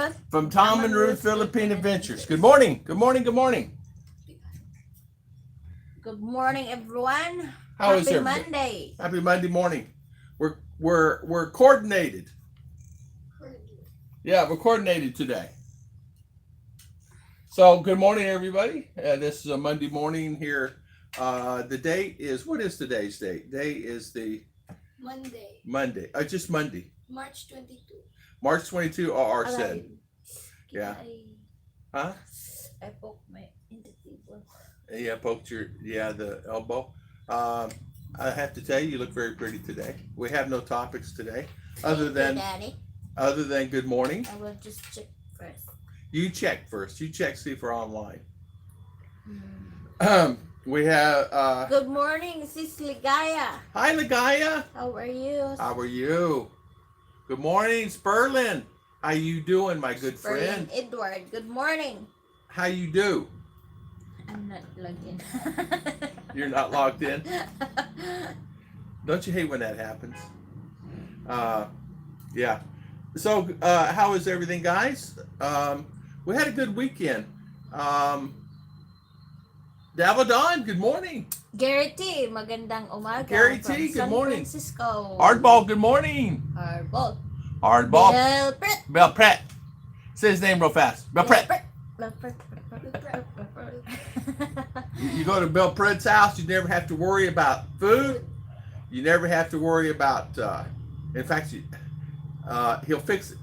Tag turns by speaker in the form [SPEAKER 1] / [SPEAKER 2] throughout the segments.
[SPEAKER 1] Ruth.
[SPEAKER 2] From Tom and Ruth Philippine Adventures. Good morning. Good morning. Good morning.
[SPEAKER 1] Good morning, everyone.
[SPEAKER 2] How is
[SPEAKER 1] Happy
[SPEAKER 2] everybody?
[SPEAKER 1] Monday.
[SPEAKER 2] Happy Monday morning. We're coordinated. Yeah, we're coordinated today. So good morning, everybody. This is a Monday morning here. The date is, what is today's date? Today is the Monday. Just Monday.
[SPEAKER 3] March 22.
[SPEAKER 2] March 22. R said. Yeah. Huh?
[SPEAKER 1] I poked my in the table.
[SPEAKER 2] Yeah, poked the elbow. I have to tell you, you look very pretty today. We have no topics today, other than good morning.
[SPEAKER 1] I will just check first.
[SPEAKER 2] You check first. You check, see if we're online. We have.
[SPEAKER 1] Good morning, Sis Ligaya.
[SPEAKER 2] Hi, Ligaya.
[SPEAKER 1] How are you?
[SPEAKER 2] How are you? Good morning, Sperlin. How you doing, my good friend?
[SPEAKER 1] Edward. Good morning.
[SPEAKER 2] How you do?
[SPEAKER 1] I'm not logged in.
[SPEAKER 2] You're not logged in? Don't you hate when that happens? Yeah. So, how is everything, guys? We had a good weekend. Davadon, good morning.
[SPEAKER 1] Gary T, magandang umaga.
[SPEAKER 2] Gary
[SPEAKER 1] from
[SPEAKER 2] T, good
[SPEAKER 1] San
[SPEAKER 2] morning.
[SPEAKER 1] Francisco.
[SPEAKER 2] Hardball, good morning.
[SPEAKER 1] Hardball.
[SPEAKER 2] Hardball.
[SPEAKER 1] Bill Pratt.
[SPEAKER 2] Bell Pratt. Say his name real fast. Bell Pratt. You go to Bill Pratt's house, you never have to worry about food. You never have to worry about, in fact, he'll fix it.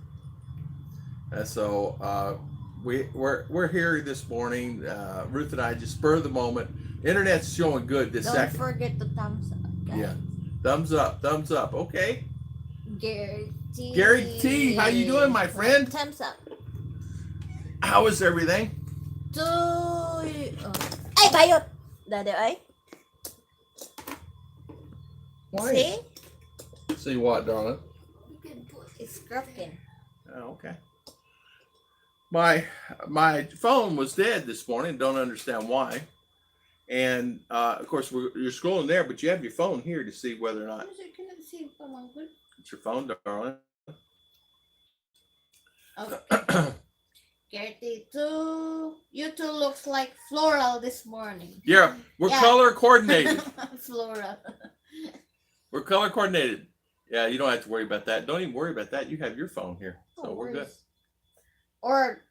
[SPEAKER 2] We're here this morning. Ruth and I just spur of the moment. Internet's showing good this second.
[SPEAKER 1] Don't forget to thumbs up, guys.
[SPEAKER 2] Yeah, thumbs up, thumbs up. Okay.
[SPEAKER 1] Gary T.
[SPEAKER 2] Gary T, how you doing, my friend?
[SPEAKER 1] Thumbs up.
[SPEAKER 2] How is everything?
[SPEAKER 1] Ay, bayot! Dada ay?
[SPEAKER 2] Why?
[SPEAKER 1] See?
[SPEAKER 2] See what, Donna?
[SPEAKER 1] It's crooked.
[SPEAKER 2] Oh, okay. My phone was dead this morning. Don't understand why. And of course, you're scrolling there, but you have your phone here to see whether or not it's your phone, darling.
[SPEAKER 1] Okay. Gertie, you two looks like floral this morning.
[SPEAKER 2] Yeah, we're color coordinated.
[SPEAKER 1] Floral.
[SPEAKER 2] We're color coordinated. Yeah, you don't have to worry about that. Don't even worry about that. You have your phone here, so we're good.
[SPEAKER 1] Ogre.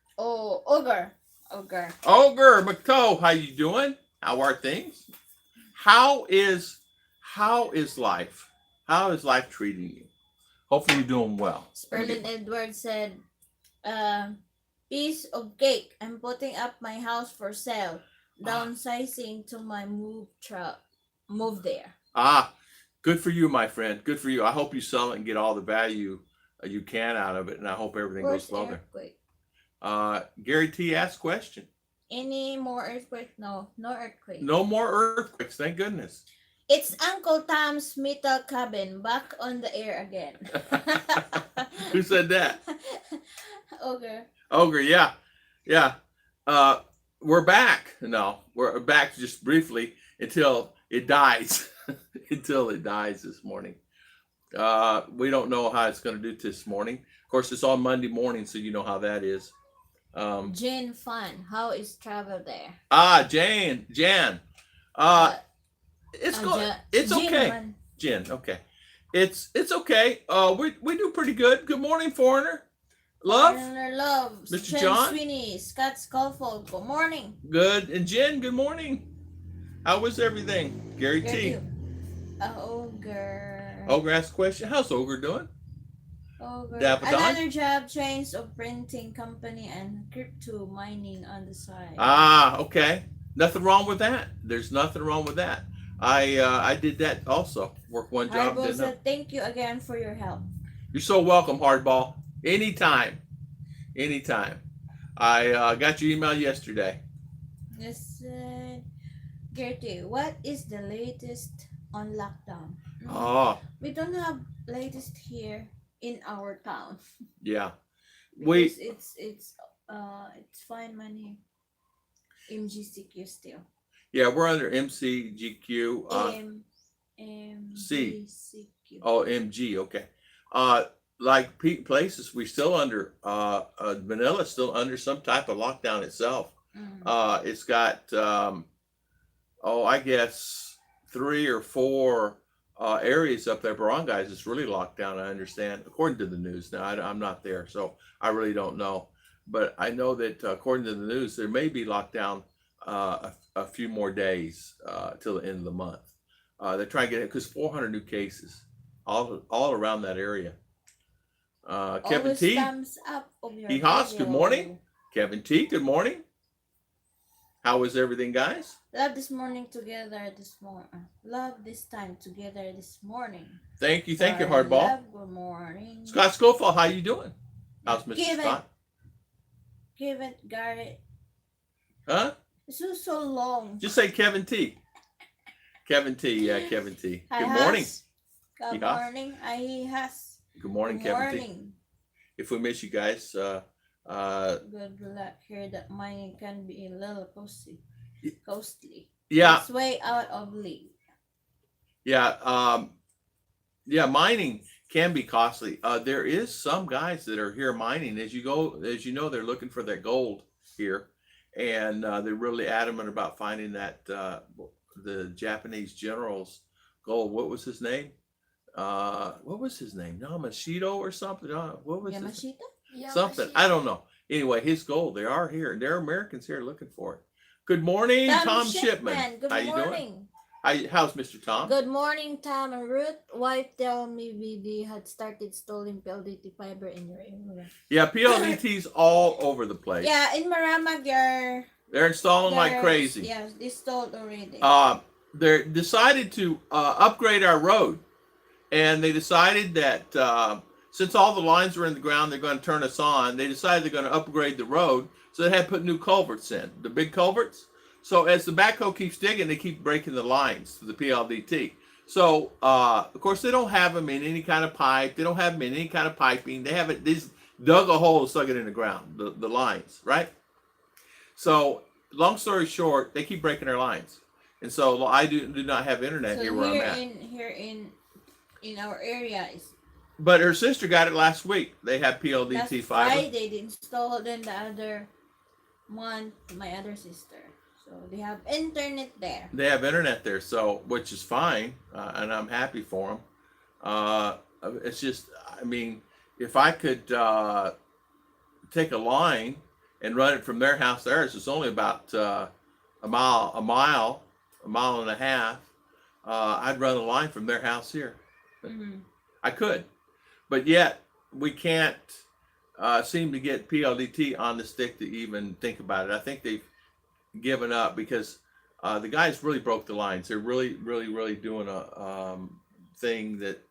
[SPEAKER 2] Ogre McCoe, how you doing? How are things? How is life? How is life treating you? Hopefully you're doing well.
[SPEAKER 1] Sperlin Edwards said, piece of cake. I'm putting up my house for sale. Downsizing to my move there.
[SPEAKER 2] Good for you, my friend. Good for you. I hope you sell it and get all the value you can out of it, and I hope everything goes well there. Gary T asked question.
[SPEAKER 1] Any more earthquake? No earthquake.
[SPEAKER 2] No more earthquakes, thank goodness.
[SPEAKER 1] It's Uncle Tom's metal cabin back on the air again.
[SPEAKER 2] Who said that?
[SPEAKER 1] Ogre,
[SPEAKER 2] yeah. We're back. No, we're back just briefly until it dies. Until it dies this morning. We don't know how it's going to do this morning. Of course, it's on Monday morning, so you know how that is.
[SPEAKER 1] Jane Fun, how is travel there?
[SPEAKER 2] Jan. It's good. It's okay. Jen, okay. It's okay. We do pretty good. Good morning, Foreigner. Love.
[SPEAKER 1] Foreigner loves.
[SPEAKER 2] Mr.
[SPEAKER 1] Jen
[SPEAKER 2] John.
[SPEAKER 1] Sweeney, Scott Sculfold, good morning.
[SPEAKER 2] Good. And Jen, good morning. How was everything? Gary T.
[SPEAKER 1] Ogre.
[SPEAKER 2] Ogre asked a question. How's Ogre doing?
[SPEAKER 1] Ogre.
[SPEAKER 2] Dapadon?
[SPEAKER 1] Another job, chains of printing company and crypto mining on the side.
[SPEAKER 2] Okay. Nothing wrong with that. There's nothing wrong with that. I did that also. Work one job.
[SPEAKER 1] Hardball said, thank you again for your help.
[SPEAKER 2] You're so welcome, Hardball. Anytime. I got your email yesterday.
[SPEAKER 1] Yes, Gertie, what is the latest on lockdown? We don't have latest here in our town.
[SPEAKER 2] Yeah.
[SPEAKER 1] It's fine money. MGCQ still.
[SPEAKER 2] Yeah, we're under MCGQ.
[SPEAKER 1] MGCQ.
[SPEAKER 2] Oh, MG. Okay. like places, we still under Manila's still under some type of lockdown itself. It's got I guess 3 or 4 areas up there, barangays, it's really locked down. I understand, according to the news. Now I'm not there, so I really don't know. But I know that according to the news, there may be locked down a few more days till the end of the month. They're trying to get it because 400 new cases all around that area. Kevin
[SPEAKER 1] Always
[SPEAKER 2] T.
[SPEAKER 1] thumbs up of your
[SPEAKER 2] Haas,
[SPEAKER 1] video.
[SPEAKER 2] good morning. Kevin T, good morning. How was everything, guys?
[SPEAKER 1] Love this morning together this morning. Love this time together this morning.
[SPEAKER 2] Thank you, Hardball.
[SPEAKER 1] Love, good morning.
[SPEAKER 2] Scott Schofield, how you doing? How's Mr.
[SPEAKER 1] Give
[SPEAKER 2] Scott?
[SPEAKER 1] Give it, Garrett.
[SPEAKER 2] Huh?
[SPEAKER 1] This was so long.
[SPEAKER 2] Just say Kevin T. Kevin T, yeah, Kevin T. Good morning.
[SPEAKER 1] Good morning. Has.
[SPEAKER 2] Good morning, Kevin T. If we miss you guys,
[SPEAKER 1] good luck here. That mining can be a little costly.
[SPEAKER 2] Yeah.
[SPEAKER 1] It's way out of league.
[SPEAKER 2] Yeah. Yeah, mining can be costly. There is some guys that are here mining. As you know, they're looking for that gold here, and they're really adamant about finding that the Japanese general's gold. What was his name? Yamashita or something? What was
[SPEAKER 1] Yamashita?
[SPEAKER 2] Something. I don't know. Anyway, his gold. They are here. There are Americans here looking for it. Good morning, Tom Shipman.
[SPEAKER 1] Good morning.
[SPEAKER 2] How's Mr. Tom?
[SPEAKER 1] Good morning, Tom and Ruth. Wife tell me VD had started stealing PLDT fiber in your area.
[SPEAKER 2] Yeah, PLDT's all over the place.
[SPEAKER 1] Yeah, in Maramag,
[SPEAKER 2] they're installing like crazy.
[SPEAKER 1] Yeah, they stole already.
[SPEAKER 2] They decided to upgrade our road. And they decided that since all the lines were in the ground, they're going to turn us on. They decided they're going to upgrade the road. So they had to put new culverts in, the big culverts. So as the backhoe keeps digging, they keep breaking the lines to the PLDT. So, of course, they don't have them in any kind of pipe. They don't have them in any kind of piping. They have it, they just dug a hole and stuck it in the ground, the lines, right? So, long story short, they keep breaking our lines. And so I do not have internet here where I'm at.
[SPEAKER 1] In our area
[SPEAKER 2] but her sister got it last week. They have PLDT fiber.
[SPEAKER 1] Friday they installed, then the other one, my other sister. So they have internet there. They have internet
[SPEAKER 2] there, so which is fine, and I'm happy for them. It's just, I mean, if I could take a line and run it from their house to theirs, it's only about a mile and a half. I'd run a line from their house here. Mm-hmm. I could, but yet we can't seem to get PLDT on the stick to even think about it. I think they've given up because the guys really broke the lines. They're really doing a thing that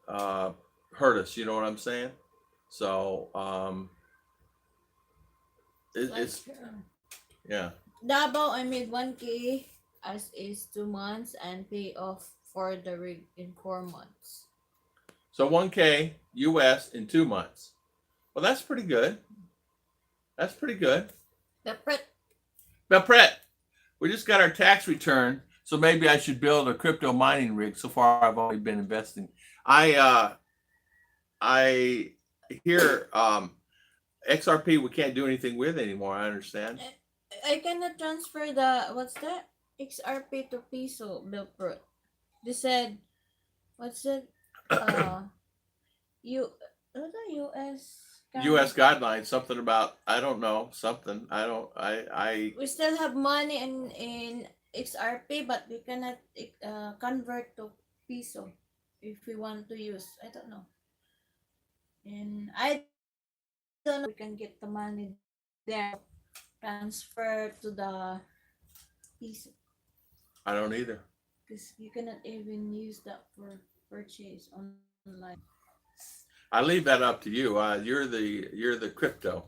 [SPEAKER 2] hurt us. You know what I'm saying? So it's yeah.
[SPEAKER 1] Double, I made 1K as is 2 months and pay off for the rig in 4 months.
[SPEAKER 2] So 1K US in 2 months. Well, that's pretty good. That's pretty good. Bepret, we just got our tax return, so maybe I should build a crypto mining rig. So far, I've only been investing. I hear XRP we can't do anything with anymore. I understand.
[SPEAKER 1] I cannot transfer the what's that XRP to peso, Bepret. They said, what's it?
[SPEAKER 2] U.S. guidelines, something about, I don't know, something.
[SPEAKER 1] We still have money in XRP, but we cannot convert to peso if we want to use. I don't know. And I don't know if we can get the money there, transfer to the peso.
[SPEAKER 2] I don't either.
[SPEAKER 1] Because you cannot even use that for purchase online.
[SPEAKER 2] I leave that up to you. You're the crypto.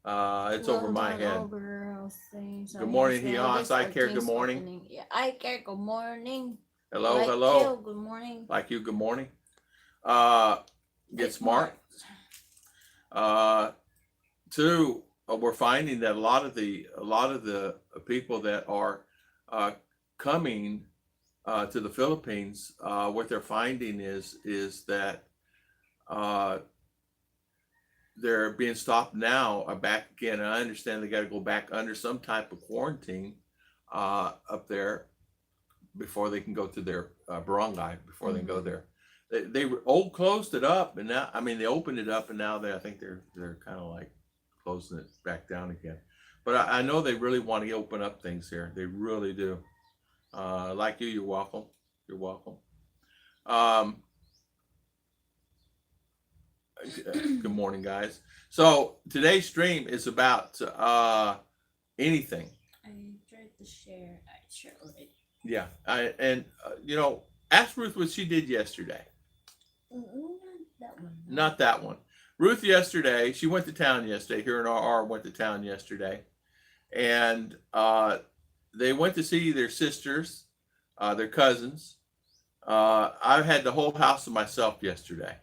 [SPEAKER 2] It's over my head. Good morning, Hias. I care. Good morning.
[SPEAKER 1] Yeah, I care. Good morning.
[SPEAKER 2] Hello.
[SPEAKER 1] Good morning.
[SPEAKER 2] Like you. Good morning. Get smart. Two. We're finding that a lot of the people that are coming to the Philippines, what they're finding is that they're being stopped now back again. And I understand they got to go back under some type of quarantine up there before they can go to their barangay, before they can go there. They closed it up, and now, I mean, they opened it up, and now I think they're kind of like closing it back down again. But I know they really want to open up things here. They really do. Like you, you're welcome. You're welcome. Good morning, guys. So today's stream is about anything.
[SPEAKER 1] I tried to share. I share already.
[SPEAKER 2] Yeah, ask Ruth what she did yesterday.
[SPEAKER 1] That one.
[SPEAKER 2] Not that one. Ruth yesterday, she went to town yesterday. Here in RR went to town yesterday, and they went to see their sisters, their cousins. I had the whole house to myself yesterday,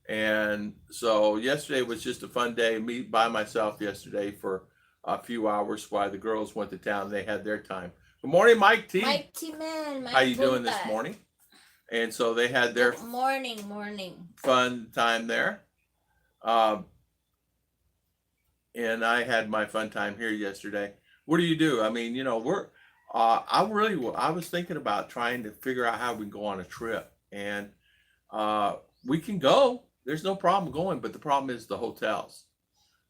[SPEAKER 2] and so yesterday was just a fun day. Me by myself yesterday for a few hours while the girls went to town. They had their time. Good morning, Mike T.
[SPEAKER 1] Mike T. Man.
[SPEAKER 2] How you doing this morning? And so they had their
[SPEAKER 1] morning
[SPEAKER 2] fun time there. And I had my fun time here yesterday. What do you do? I mean, I was thinking about trying to figure out how we can go on a trip, and we can go. There's no problem going, but the problem is the hotels.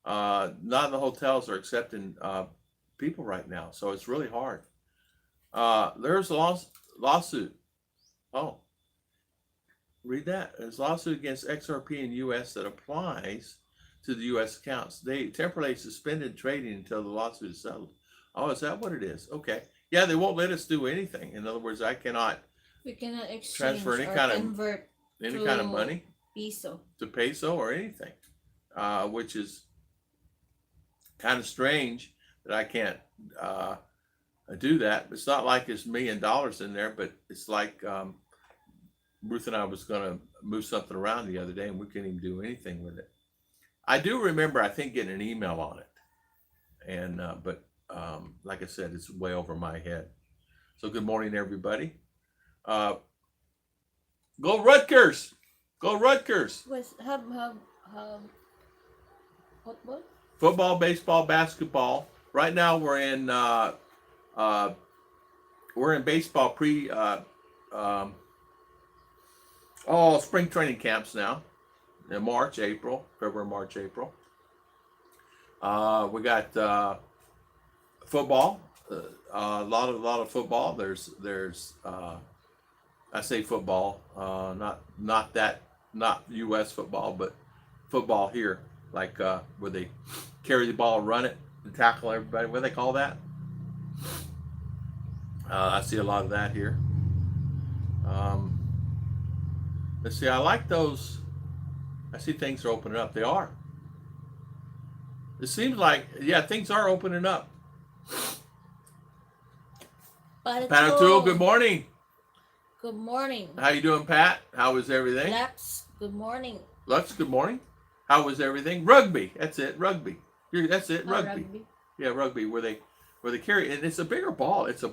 [SPEAKER 2] None of the hotels are accepting people right now, so it's really hard. There's a lawsuit. Oh, read that. There's a lawsuit against XRP in U.S. that applies to the U.S. accounts. They temporarily suspended trading until the lawsuit is settled. Oh, is that what it is? Okay. Yeah, they won't let us do anything. In other words, we cannot
[SPEAKER 1] exchange
[SPEAKER 2] transfer any kind of money to peso or anything, which is kind of strange that I can't do that. It's not like it's $1 million in there, but it's like Ruth and I was going to move something around the other day, and we couldn't even do anything with it. I do remember, I think, getting an email on it, and but like I said, it's way over my head. So good morning, everybody. Go Rutgers! Go Rutgers! Football, baseball, basketball. Right now we're in baseball spring training camps now. In March, April, February, March, April. We got football. A lot of football. There's I say football, not U.S. football, but football here, like where they carry the ball, run it, and tackle everybody. What do they call that? I see a lot of that here. Let's see. I like those. I see things are opening up. They are. It seems like, things are opening up. Panatul, good morning.
[SPEAKER 1] Good morning.
[SPEAKER 2] How you doing, Pat? How was everything?
[SPEAKER 1] Lux, good morning.
[SPEAKER 2] Lux, good morning. How was everything? Rugby. That's it. Rugby. That's it. Rugby. Yeah, rugby. Where they carry, and it's a bigger ball. It's a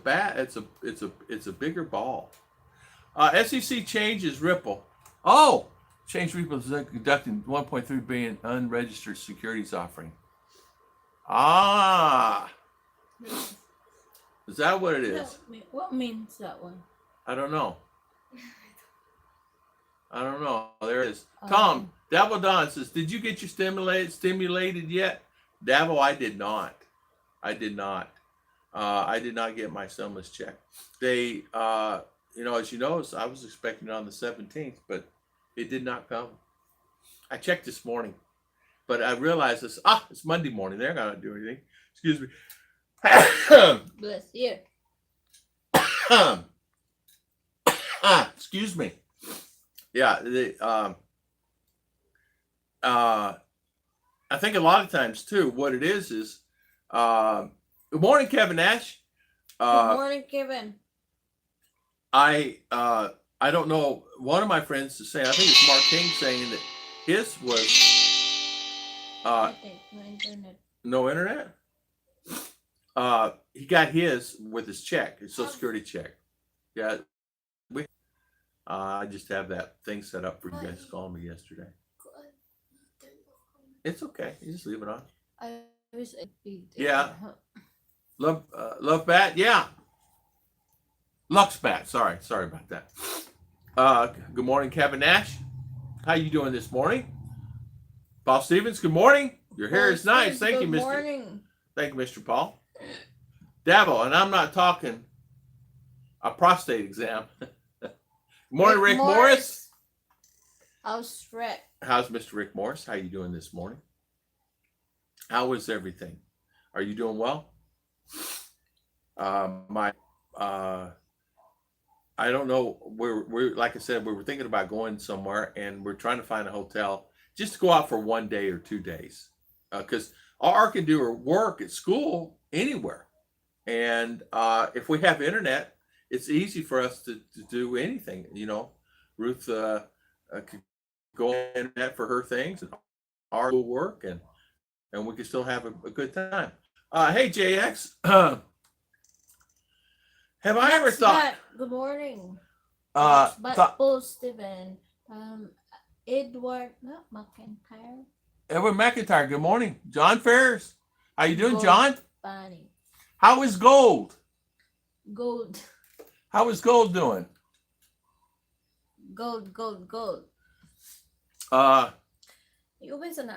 [SPEAKER 2] bigger ball. SEC changes Ripple. Oh. Change Ripple is conducting 1.3 billion unregistered securities offering. Is that what it is?
[SPEAKER 1] What means that one?
[SPEAKER 2] I don't know. There it is. Tom, Davo Don says, did you get your stimulated yet? Davo, I did not. I did not get my stimulus check. They, as you know, I was expecting it on the 17th, but it did not come. I checked this morning, but I realized it's Monday morning. They're not going to do anything. Excuse me.
[SPEAKER 1] Bless you.
[SPEAKER 2] Excuse me. Yeah. I think a lot of times too, what it is, good morning, Kevin Nash.
[SPEAKER 1] Good morning, Kevin.
[SPEAKER 2] I don't know. One of my friends is saying, I think it's Mark King saying that his was
[SPEAKER 1] I think no internet.
[SPEAKER 2] No internet. He got his with his check, his Social Security check. Yeah, I just have that thing set up for you guys to call me yesterday. It's okay. You just leave it on.
[SPEAKER 1] I wish I did.
[SPEAKER 2] Yeah. Love Bat. Yeah. Lux Bat. Sorry about that. Good morning, Kevin Nash. How you doing this morning? Paul Stevens. Good morning. Your hair is nice. Thank you, Mr.
[SPEAKER 1] Morning.
[SPEAKER 2] Thank you, Mr. Paul. Davo, and I'm not talking a prostate exam. Good morning, Rick Morris.
[SPEAKER 1] How's Rick?
[SPEAKER 2] How's Mr. Rick Morris? How you doing this morning? How is everything? Are you doing well? I don't know. We're like I said, we were thinking about going somewhere, and we're trying to find a hotel just to go out for 1 day or 2 days, because our can do our work at school anywhere, and if we have internet, it's easy for us to do anything. You know, Ruth could go on the internet for her things and our school work, and we can still have a good time. Hey, JX. Have I ever thought?
[SPEAKER 1] Good morning.
[SPEAKER 2] Paul
[SPEAKER 1] Steven. Edward McIntyre.
[SPEAKER 2] Edward McIntyre. Good morning, John Ferris. How you doing, John?
[SPEAKER 1] Bunny.
[SPEAKER 2] How is Gold?
[SPEAKER 1] Gold.
[SPEAKER 2] How is Gold doing?
[SPEAKER 1] Gold. I-open sa na.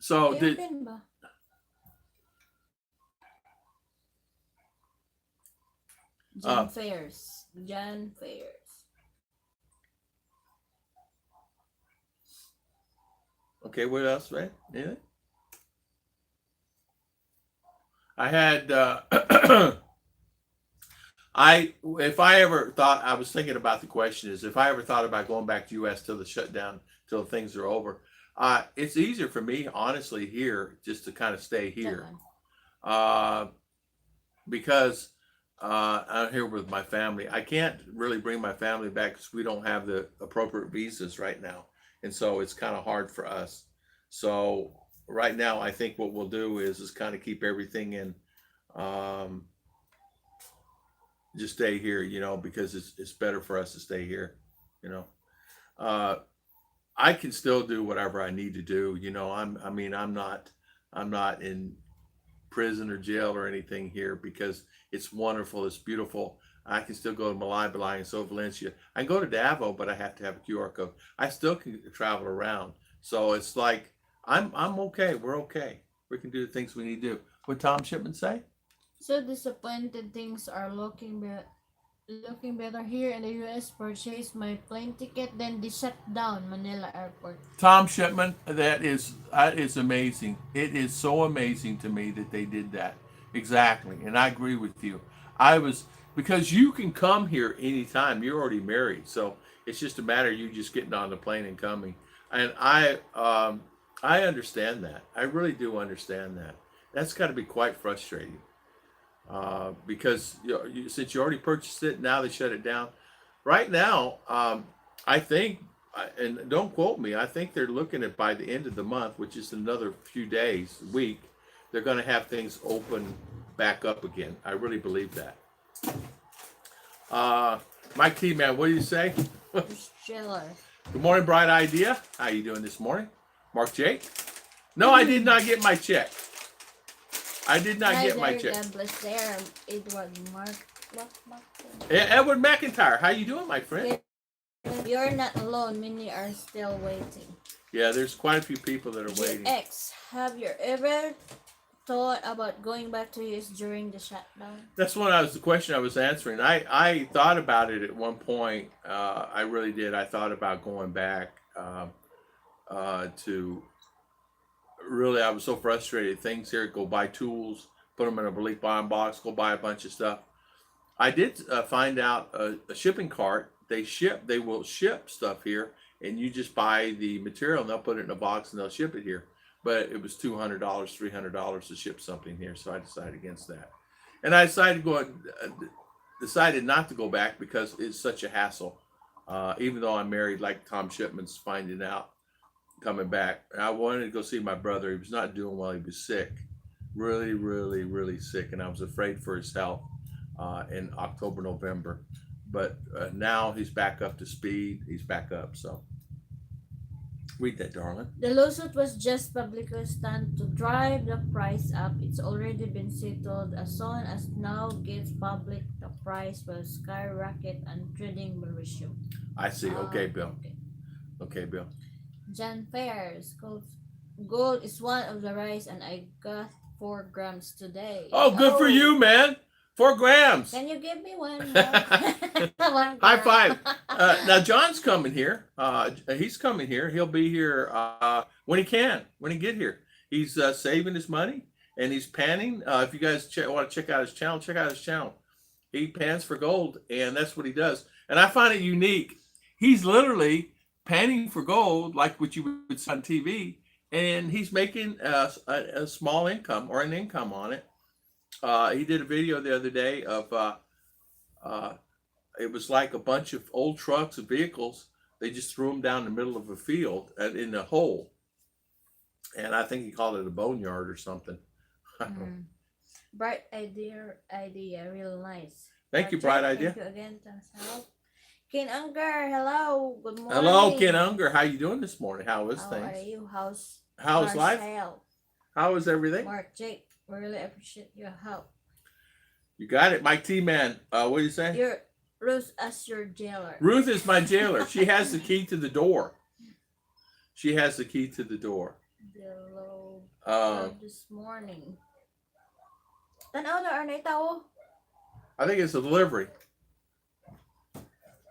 [SPEAKER 2] So
[SPEAKER 1] I-open ba? John Fairs.
[SPEAKER 2] Okay, what else, right? Anything? I had if I ever thought, I was thinking about the question is, if I ever thought about going back to US till the shutdown, till things are over, it's easier for me, honestly, here just to kind of stay here, because I'm here with my family. I can't really bring my family back because we don't have the appropriate visas right now, and so it's kind of hard for us. So right now, I think what we'll do is kind of keep everything in, just stay here, you know, because it's better for us to stay here, you know. I can still do whatever I need to do, you know. I'm not in prison or jail or anything here, because it's wonderful, it's beautiful. I can still go to Malay and so Valencia. I can go to Davao, but I have to have a QR code. I still can travel around, so it's like I'm okay. We're okay. We can do the things we need to do. What Tom Shipman say?
[SPEAKER 1] So disappointed things are looking better here in the US. Purchased my plane ticket, then they shut down Manila airport.
[SPEAKER 2] Tom Shipman, that is amazing. It is so amazing to me that they did that. Exactly, and I agree with you. Because you can come here anytime. You're already married, so it's just a matter of you just getting on the plane and coming. And I understand that. I really do understand that. That's got to be quite frustrating, because since you already purchased it, now they shut it down. Right now, I think, and don't quote me, I think they're looking at by the end of the month, which is another few days, week, they're going to have things open back up again. I really believe that. Mike T, man, what do you say?
[SPEAKER 1] Chiller.
[SPEAKER 2] Good morning, Bright Idea. How you doing this morning? Mark Jake? No, I did not get my check. I did not get my check.
[SPEAKER 1] God bless there. Edward
[SPEAKER 2] Edward McIntyre, how you doing, my friend?
[SPEAKER 1] You're not alone. Many are still waiting.
[SPEAKER 2] Yeah, there's quite a few people that are waiting.
[SPEAKER 1] X, have you ever thought about going back to US during the shutdown?
[SPEAKER 2] That's the question I was answering. I thought about it at one point. I really did. I thought about going back to. Really, I was so frustrated. Things here, go buy tools, put them in a bleak bond box, go buy a bunch of stuff. I did find out a shipping cart. They will ship stuff here, and you just buy the material, and they'll put it in a box, and they'll ship it here. But it was $200, $300 to ship something here, so I decided against that. And I decided not to go back because it's such a hassle. Even though I'm married, like Tom Shipman's finding out, coming back. I wanted to go see my brother. He was not doing well. He was sick, really sick, and I was afraid for his health in October, November. but now he's back up to speed. He's back up. So read that, darling.
[SPEAKER 1] The lawsuit was just publicly stunt to drive the price up. It's already been settled. As soon as now gets public, the price will skyrocket and trading will resume.
[SPEAKER 2] I see. Okay, Bill.
[SPEAKER 1] Okay.
[SPEAKER 2] Okay, Bill.
[SPEAKER 1] John Fairs. Gold is one of the rise, and I got 4 grams today.
[SPEAKER 2] Oh, good for you, man. 4 grams.
[SPEAKER 1] Can you give me one? 1 gram.
[SPEAKER 2] High five. Now John's coming here. He's coming here. He'll be here when he can. When he get here, he's saving his money and he's panning. If you guys want to check out his channel, check out his channel. He pans for gold, and that's what he does. And I find it unique. He's literally panning for gold, like what you would see on TV, and he's making a small income or an income on it. He did a video the other day of it was like a bunch of old trucks and vehicles. They just threw them down the middle of a field and in a hole, and I think he called it a boneyard or something.
[SPEAKER 1] Bright idea, real nice.
[SPEAKER 2] Thank you, bright idea.
[SPEAKER 1] Thank you again. Thanks. Ken Unger, hello. Good morning.
[SPEAKER 2] Hello, Ken Unger. How you doing this morning? How is things?
[SPEAKER 1] How are you?
[SPEAKER 2] How's life?
[SPEAKER 1] Health?
[SPEAKER 2] How is everything?
[SPEAKER 1] Mark, Jake, we really appreciate your help.
[SPEAKER 2] You got it, Mike T. Man. What do you say?
[SPEAKER 1] You're Ruth as your jailer.
[SPEAKER 2] Ruth is my jailer. She has the key to the door. She has the key to the door.
[SPEAKER 1] This morning. Tanaw na arnay tao.
[SPEAKER 2] I think it's a delivery.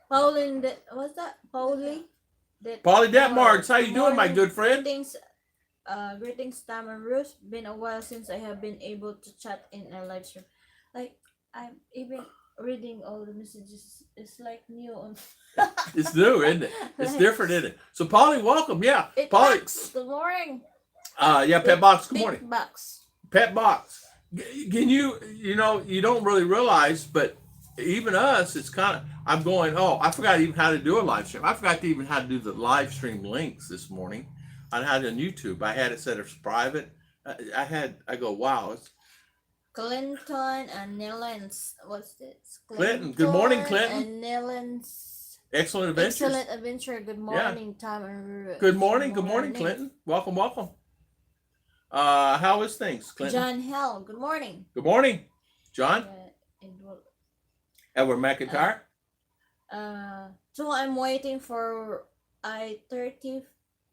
[SPEAKER 1] Pauline, what's that? Paulie
[SPEAKER 2] Detmarks, how you doing, my good friend?
[SPEAKER 1] Greetings, Tam and Ruth. Been a while since I have been able to chat in a live stream. Like, I'm even reading all the messages. It's like new on.
[SPEAKER 2] It's new, isn't it? It's different, isn't it? So, Polly, welcome. Yeah, Polly.
[SPEAKER 1] Good morning.
[SPEAKER 2] Yeah, Pet Box. Good morning.
[SPEAKER 1] Box.
[SPEAKER 2] Pet Box. Can you know, you don't really realize, but even us, it's kind of, I'm going, oh, I forgot even how to do a live stream. I forgot to even how to do the live stream links this morning on how to on YouTube. I had it set as private. I go, wow. It's
[SPEAKER 1] Clinton and Nellens. What's this?
[SPEAKER 2] Clinton. Good morning, Clinton.
[SPEAKER 1] And Nellens.
[SPEAKER 2] Excellent Adventures.
[SPEAKER 1] Excellent Adventure. Good morning, Tom and Ruth.
[SPEAKER 2] Good morning. Good morning, Clinton. Welcome, welcome. How is things, Clinton?
[SPEAKER 1] John Hell. Good morning.
[SPEAKER 2] Good morning, John. Edward McIntyre.
[SPEAKER 1] So I'm waiting for I-30.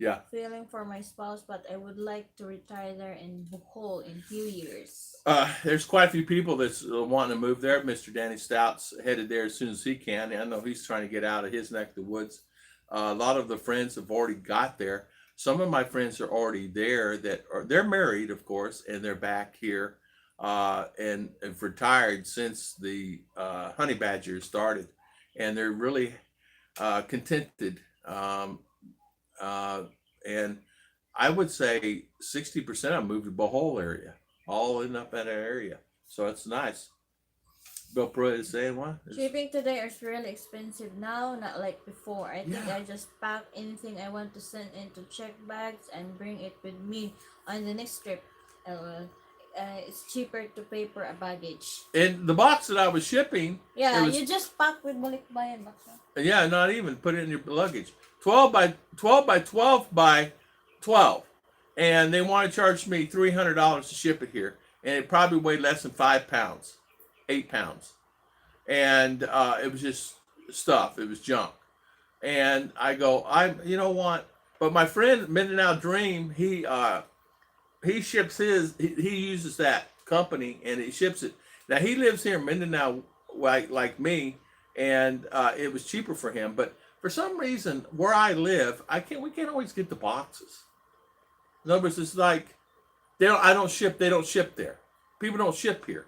[SPEAKER 2] Yeah.
[SPEAKER 1] Feeling for my spouse, but I would like to retire there in Bohol in a few years.
[SPEAKER 2] There's quite a few people that's wanting to move there. Mr. Danny Stout's headed there as soon as he can. I know he's trying to get out of his neck of the woods. A lot of the friends have already got there. Some of my friends are already there they're married, of course, and they're back here and have retired since the honey badger started, and they're really contented. And I would say 60% of them moved to Bohol area, all in up in that area. So it's nice. Bill Pruitt is saying what?
[SPEAKER 1] Shipping today is really expensive now, not like before. I think I just pack anything I want to send into check bags and bring it with me on the next trip. It's cheaper to pay for a baggage.
[SPEAKER 2] And the box that I was shipping.
[SPEAKER 1] Yeah, you just pack with balikbayan box.
[SPEAKER 2] Yeah, not even put it in your luggage. 12 by 12 by 12, and they want to charge me $300 to ship it here, and it probably weighed less than 5 pounds, 8 pounds, and it was just stuff. It was junk, and I go, you know what? But my friend Mindinao Dream, he ships his. He uses that company, and he ships it. Now he lives here in Mindinao, like me, and it was cheaper for him, but. For some reason, where I live, we can't always get the boxes. In other words, it's like they don't ship there. People don't ship here.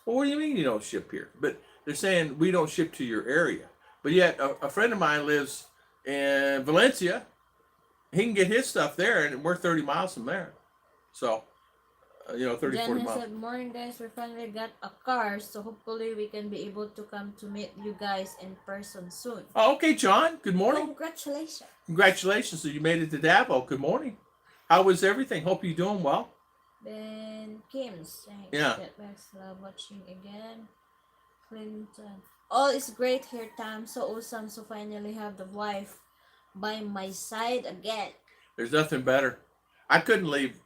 [SPEAKER 2] Well, what do you mean you don't ship here? But they're saying we don't ship to your area. But yet, a friend of mine lives in Valencia. He can get his stuff there, and we're 30 miles from there. So, 30, 40 miles.
[SPEAKER 1] Said, morning guys, we finally got a car, so hopefully we can be able to come to meet you guys in person soon.
[SPEAKER 2] Oh, okay, John. Good morning.
[SPEAKER 1] Congratulations.
[SPEAKER 2] Congratulations. So you made it to Davao. Good morning. How was everything? Hope you're doing well.
[SPEAKER 1] Ben Kim's saying,
[SPEAKER 2] yeah.
[SPEAKER 1] Get back, love watching again. Clinton. all is great here, Tam. So awesome. So finally have the wife by my side again.
[SPEAKER 2] There's nothing better. I couldn't leave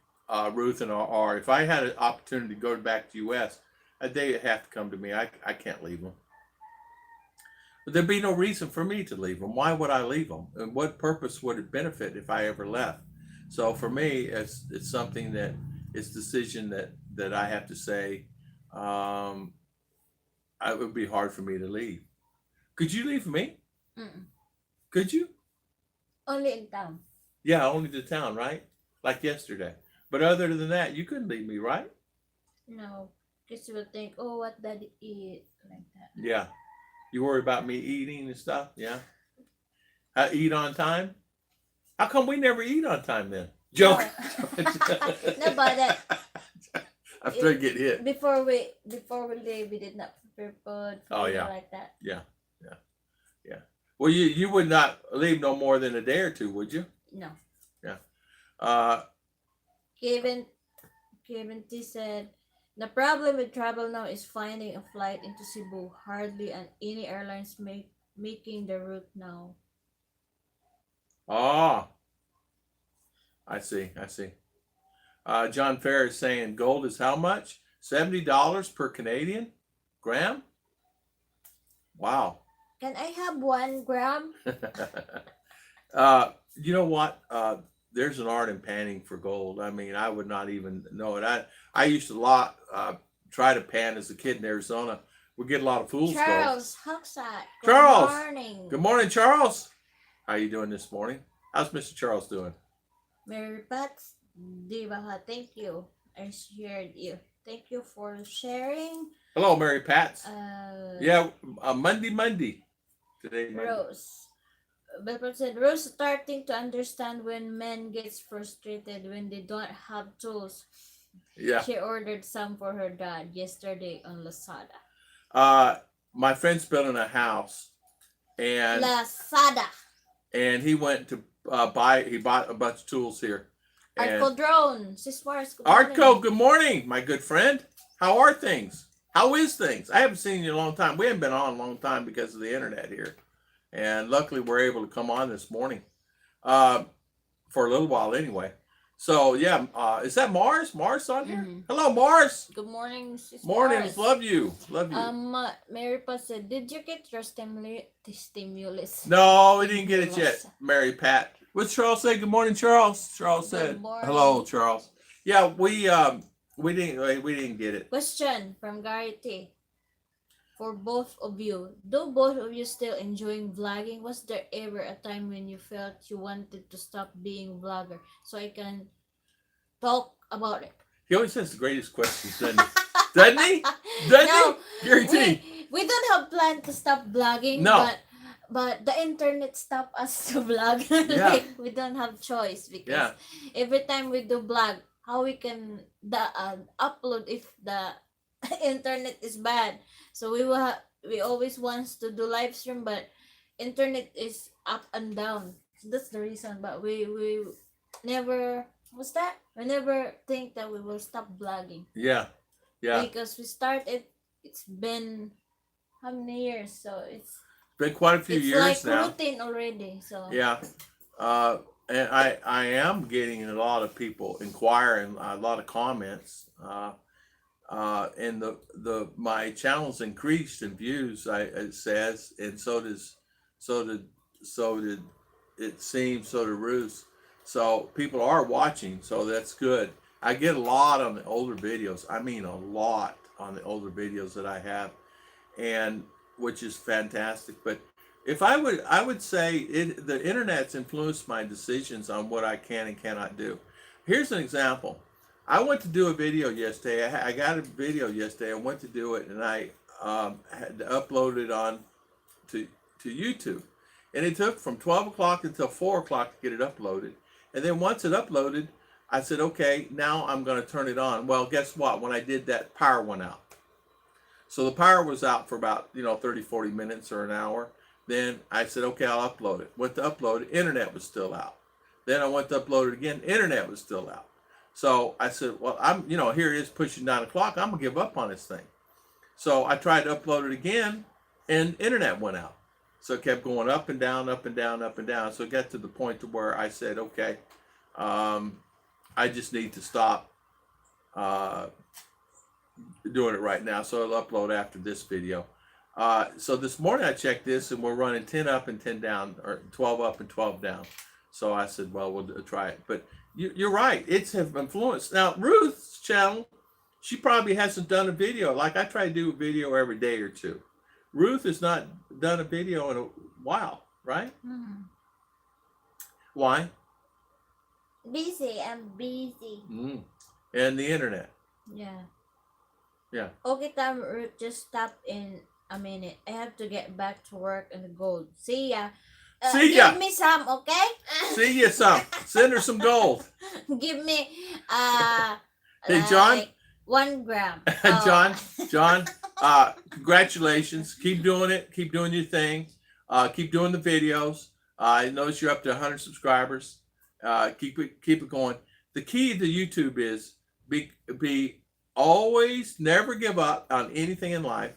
[SPEAKER 2] Ruth and R. If I had an opportunity to go back to U.S., they'd have to come to me. I can't leave them. But there'd be no reason for me to leave them. Why would I leave them? And what purpose would it benefit if I ever left? So for me, it's something that it's decision that I have to say. It would be hard for me to leave. Could you leave me?
[SPEAKER 1] Mm-mm.
[SPEAKER 2] Could you?
[SPEAKER 1] Only in town.
[SPEAKER 2] Yeah, only to town, right? Like yesterday. But other than that, you couldn't leave me, right?
[SPEAKER 1] No, because you will think, oh, what daddy eat like that.
[SPEAKER 2] Yeah. You worry about me eating and stuff? Yeah. Eat on time? How come we never eat on time then? Joke.
[SPEAKER 1] No, but
[SPEAKER 2] After I get hit.
[SPEAKER 1] before we leave, we did not prepare food.
[SPEAKER 2] Oh, yeah.
[SPEAKER 1] Like that.
[SPEAKER 2] Yeah. Well, you would not leave no more than a day or two, would you?
[SPEAKER 1] No.
[SPEAKER 2] Yeah.
[SPEAKER 1] Kevin T said, the problem with travel now is finding a flight into Cebu. Hardly any airlines making the route now.
[SPEAKER 2] Oh, I see. John Fair is saying gold is how much? $70 per Canadian gram? Wow.
[SPEAKER 1] Can I have 1 gram?
[SPEAKER 2] You know what? There's an art in panning for gold. I mean, I would not even know it. I used to try to pan as a kid in Arizona. We get a lot of fool's gold.
[SPEAKER 1] Charles Huxat.
[SPEAKER 2] Charles.
[SPEAKER 1] Good morning.
[SPEAKER 2] Good morning, Charles. How you doing this morning? How's Mr. Charles doing?
[SPEAKER 1] Mary Pats Divaha, thank you. I shared you. Thank you for sharing.
[SPEAKER 2] Hello, Mary Pats. Yeah, Monday. Today, Monday.
[SPEAKER 1] Rose. Bepper said, Rose starting to understand when men gets frustrated when they don't have tools.
[SPEAKER 2] Yeah.
[SPEAKER 1] She ordered some for her dad yesterday on Lazada.
[SPEAKER 2] My friend's building a house, and
[SPEAKER 1] Lazada.
[SPEAKER 2] And he went to he bought a bunch of tools here.
[SPEAKER 1] Artco Drone. Sis Mars, good
[SPEAKER 2] Artco,
[SPEAKER 1] morning.
[SPEAKER 2] good morning, my good friend. How are things? How is things? I haven't seen you in a long time. We haven't been on a long time because of the internet here. And luckily we're able to come on this morning. For a little while anyway. So yeah, is that Mars? Mars on here?
[SPEAKER 1] Mm-hmm.
[SPEAKER 2] Hello, Mars.
[SPEAKER 1] Good morning, Sis
[SPEAKER 2] Mornings,
[SPEAKER 1] Mars.
[SPEAKER 2] love you.
[SPEAKER 1] Mary Pa said, did you get your stimulus?
[SPEAKER 2] No, we didn't get it yet, Mary Pat. What's Charles say? Good morning, Charles. Charles said,
[SPEAKER 1] morning.
[SPEAKER 2] hello, Charles. Yeah, we didn't get it.
[SPEAKER 1] Question from Gary T. For both of you, do both of you still enjoying vlogging? Was there ever a time when you felt you wanted to stop being vlogger so I can talk about it?
[SPEAKER 2] He always has the greatest questions, doesn't he? Doesn't he? Doesn't he? Gary T.
[SPEAKER 1] We don't have plan to stop vlogging.
[SPEAKER 2] No.
[SPEAKER 1] But the internet stopped us to vlog.
[SPEAKER 2] Yeah.
[SPEAKER 1] Like, we don't have choice because every time we do vlog, how we can upload if the internet is bad. So we always wants to do live stream, but internet is up and down. So that's the reason. But we never we never think that we will stop vlogging.
[SPEAKER 2] Yeah.
[SPEAKER 1] Because we started. It's been how many years? So it's
[SPEAKER 2] been quite a few years
[SPEAKER 1] like
[SPEAKER 2] now.
[SPEAKER 1] routine already. So
[SPEAKER 2] yeah. And I am getting a lot of people inquiring, a lot of comments. And my channel's increased in views, it says, and so did it seem, so did Ruth. So people are watching, so that's good. I get a lot on the older videos. I mean, a lot on the older videos that I have, and which is fantastic. But if I would say the internet's influenced my decisions on what I can and cannot do. Here's an example. I went to do a video yesterday. I got a video yesterday. I went to do it, and I had to upload it on to YouTube. And it took from 12 o'clock until 4 o'clock to get it uploaded. And then once it uploaded, I said, okay, now I'm going to turn it on. Well, guess what? When I did that, power went out. So the power was out for about 30, 40 minutes or an hour. Then I said, okay, I'll upload it. Went to upload it, internet was still out. Then I went to upload it again, internet was still out. So I said, well, here it is pushing 9 o'clock. I'm going to give up on this thing. So I tried to upload it again, and internet went out. So it kept going up and down, up and down, up and down. So it got to the point to where I said, okay, I just need to stop doing it right now. So I'll upload after this video. So this morning I checked this, and we're running 10 up and 10 down, or 12 up and 12 down. So I said, well, we'll try it. But you're right. It's have influenced. Now, Ruth's channel, she probably hasn't done a video. Like I try to do a video every day or two. Ruth has not done a video in a while, right?
[SPEAKER 1] Mm.
[SPEAKER 2] Why?
[SPEAKER 1] Busy. I'm busy.
[SPEAKER 2] Mm. And the internet.
[SPEAKER 1] Yeah.
[SPEAKER 2] Yeah.
[SPEAKER 1] Okay, time, Ruth, just stop in a minute. I have to get back to work and the gold. See ya.
[SPEAKER 2] See ya.
[SPEAKER 1] Give me some, okay?
[SPEAKER 2] See you some. Send her some gold.
[SPEAKER 1] Give me
[SPEAKER 2] Hey, John.
[SPEAKER 1] like 1 gram.
[SPEAKER 2] John, congratulations. Keep doing it. Keep doing your thing. Keep doing the videos. I notice you're up to 100 subscribers. Keep it going. The key to YouTube is be always never give up on anything in life.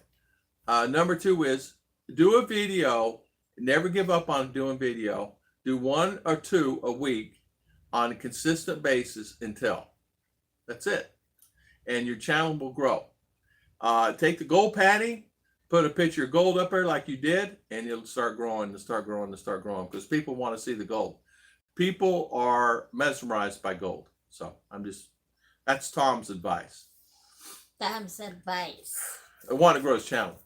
[SPEAKER 2] Number 2 is do a video. Never give up on doing video. Do 1 or 2 a week on a consistent basis until. That's it. And your channel will grow. Take the gold patty, put a picture of gold up there like you did, and it'll start growing and start growing and start growing, because people want to see the gold. People are mesmerized by gold. So that's Tom's advice.
[SPEAKER 1] Tom's advice.
[SPEAKER 2] I want to grow his channel.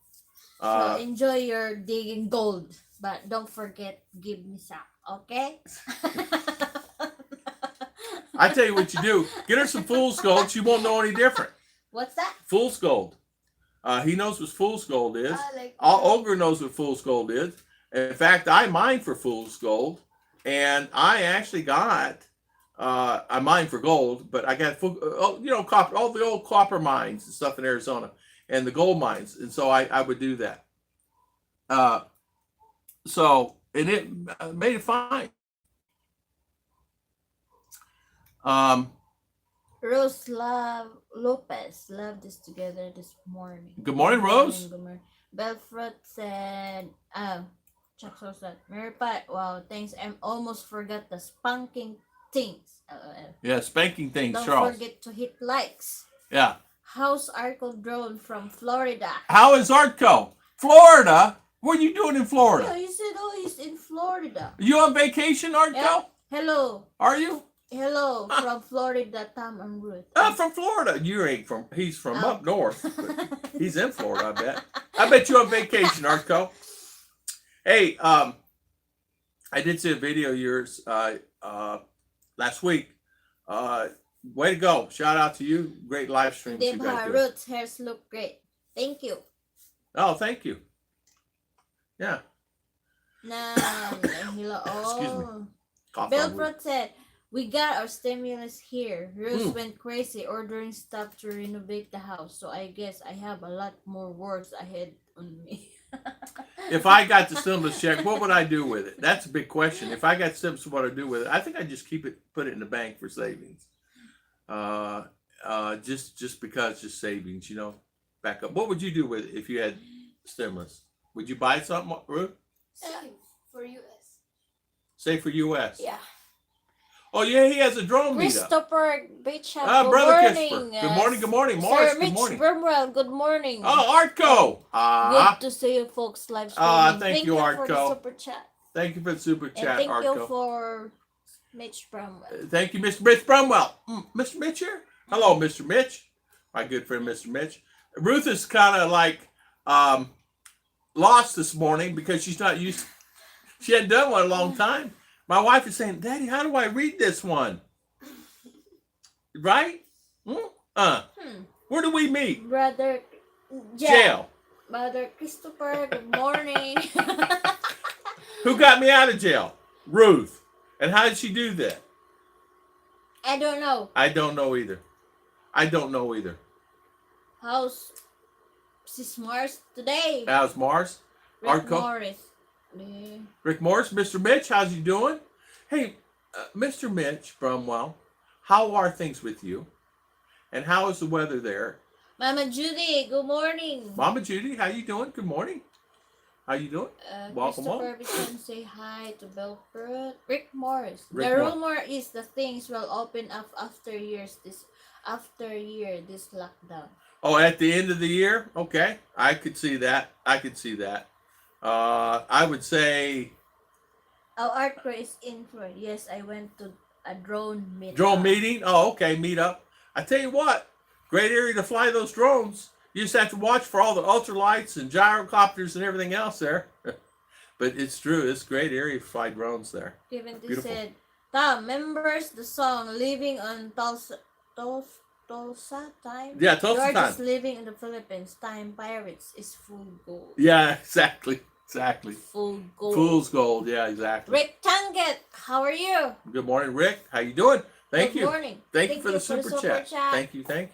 [SPEAKER 1] So enjoy your digging gold, but don't forget, give me some, okay?
[SPEAKER 2] I tell you what you do. Get her some fool's gold. She won't know any different.
[SPEAKER 1] What's that?
[SPEAKER 2] Fool's gold. He knows what fool's gold is.
[SPEAKER 1] Like
[SPEAKER 2] Ogre knows what fool's gold is. In fact, I mined for fool's gold, and I actually got I mined for gold, but I got copper, all the old copper mines and stuff in Arizona, and the gold mines, and so I would do that. And it made it fine.
[SPEAKER 1] Rose Lopez loved this together this morning.
[SPEAKER 2] Good morning, Rose.
[SPEAKER 1] Good morning. Belfort said, Chuck so said, Mary Pat, wow, thanks. I almost forgot the spanking things.
[SPEAKER 2] Yeah, spanking things,
[SPEAKER 1] Don't
[SPEAKER 2] Charles.
[SPEAKER 1] forget to hit likes.
[SPEAKER 2] Yeah.
[SPEAKER 1] How's Arco drone from Florida?
[SPEAKER 2] How is Artco? Florida? What are you doing in Florida?
[SPEAKER 1] Yeah, he said, he's in Florida.
[SPEAKER 2] You on vacation, Artco?
[SPEAKER 1] Yeah. Hello.
[SPEAKER 2] Are you?
[SPEAKER 1] Hello, from Florida, Tom and Ruth.
[SPEAKER 2] From Florida. You ain't from, he's from up north. But he's in Florida, I bet. I bet you're on vacation, Artco. Hey, I did see a video of yours last week. Way to go. Shout out to you. Great live stream.
[SPEAKER 1] Ruth's hairs look great. Thank you.
[SPEAKER 2] Oh, thank you. Yeah. Excuse me.
[SPEAKER 1] Belfort said, we got our stimulus here. Ruth went crazy ordering stuff to renovate the house. So I guess I have a lot more works ahead on me.
[SPEAKER 2] If I got the stimulus check, what would I do with it? That's a big question. If I got stimulus, what would I do with it? I think I'd just put it in the bank for savings. Just because, just savings, back up. What would you do with it if you had stimulus? Would you buy something, Ruth?
[SPEAKER 3] Save for US.
[SPEAKER 2] Save for US?
[SPEAKER 3] Yeah.
[SPEAKER 2] Oh, yeah, he has a drone meetup.
[SPEAKER 1] Christopher Beach.
[SPEAKER 2] Brother
[SPEAKER 1] morning.
[SPEAKER 2] Christopher. Good morning, good morning. Morris,
[SPEAKER 1] Sir
[SPEAKER 2] good morning.
[SPEAKER 1] Brimwell, good morning.
[SPEAKER 2] Oh, Artco.
[SPEAKER 1] Good to see you folks live streaming.
[SPEAKER 2] Thank you,
[SPEAKER 1] for the
[SPEAKER 2] Artco.
[SPEAKER 1] super chat.
[SPEAKER 2] Thank you for the super chat,
[SPEAKER 1] and thank
[SPEAKER 2] Artco.
[SPEAKER 1] you for Mitch Bramwell.
[SPEAKER 2] Thank you, Mr. Mitch Brumwell. Mr. Mitch here? Hello, Mr. Mitch. My good friend, Mr. Mitch. Ruth is kind of like lost this morning because she's not used. She hadn't done one in a long time. My wife is saying, Daddy, how do I read this one? Right? Where do we meet?
[SPEAKER 1] Brother
[SPEAKER 2] Jail.
[SPEAKER 1] Brother Christopher, good morning.
[SPEAKER 2] Who got me out of jail? Ruth. And how did she do that?
[SPEAKER 1] I don't know.
[SPEAKER 2] I don't know either.
[SPEAKER 1] How's Sis Mars today?
[SPEAKER 2] How's Mars?
[SPEAKER 1] Rick
[SPEAKER 2] Artco?
[SPEAKER 1] Morris.
[SPEAKER 2] Rick Morris, Mr. Mitch, how's he doing? Hey, Mr. Mitch Brumwell, how are things with you? And how is the weather there?
[SPEAKER 1] Mama Judy, good morning.
[SPEAKER 2] Mama Judy, how you doing? Good morning. How you doing? Welcome
[SPEAKER 1] Christopher
[SPEAKER 2] home.
[SPEAKER 1] Vincent, say hi to Belford. Rick Morris.
[SPEAKER 2] Rick
[SPEAKER 1] The
[SPEAKER 2] Morris.
[SPEAKER 1] rumor is the things will open up after this lockdown.
[SPEAKER 2] Oh, at the end of the year? Okay. I could see that. I would say
[SPEAKER 1] Our art crew is in for. Yes, I went to a drone meetup.
[SPEAKER 2] drone meeting. Oh, okay. Meet up. I tell you what, great area to fly those drones. You just have to watch for all the ultralights and gyrocopters and everything else there. But it's true. It's a great area to fly drones there.
[SPEAKER 1] Kevin
[SPEAKER 2] Beautiful.
[SPEAKER 1] said, Tom, remembers the song Living on Tulsa Time?
[SPEAKER 2] Yeah, Tulsa
[SPEAKER 1] You're
[SPEAKER 2] Time.
[SPEAKER 1] just living in the Philippines. Time Pirates is full gold.
[SPEAKER 2] Yeah, exactly.
[SPEAKER 1] Full gold.
[SPEAKER 2] Fool's gold. Yeah, exactly.
[SPEAKER 1] Rick Tanget, how are you?
[SPEAKER 2] Good morning, Rick. How you doing? Thank
[SPEAKER 1] Good
[SPEAKER 2] you.
[SPEAKER 1] morning.
[SPEAKER 2] Thank you for the super chat. Thank you. Good.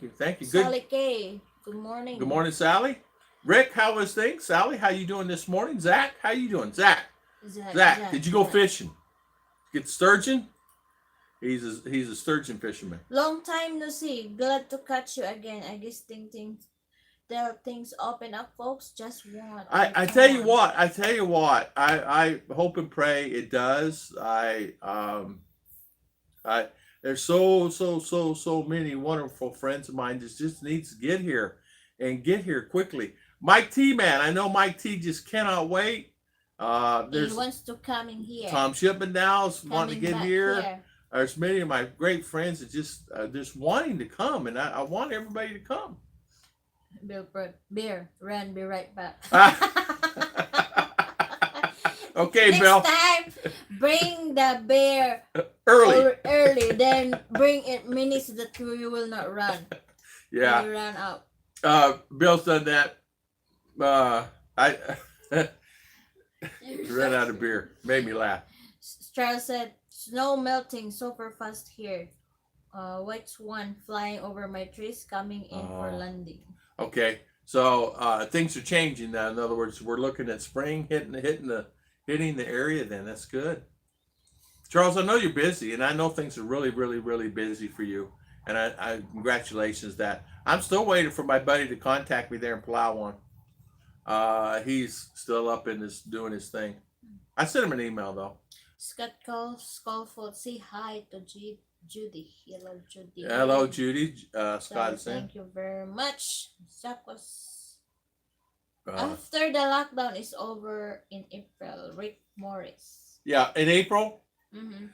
[SPEAKER 1] Sally K, good morning.
[SPEAKER 2] Good morning, Sally. Rick, how was things? Sally, how you doing this morning? Zach, how you doing? Zach, did you go fishing? Get sturgeon? He's a sturgeon fisherman.
[SPEAKER 1] Long time no see. Glad to catch you again. I guess things open up, folks. Just want.
[SPEAKER 2] I tell you what. I hope and pray it does. There's so many wonderful friends of mine that just needs to get here and get here quickly. Mike T, man, I know Mike T just cannot wait.
[SPEAKER 1] He wants to come in here.
[SPEAKER 2] Tom Shipman now's wanting to get here.
[SPEAKER 1] Here.
[SPEAKER 2] There's many of my great friends that just wanting to come, and I want everybody to come.
[SPEAKER 1] Beer, run, be right back.
[SPEAKER 2] Okay,
[SPEAKER 1] Next
[SPEAKER 2] Bill.
[SPEAKER 1] time, bring the beer
[SPEAKER 2] Early.
[SPEAKER 1] then bring it minutes that you will not run.
[SPEAKER 2] Yeah.
[SPEAKER 1] You run out.
[SPEAKER 2] Bill's done that. I ran out of beer. Made me laugh.
[SPEAKER 1] Charles said, snow melting super fast here. White swan flying over my trees coming in for landing.
[SPEAKER 2] Okay, so things are changing now. In other words, we're looking at spring hitting the area. Then that's good. Charles, I know you're busy, and I know things are really busy for you. And I congratulations that. I'm still waiting for my buddy to contact me there in Palawan. He's still up in this doing his thing. I sent him an email though.
[SPEAKER 1] Scott Skullfoot, say hi to Judy. Hello, Judy.
[SPEAKER 2] Hello, Judy. Scott is saying.
[SPEAKER 1] Thank you very much. After the lockdown is over in April, Rick Morris.
[SPEAKER 2] Yeah, in April.
[SPEAKER 1] Mm-hmm.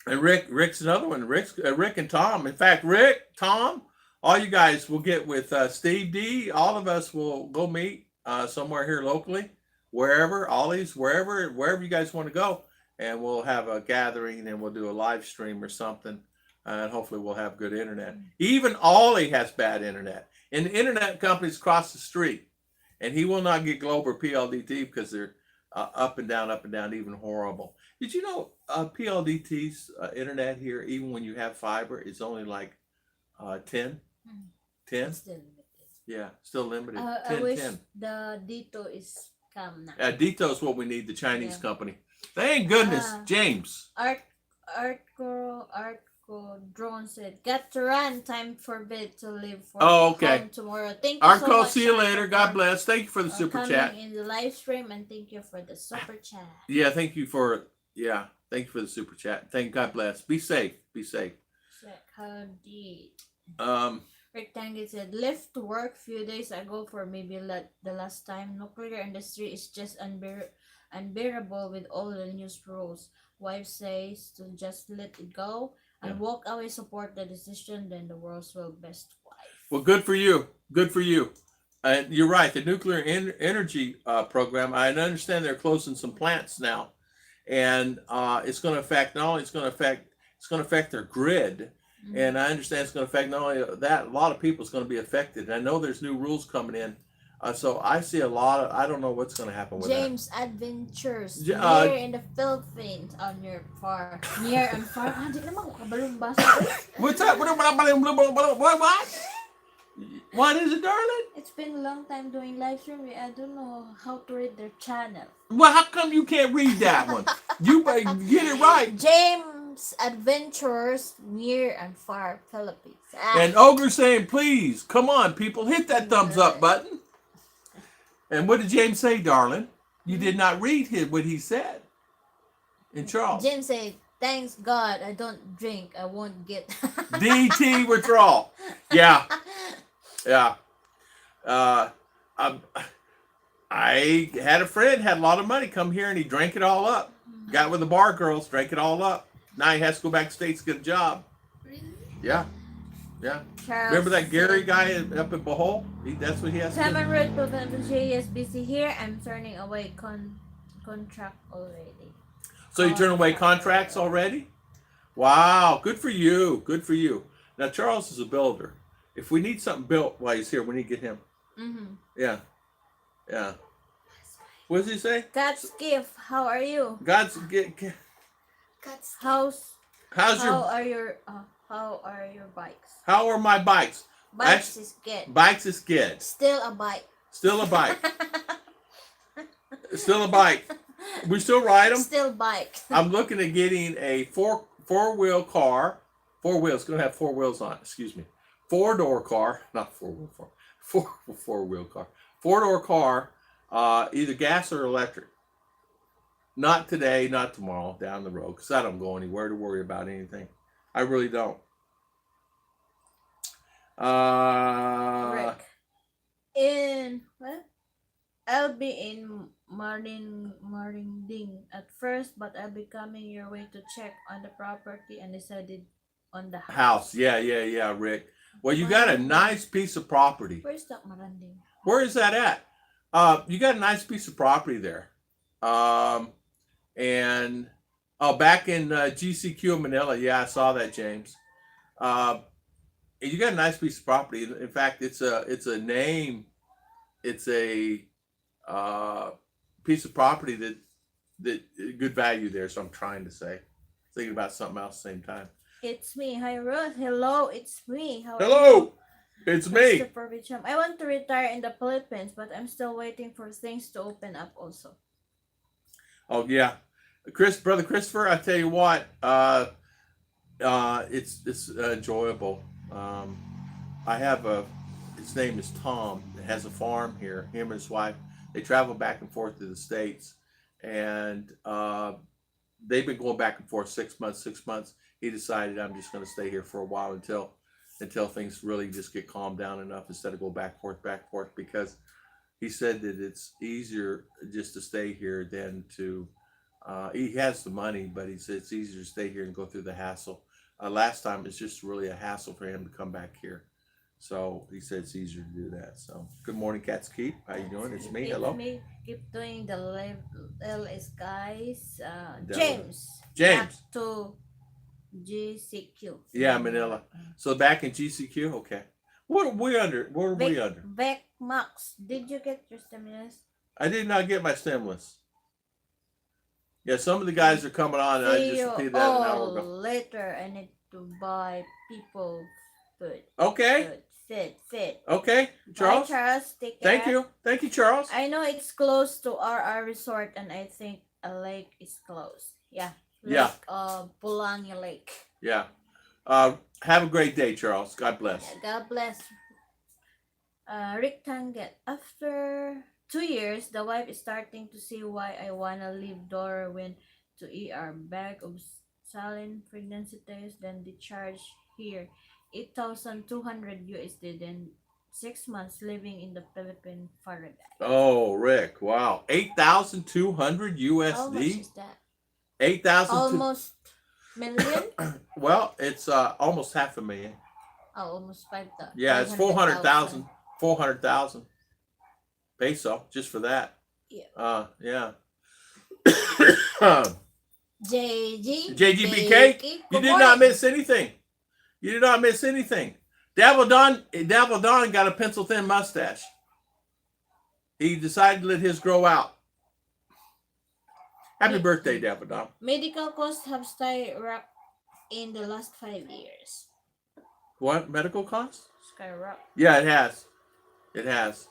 [SPEAKER 2] And Rick's another one. Rick and Tom. In fact, Rick, Tom, all you guys will get with Steve D. All of us will go meet somewhere here locally, wherever, Ollie's, wherever you guys want to go, and we'll have a gathering and we'll do a live stream or something, and hopefully we'll have good internet. Even Ollie has bad internet, and the internet company's across the street, and he will not get Globe or PLDT because they're up and down, even horrible. Did you know PLDT's internet here, even when you have fiber, is only like 10? 10?
[SPEAKER 1] Still limited.
[SPEAKER 2] Yeah, still limited. 10,
[SPEAKER 1] I wish
[SPEAKER 2] 10.
[SPEAKER 1] the Dito is come now.
[SPEAKER 2] Dito is what we need, the Chinese company. Thank goodness. James.
[SPEAKER 1] Artco Drone said, got to run. Time for bed to leave for home tomorrow. Thank you so much.
[SPEAKER 2] See you later. God bless. Thank you for the super chat.
[SPEAKER 1] In the live stream, and thank you for the super chat.
[SPEAKER 2] Yeah, thank you for the super chat. God bless. Be safe.
[SPEAKER 1] Rectangle said, left to work few days ago for maybe the last time. Nuclear industry is just unbearable with all the news rules. Wife says to just let it go and walk away, support the decision, then the world's best wife. Well,
[SPEAKER 2] good for you. And you're right. The nuclear energy program, I understand they're closing some plants now. And it's going to affect, it's going to affect their grid. Mm-hmm. And I understand it's going to affect not only that, a lot of people is going to be affected. And I know there's new rules coming in. So I see a lot of, I don't know what's going to happen with
[SPEAKER 1] James Adventures, near in the Philippines, near and far.
[SPEAKER 2] What's that? What is it, darling?
[SPEAKER 1] It's been a long time doing live stream. I don't know how to read their channel.
[SPEAKER 2] Well, how come you can't read that one? You better get it right.
[SPEAKER 1] James Adventures, near and far Philippines.
[SPEAKER 2] And Ogre saying, please, come on, people, hit that thumbs up button. And what did James say, darling? You did not read what he said. And Charles.
[SPEAKER 1] James said, "Thanks God, I don't drink. I won't get
[SPEAKER 2] DT withdrawal. Yeah. Yeah. I had a friend had a lot of money come here and he drank it all up. Got with the bar girls, drank it all up. Now he has to go back to States to get a job.
[SPEAKER 3] Really?
[SPEAKER 2] Yeah. Yeah.
[SPEAKER 1] Charles
[SPEAKER 2] Remember that Gary
[SPEAKER 1] said,
[SPEAKER 2] guy up in Bohol? That's what he has to
[SPEAKER 1] Sam
[SPEAKER 2] do.
[SPEAKER 1] and Ruth both is busy here. I'm turning away contract already.
[SPEAKER 2] So you turn away contracts already? Wow. Good for you. Good for you. Now, Charles is a builder. If we need something built while he's here, we need to get him.
[SPEAKER 1] Mm-hmm.
[SPEAKER 2] Yeah. Yeah. What does he say?
[SPEAKER 1] God's gift. How are you?
[SPEAKER 2] God's
[SPEAKER 3] Cuts.
[SPEAKER 2] how's
[SPEAKER 1] How
[SPEAKER 2] your
[SPEAKER 1] are your bikes?
[SPEAKER 2] how are my bikes?
[SPEAKER 1] Bikes is good.
[SPEAKER 2] Bikes is good.
[SPEAKER 1] Still a bike.
[SPEAKER 2] Still a bike. Still a bike. We still ride them.
[SPEAKER 1] Still bike.
[SPEAKER 2] I'm looking at getting a four-wheel car. 4 wheels. Gonna have 4 wheels on it. Excuse me. 4-door car, not 4-wheel car. Four-wheel car. 4-door car. Either gas or electric. Not today, not tomorrow, down the road, because I don't go anywhere to worry about anything. I really don't.
[SPEAKER 1] Rick. In what? I'll be in Marinding at first, but I'll be coming your way to check on the property and decided on the house.
[SPEAKER 2] Yeah, Rick. Well, you got a nice piece of property.
[SPEAKER 1] Where's that Marinding?
[SPEAKER 2] Where is that at? You got a nice piece of property there. And back in GCQ Manila. Yeah, I saw that, James. You got a nice piece of property. In fact, it's a name. It's a piece of property that good value there. So I'm trying to say, thinking about something else at the same time.
[SPEAKER 1] It's me. Hi, Ruth. Hello, it's me. How are you?
[SPEAKER 2] Hello, it's me.
[SPEAKER 1] Christopher Bicham. I want to retire in the Philippines, but I'm still waiting for things to open up also.
[SPEAKER 2] Oh yeah, brother Christopher. I tell you what, it's enjoyable. I have his name is Tom. That has a farm here. Him and his wife. They travel back and forth to the States, and they've been going back and forth 6 months. 6 months. He decided I'm just going to stay here for a while until things really just get calmed down enough instead of go back and forth, because he said that it's easier just to stay here than to he has the money, but he said it's easier to stay here and go through the hassle. Last time it's just really a hassle for him to come back here, so he said it's easier to do that. So good morning, Cats Keep. How you doing? It's me. Hello.
[SPEAKER 1] Me. Keep doing the LS guys.
[SPEAKER 2] James.
[SPEAKER 1] Back to GCQ.
[SPEAKER 2] Yeah, Manila. So back in GCQ, okay. What are we under? What are we under?
[SPEAKER 1] Beck Max, did you get your stimulus?
[SPEAKER 2] I did not get my stimulus. Yeah, some of the guys are coming on, and I
[SPEAKER 1] See
[SPEAKER 2] just
[SPEAKER 1] you
[SPEAKER 2] repeated that an hour
[SPEAKER 1] all
[SPEAKER 2] ago.
[SPEAKER 1] later. I need to buy people food.
[SPEAKER 2] Okay,
[SPEAKER 1] Fit.
[SPEAKER 2] okay, Charles.
[SPEAKER 1] Bye, Charles. Take care.
[SPEAKER 2] Thank you, Charles.
[SPEAKER 1] I know it's close to RR Resort, and I think a lake is close. Yeah.
[SPEAKER 2] Yeah.
[SPEAKER 1] Pulangi Lake.
[SPEAKER 2] Yeah. Have a great day, Charles. God bless.
[SPEAKER 1] God bless. Rick Tanget. After 2 years, the wife is starting to see why I wanna leave Dora when to ER. Bag of saline pregnancy test, then the charge here 8,200 USD, then 6 months living in the Philippine paradise.
[SPEAKER 2] Oh, Rick! Wow, 8,200
[SPEAKER 1] How much
[SPEAKER 2] USD.
[SPEAKER 1] is that?
[SPEAKER 2] 8,000.
[SPEAKER 1] Almost million?
[SPEAKER 2] Well, it's almost $500,000.
[SPEAKER 1] Oh, almost 5,000.
[SPEAKER 2] Yeah, it's 400,000. 400,000 peso just for that.
[SPEAKER 1] Yeah.
[SPEAKER 2] Yeah.
[SPEAKER 1] JGBK.
[SPEAKER 2] JGBK, you did not miss anything. You did not miss anything. Devil Don got a pencil thin mustache. He decided to let his grow out. Happy birthday, Devil Don.
[SPEAKER 1] Medical costs have skyrocketed in the last 5 years.
[SPEAKER 2] What? Medical costs?
[SPEAKER 1] Skyrocket.
[SPEAKER 2] Yeah, it has. It has.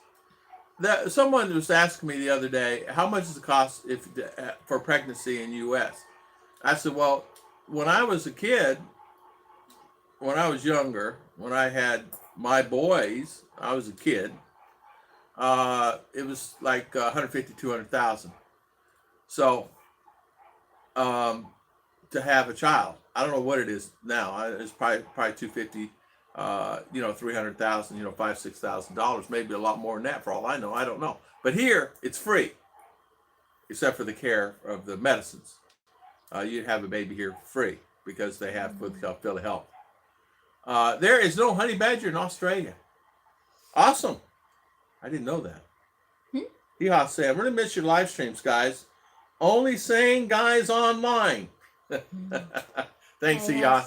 [SPEAKER 2] Someone was asking me the other day, how much does it cost for pregnancy in U.S.? I said, well, when I was a kid, when I was younger, when I had my boys, I was a kid, it was like 150, 200,000. So to have a child, I don't know what it is now. It's probably 250. 300,000. $5,000-6,000, maybe a lot more than that for all I know. I don't know. But here it's free, except for the care of the medicines. You'd have a baby here free because they have what's called telehealth. There is no honey badger in Australia. Awesome. I didn't know that. Yeehaw, Sam. Really miss your live streams, guys. Only saying guys online. Thanks, Yeehaw.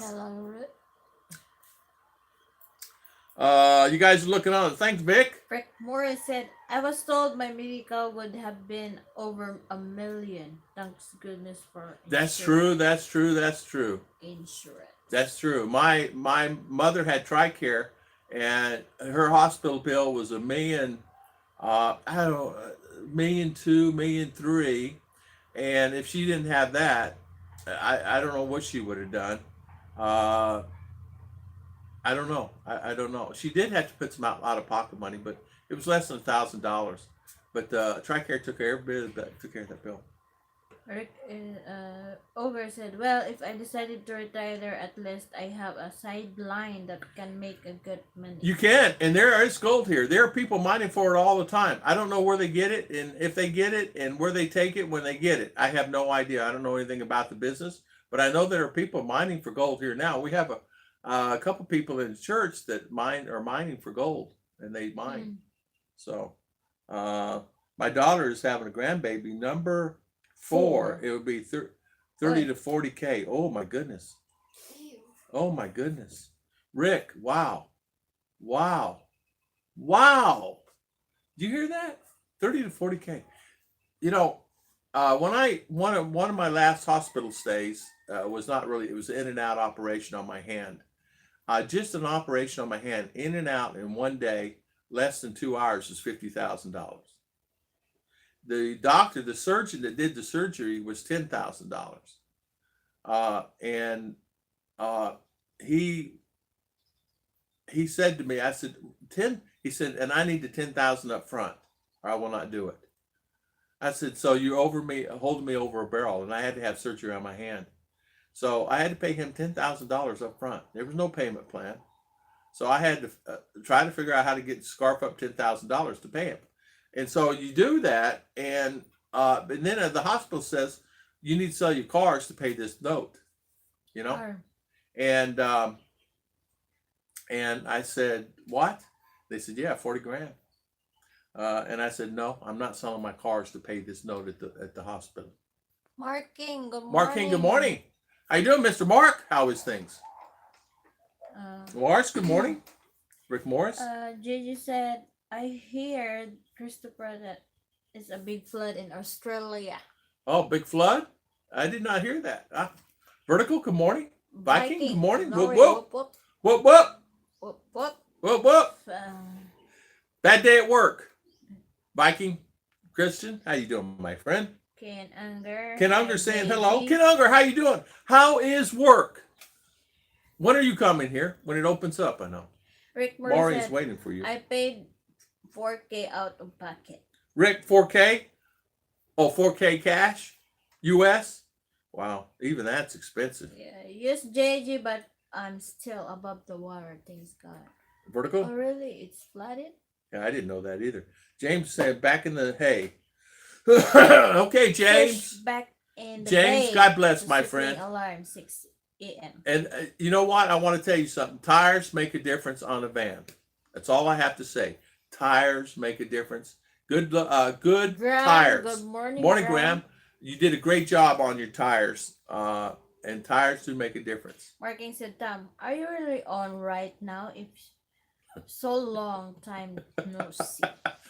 [SPEAKER 2] You guys are looking on. Thanks, Vic.
[SPEAKER 1] Rick Morris said, I was told my medical would have been over $1 million. Thanks goodness for insurance.
[SPEAKER 2] That's true. That's true. That's true.
[SPEAKER 1] Insurance.
[SPEAKER 2] That's true. My mother had TRICARE, and her hospital bill was $1 million. I don't know, $1.2 million, $1.3 million, and if she didn't have that, I don't know what she would have done. I don't know. I don't know. She did have to put some out of pocket money, but it was less than $1,000. But TRICARE took care of that bill.
[SPEAKER 1] Rick Over said, well, if I decided to retire there, at least I have a sideline that can make a good money.
[SPEAKER 2] You can, and there is gold here. There are people mining for it all the time. I don't know where they get it, and if they get it, and where they take it when they get it. I have no idea. I don't know anything about the business, but I know there are people mining for gold here now. We have a couple people in the church that are mining for gold, and they mine. So my daughter is having a grandbaby, number 4. It would be 30 to 40K. Oh my goodness. Oh my goodness. Rick, wow. Do you hear that? 30 to 40K. One of my last hospital stays was not really, it was an in and out operation on my hand. Just an operation on my hand, in and out in one day, less than 2 hours, is $50,000. The doctor, the surgeon that did the surgery, was $10,000. And he said to me, I said, 10? He said, and I need the 10,000 up front, or I will not do it. I said, so you're holding me over a barrel, and I had to have surgery on my hand. So I had to pay him $10,000 up front. There was no payment plan. So I had to try to figure out how to scarf up $10,000 to pay him. And so you do that, and then the hospital says you need to sell your cars to pay this note, And I said, what? They said, yeah, 40 grand. And I said, no, I'm not selling my cars to pay this note at the hospital.
[SPEAKER 1] Mark King, good morning.
[SPEAKER 2] Mark King, good morning. How you doing, Mr. Mark? How is things? Morris, good morning. Rick Morris.
[SPEAKER 1] Gigi said, I heard, Christopher, that it's a big flood in Australia.
[SPEAKER 2] Oh, big flood? I did not hear that. Vertical, good morning. Viking, good morning. Whoop, whoop. Whoop, whoop.
[SPEAKER 1] Whoop, whoop.
[SPEAKER 2] Whoop, whoop. Bad day at work. Viking, Christian, how you doing, my friend?
[SPEAKER 1] Ken Unger.
[SPEAKER 2] Ken Unger saying hello. Ken Unger, how you doing? How is work? When are you coming here? When it opens up, I know.
[SPEAKER 1] Rick
[SPEAKER 2] Maury's waiting for you.
[SPEAKER 1] I paid $4K out of pocket.
[SPEAKER 2] Rick, 4K? Oh, 4K cash? US? Wow, even that's expensive.
[SPEAKER 1] Yeah, yes, JJ, but I'm still above the water, thanks God.
[SPEAKER 2] Vertical?
[SPEAKER 1] Oh, really? It's flooded?
[SPEAKER 2] Yeah, I didn't know that either. James said back in the hay. Okay, James.
[SPEAKER 1] Fish back in the
[SPEAKER 2] James,
[SPEAKER 1] bay.
[SPEAKER 2] God bless, my friend.
[SPEAKER 1] Alarm 6 a.m.
[SPEAKER 2] And you know what? I want to tell you something. Tires make a difference on a van. That's all I have to say. Tires make a difference. Good Graham, tires.
[SPEAKER 1] Good morning,
[SPEAKER 2] Morning, Graham. You did a great job on your tires. And tires do make a difference.
[SPEAKER 1] Marking said, Tom, are you really on right now? If so long time no see.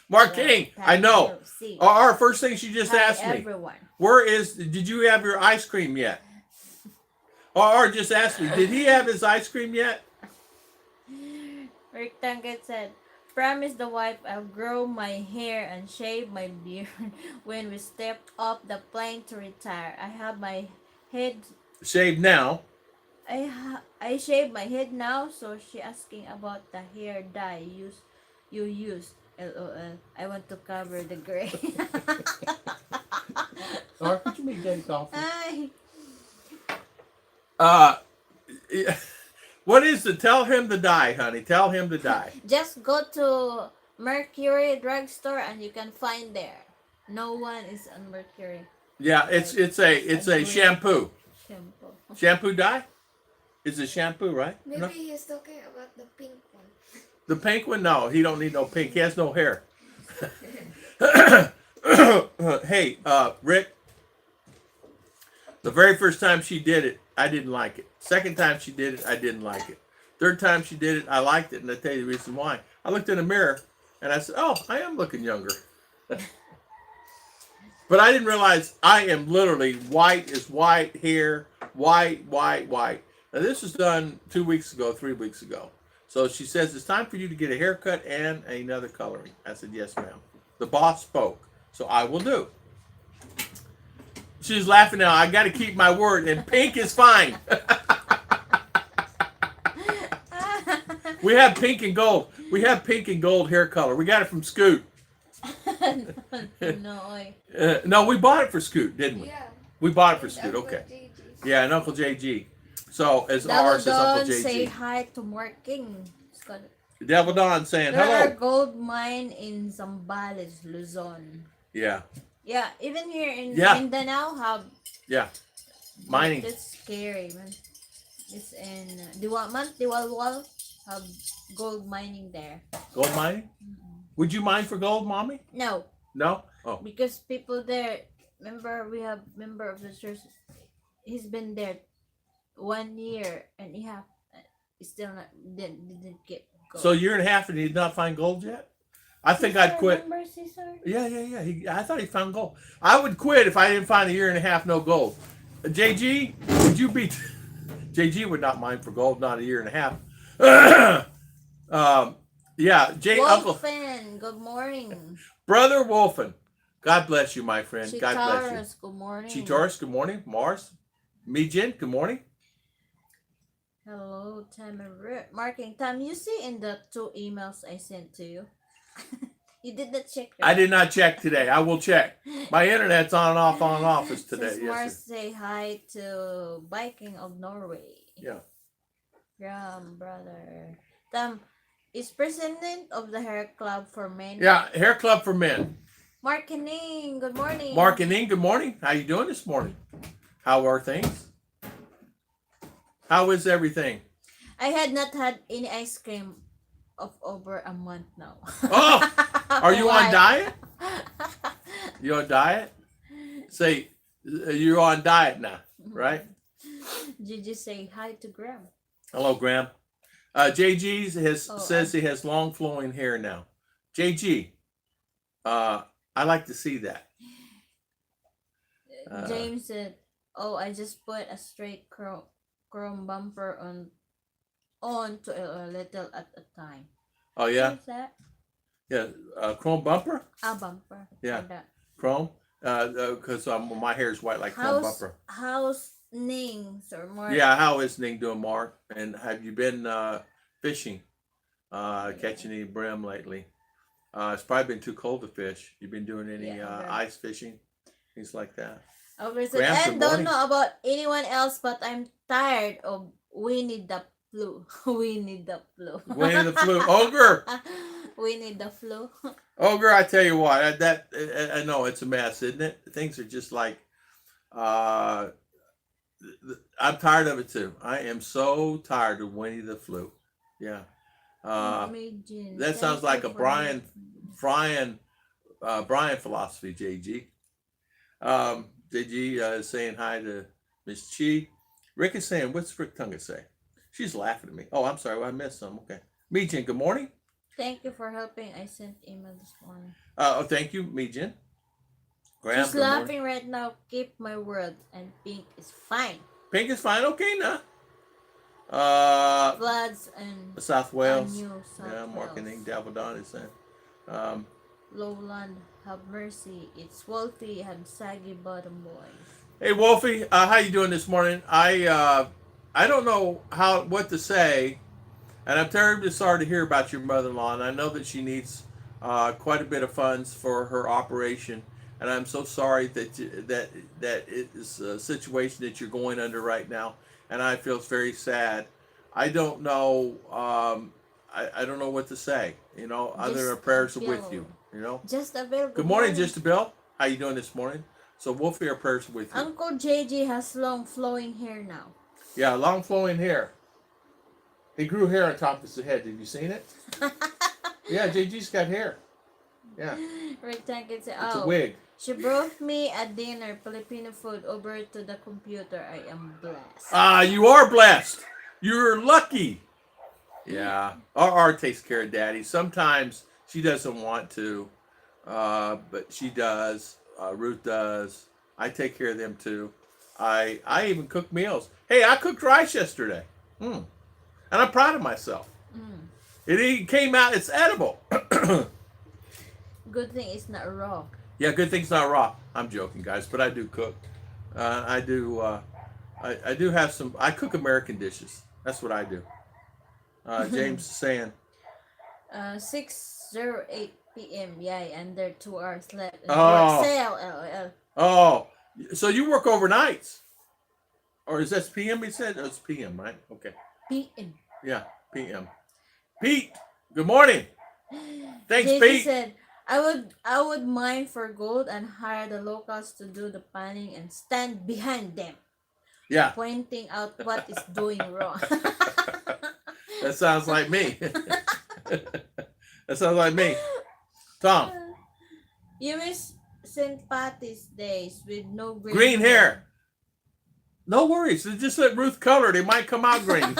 [SPEAKER 2] Mark King, I know. Our first thing she just asked me.
[SPEAKER 1] Everyone.
[SPEAKER 2] Did you have your ice cream yet? Or just asked me, did he have his ice cream yet?
[SPEAKER 1] Rick Tankett said, promise the wife I'll grow my hair and shave my beard when we step off the plane to retire. I have my head
[SPEAKER 2] shaved now.
[SPEAKER 1] I shave my head now, so she asking about the hair dye you use. LOL. I want to cover the gray.
[SPEAKER 2] Or could you make Daddy coffee?
[SPEAKER 1] Ay.
[SPEAKER 2] Yeah. What is the tell him to die, honey? Tell him to die.
[SPEAKER 1] Just go to Mercury drugstore and you can find there. No one is on Mercury
[SPEAKER 2] Yeah, it's a shampoo.
[SPEAKER 1] shampoo.
[SPEAKER 2] Shampoo dye? Is it shampoo, right?
[SPEAKER 3] Maybe
[SPEAKER 2] No?
[SPEAKER 3] he's talking about the pink one.
[SPEAKER 2] The pink one? No, he don't need no pink. He has no hair. Hey, Rick. The very first time she did it, I didn't like it. Second time she did it, I didn't like it. Third time she did it, I liked it, and I'll tell you the reason why. I looked in the mirror, and I said, oh, I am looking younger. But I didn't realize I am literally white as white hair, white. Now, this was done 2 weeks ago, 3 weeks ago. So she says, it's time for you to get a haircut and another coloring. I said, yes, ma'am. The boss spoke, so I will do. She's laughing now. I got to keep my word, and pink is fine. We have pink and gold. We have pink and gold hair color. We got it from Scoot.
[SPEAKER 1] No.
[SPEAKER 2] No, we bought it for Scoot, didn't we?
[SPEAKER 3] Yeah.
[SPEAKER 2] We bought it for
[SPEAKER 3] And
[SPEAKER 2] Scoot.
[SPEAKER 3] Uncle
[SPEAKER 2] Okay.
[SPEAKER 3] JG.
[SPEAKER 2] Yeah, and Uncle JG. So as
[SPEAKER 1] Double
[SPEAKER 2] ours is Uncle
[SPEAKER 1] Dawn, say
[SPEAKER 2] JG.
[SPEAKER 1] hi to Mark King.
[SPEAKER 2] Devil Don saying
[SPEAKER 1] There are
[SPEAKER 2] hello.
[SPEAKER 1] gold mine in Zambales, Luzon.
[SPEAKER 2] Yeah,
[SPEAKER 1] Yeah, even here in
[SPEAKER 2] Yeah.
[SPEAKER 1] Mindanao have
[SPEAKER 2] yeah. Mining.
[SPEAKER 1] It's scary, man. It's in Diwalwal have gold mining there.
[SPEAKER 2] Gold mining? Would you mine for gold, Mommy?
[SPEAKER 1] No,
[SPEAKER 2] No? Oh.
[SPEAKER 1] because people there. Remember, we have member of the church. He's been there 1 year and he have still not didn't get gold.
[SPEAKER 2] So a year and a half and he did not find gold yet? I think I'd quit.
[SPEAKER 1] Remember, Cesar?
[SPEAKER 2] Yeah. I thought he found gold. I would quit if I didn't find a year and a half no gold. JG, would you be... JG would not mine for gold, not a year and a half. Yeah, Uncle...
[SPEAKER 1] Wolfen, good morning.
[SPEAKER 2] Brother Wolfen, God bless you, my friend. God bless you.
[SPEAKER 1] Chitaurus, good morning.
[SPEAKER 2] Chitaurus, good morning. Mars, Mijin, good morning.
[SPEAKER 1] Hello, marking time. You see in the 2 emails I sent to you. You did not check. Right?
[SPEAKER 2] I did not check today. I will check. My internet's on and off as today.
[SPEAKER 1] Since
[SPEAKER 2] Yes,
[SPEAKER 1] Mars
[SPEAKER 2] sir.
[SPEAKER 1] say hi to Viking of Norway.
[SPEAKER 2] Yeah.
[SPEAKER 1] Brother. Is president of the hair club for men.
[SPEAKER 2] Yeah, hair club for men.
[SPEAKER 1] Mark and Ning, good morning.
[SPEAKER 2] Mark and Ning, good morning. How you doing this morning? How are things? How is everything?
[SPEAKER 1] I had not had any ice cream of over a month now.
[SPEAKER 2] Oh, are you
[SPEAKER 1] Why?
[SPEAKER 2] on diet? You on diet? Say, you're on diet now, right?
[SPEAKER 1] Did you say hi to Graham?
[SPEAKER 2] Hello, Graham. JG says
[SPEAKER 1] I-
[SPEAKER 2] he has long flowing hair now. JG, I like to see that.
[SPEAKER 1] James said, "Oh, I just put a straight chrome bumper on to a little at a time."
[SPEAKER 2] Oh yeah,
[SPEAKER 1] What's that?
[SPEAKER 2] yeah. Chrome bumper.
[SPEAKER 1] A bumper.
[SPEAKER 2] Yeah.
[SPEAKER 1] For that.
[SPEAKER 2] Chrome. Because my hair is white like chrome bumper.
[SPEAKER 1] How's Ning, Sir Mark?
[SPEAKER 2] Yeah. How is Ning doing, Mark? And have you been fishing? Catching any brim lately? It's probably been too cold to fish. You been doing any
[SPEAKER 1] Yeah,
[SPEAKER 2] ice fishing? Things like that.
[SPEAKER 1] Over said,
[SPEAKER 2] Graham,
[SPEAKER 1] I
[SPEAKER 2] good
[SPEAKER 1] don't
[SPEAKER 2] morning.
[SPEAKER 1] know about anyone else, but I'm tired of Winnie the Flu. Winnie the Flu.
[SPEAKER 2] Winnie the Flu. Ogre.
[SPEAKER 1] Winnie the Flu.
[SPEAKER 2] Ogre, I tell you what, I know it's a mess, isn't it? Things are just like, I'm tired of it too. I am so tired of Winnie the Flu. Yeah.
[SPEAKER 1] Imagine.
[SPEAKER 2] That sounds
[SPEAKER 1] Thank
[SPEAKER 2] like
[SPEAKER 1] you
[SPEAKER 2] a
[SPEAKER 1] for
[SPEAKER 2] Brian philosophy, JG. JG is saying hi to Miss Chi. Rick is saying, what's Rick Tunga say? She's laughing at me. Oh, I'm sorry, I missed some. Okay. Mijin, good morning.
[SPEAKER 1] Thank you for helping. I sent email this morning.
[SPEAKER 2] Oh, thank you, Mijin. Graham,
[SPEAKER 1] She's
[SPEAKER 2] good morning.
[SPEAKER 1] laughing right now. Keep my word. And pink is fine.
[SPEAKER 2] Pink is fine. Okay, now.
[SPEAKER 1] Floods and
[SPEAKER 2] South Wales.
[SPEAKER 1] New South
[SPEAKER 2] Yeah, marketing.
[SPEAKER 1] Wales.
[SPEAKER 2] Davaldon is saying.
[SPEAKER 1] Lowland, have mercy. It's Wolfie. Have saggy bottom boys.
[SPEAKER 2] Hey, Wolfie, how you doing this morning? I don't know what to say, and I'm terribly sorry to hear about your mother-in-law, and I know that she needs quite a bit of funds for her operation, and I'm so sorry that it is a situation that you're going under right now, and I feel very sad. I don't know. I don't know what to say. Other than prayers are with you.
[SPEAKER 1] Just a bell.
[SPEAKER 2] Good morning, Just a Bill. How you doing this morning? So Wolfie, our prayers are with you.
[SPEAKER 1] Uncle JJ has long flowing hair now.
[SPEAKER 2] Yeah, long flowing hair. He grew hair on top of his head. Have you seen it? Yeah, JG's got hair. Yeah.
[SPEAKER 1] Rectangle.
[SPEAKER 2] It's a wig.
[SPEAKER 1] She brought me a dinner, Filipino food, over to the computer. I am blessed.
[SPEAKER 2] You are blessed. You're lucky. Yeah. Our takes care of Daddy. Sometimes she doesn't want to, but she does. Ruth does. I take care of them too. I even cook meals. Hey, I cooked rice yesterday. And I'm proud of myself. It came out, it's edible.
[SPEAKER 1] Good thing it's not raw.
[SPEAKER 2] Yeah, good thing's not raw. I'm joking, guys, but I do cook. I do have some, I cook American dishes. That's what I do. James is saying.
[SPEAKER 1] 6:08 p.m. Yay, and there 2 hours left.
[SPEAKER 2] Oh.
[SPEAKER 1] Sale, LOL.
[SPEAKER 2] Oh, so you work overnights? Or is that PM he said? Oh, it's PM, right? Okay.
[SPEAKER 1] PM.
[SPEAKER 2] Yeah, PM. Pete, good morning. Thanks,
[SPEAKER 1] JJ
[SPEAKER 2] Pete.
[SPEAKER 1] said, I would mine for gold and hire the locals to do the panning and stand behind them.
[SPEAKER 2] Yeah.
[SPEAKER 1] Pointing out what is doing wrong.
[SPEAKER 2] That sounds like me. That sounds like me. Tom.
[SPEAKER 1] You miss St. Patty's days with no
[SPEAKER 2] Green hair. No worries. Just let Ruth color it. It might come out green.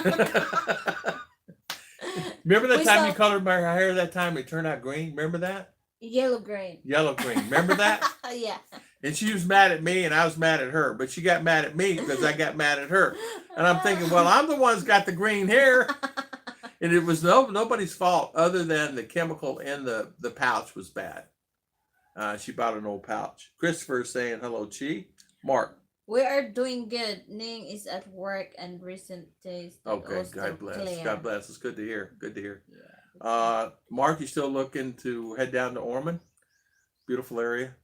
[SPEAKER 2] Remember that time you colored my hair that time it turned out green? Remember that?
[SPEAKER 1] Yellow green.
[SPEAKER 2] Yellow green. Remember that?
[SPEAKER 1] Yeah.
[SPEAKER 2] And she was mad at me and I was mad at her. But she got mad at me because I got mad at her. And I'm thinking, well, I'm the one who's got the green hair. And it was nobody's fault other than the chemical in the pouch was bad. She bought an old pouch. Christopher is saying hello, Chi. Mark.
[SPEAKER 1] We are doing good. Ning is at work and recent days.
[SPEAKER 2] Okay, God bless.
[SPEAKER 1] Clear.
[SPEAKER 2] God bless. It's good to hear. Good to hear.
[SPEAKER 1] Yeah,
[SPEAKER 2] Mark, you still looking to head down to Ormond? Beautiful area.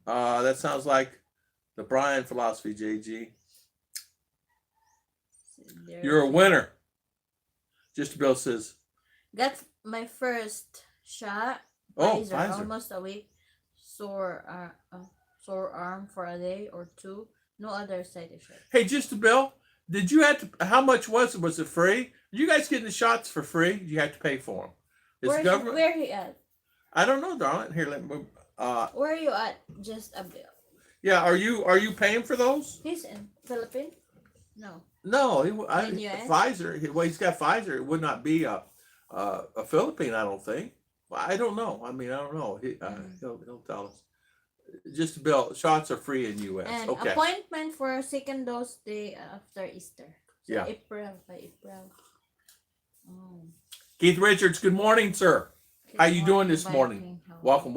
[SPEAKER 2] That sounds like the Brian philosophy, JG. You're a winner. Just Bill says.
[SPEAKER 1] Got my first shot.
[SPEAKER 2] Pfizer.
[SPEAKER 1] Almost a week. Sore arm for a day or two. No other side effects.
[SPEAKER 2] Hey, just Bill, did you have to? How much was it? Was it free? Are you guys getting the shots for free? You have to pay for them.
[SPEAKER 1] Where he at?
[SPEAKER 2] I don't know, darling. Here, let me.
[SPEAKER 1] Where are you at? Just a Bill.
[SPEAKER 2] Yeah, are you paying for those?
[SPEAKER 1] He's in Philippine. No.
[SPEAKER 2] No,
[SPEAKER 1] US?
[SPEAKER 2] Pfizer. Well, he's got Pfizer. It would not be a Philippine, I don't think. Well, I don't know. I mean, I don't know. He'll tell us. Just Bill, shots are free in U.S.
[SPEAKER 1] And
[SPEAKER 2] okay.
[SPEAKER 1] appointment for second dose day after Easter. So
[SPEAKER 2] Yeah.
[SPEAKER 1] April. Oh.
[SPEAKER 2] Keith Richards, good morning, sir. How you doing this morning? Welcome.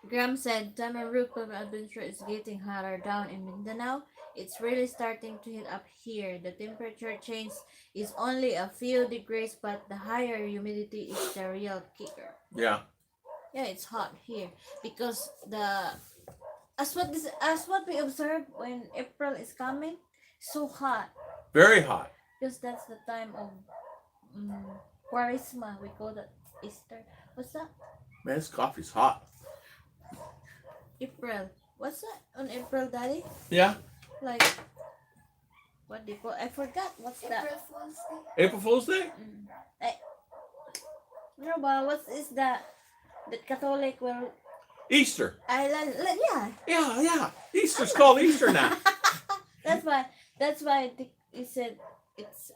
[SPEAKER 1] Graham said, Tamaruco adventure is getting hotter down in Mindanao. It's really starting to heat up here. The temperature change is only a few degrees, but the higher humidity is the real kicker.
[SPEAKER 2] Yeah.
[SPEAKER 1] Yeah, it's hot here because as what we observed when April is coming, so hot.
[SPEAKER 2] Very hot.
[SPEAKER 1] Because that's the time of Quaresma. We call that Easter. What's that?
[SPEAKER 2] Man, this coffee's hot.
[SPEAKER 1] April. What's that on April, Daddy?
[SPEAKER 2] Yeah.
[SPEAKER 1] Like, what do you call? I forgot. What's that?
[SPEAKER 3] April Fool's Day.
[SPEAKER 2] April Fool's Day?
[SPEAKER 1] No, but what is that? The Catholic will
[SPEAKER 2] Easter.
[SPEAKER 1] island. Yeah.
[SPEAKER 2] Yeah. Easter's called Easter now.
[SPEAKER 1] That's why he said it's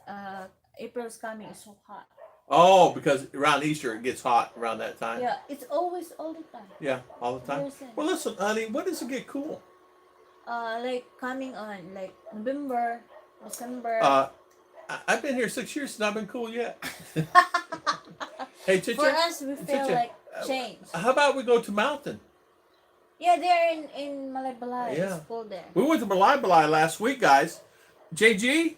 [SPEAKER 1] April's coming. It's so hot.
[SPEAKER 2] Oh, because around Easter it gets hot around that time.
[SPEAKER 1] Yeah, it's always all the time.
[SPEAKER 2] Yeah, all the time.
[SPEAKER 1] Listen.
[SPEAKER 2] Well, listen, honey, when does it get cool?
[SPEAKER 1] Like coming on like November, December.
[SPEAKER 2] I've been here 6 years and I've been cool yet. Hey, Chicha.
[SPEAKER 1] For us, we feel
[SPEAKER 2] Chicha,
[SPEAKER 1] like change.
[SPEAKER 2] How about we go to Mountain?
[SPEAKER 1] Yeah, they're in Malaybalay.
[SPEAKER 2] Yeah.
[SPEAKER 1] It's cold there.
[SPEAKER 2] We went to Balai last week, guys. JG,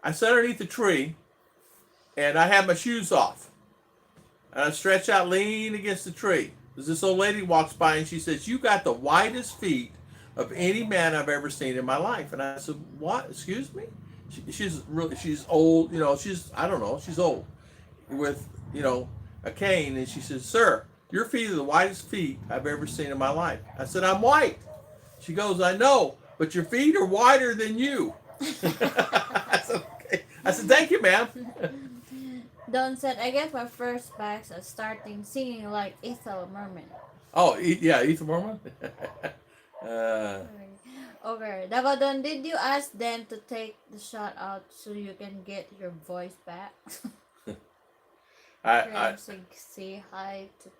[SPEAKER 2] I sat underneath the tree and I had my shoes off. And I stretch out, lean against the tree. As this old lady walks by and she says, "You got the widest feet of any man I've ever seen in my life." And I said, "What? Excuse me?" She's old, I don't know, she's old with, a cane. And she says, "Sir, your feet are the whitest feet I've ever seen in my life." I said, "I'm white." She goes, "I know, but your feet are whiter than you." I said, "Okay." I said, "Thank you, ma'am."
[SPEAKER 1] Don said, "I get my first backs at starting singing like Ethel Merman."
[SPEAKER 2] Oh, yeah, Ethan Mormon.
[SPEAKER 1] Okay. Dabadon, did you ask them to take the shot out so you can get your voice back? Say hi to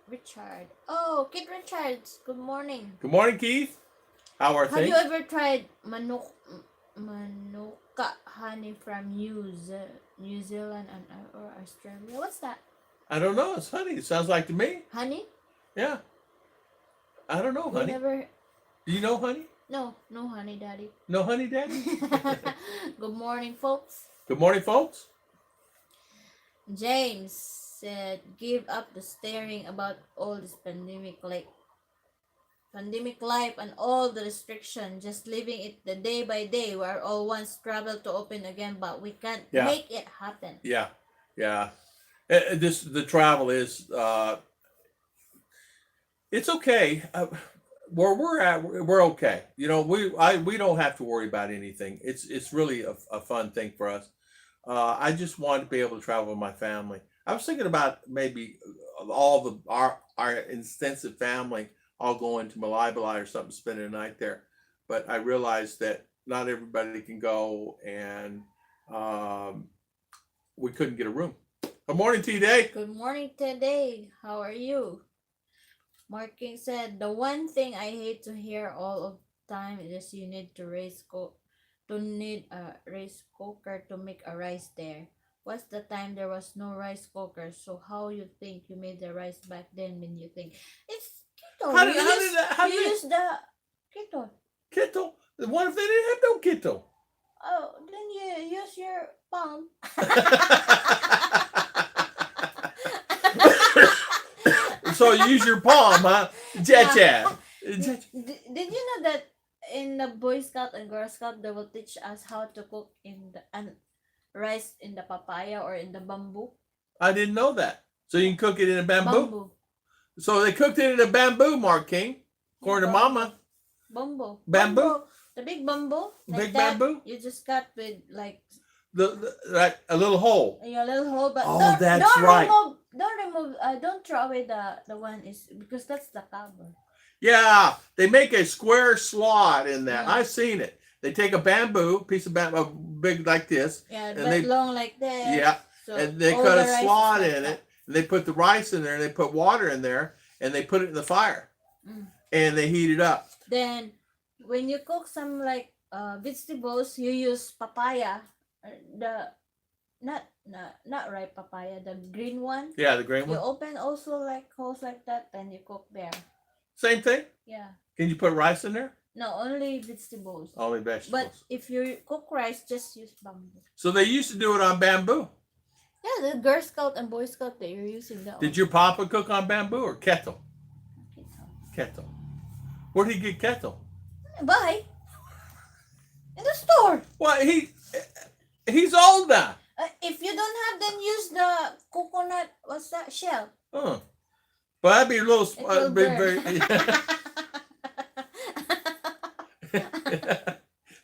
[SPEAKER 1] Richard. Oh, Kid Richards. Good morning.
[SPEAKER 2] Good morning, Keith. How are
[SPEAKER 1] Have
[SPEAKER 2] things?
[SPEAKER 1] you ever tried manuka honey from New Zealand or Australia? What's that?
[SPEAKER 2] I don't know. It's honey. It sounds like to me.
[SPEAKER 1] Honey?
[SPEAKER 2] Yeah. I don't know, honey.
[SPEAKER 1] Never.
[SPEAKER 2] Do you know honey?
[SPEAKER 1] No honey, Daddy.
[SPEAKER 2] No honey, Daddy?
[SPEAKER 1] Good morning, folks.
[SPEAKER 2] Good morning, folks.
[SPEAKER 1] James said, "Give up the staring about all this pandemic life and all the restriction, just living it the day by day. We are all once travel to open again, but we can't make it happen."
[SPEAKER 2] Yeah. The travel is it's okay. Where we're at, we're okay. We don't have to worry about anything. It's really a fun thing for us. I just wanted to be able to travel with my family. I was thinking about maybe our extensive family all going to Malai or something, spending a night there. But I realized that not everybody can go, and we couldn't get a room. Good morning, T-Day.
[SPEAKER 1] Good morning, today. How are you? Mark King said, "The one thing I hate to hear all of the time is you need need a rice cooker to make a rice there. What's the time there was no rice cooker? So how you think you made the rice back then when you think it's keto? You use the keto.
[SPEAKER 2] Kettle? What if they didn't have no kettle?
[SPEAKER 1] Oh, then you use your palm."
[SPEAKER 2] So you use your palm, huh? Chat.
[SPEAKER 1] Did you know that in the Boy Scout and Girl Scout they will teach us how to cook rice in the papaya or in the bamboo?
[SPEAKER 2] I didn't know that. So you can cook it in a bamboo? So they cooked it in a bamboo, Mark King, according to Mama.
[SPEAKER 1] Bamboo. The big bamboo.
[SPEAKER 2] Big bamboo?
[SPEAKER 1] You just cut with like
[SPEAKER 2] a little hole.
[SPEAKER 1] A little hole, but
[SPEAKER 2] that's right.
[SPEAKER 1] Don't throw away the one because that's the cover.
[SPEAKER 2] Yeah, they make a square slot in that. I've seen it. They take a piece of bamboo, big like this.
[SPEAKER 1] Yeah, and long like that.
[SPEAKER 2] Yeah, so and they cut a slot in it. And they put the rice in there, and they put water in there, and they put it in the fire, and they heat it up.
[SPEAKER 1] Then, when you cook some like vegetables, you use papaya, not ripe papaya, the green one.
[SPEAKER 2] Yeah, the green one.
[SPEAKER 1] You open also like holes like that, and you cook there.
[SPEAKER 2] Same thing?
[SPEAKER 1] Yeah.
[SPEAKER 2] Can you put rice in there?
[SPEAKER 1] No, only vegetables.
[SPEAKER 2] Only vegetables.
[SPEAKER 1] But if you cook rice, just use bamboo.
[SPEAKER 2] So they used to do it on bamboo.
[SPEAKER 1] Yeah, the Girl Scout and Boy Scout that you're using that.
[SPEAKER 2] Did your papa cook on bamboo or kettle? Kettle. Where did he get kettle?
[SPEAKER 1] Buy. In the store.
[SPEAKER 2] Well, he's old now.
[SPEAKER 1] If you don't have, then use the coconut. What's that shell?
[SPEAKER 2] But that'd be a little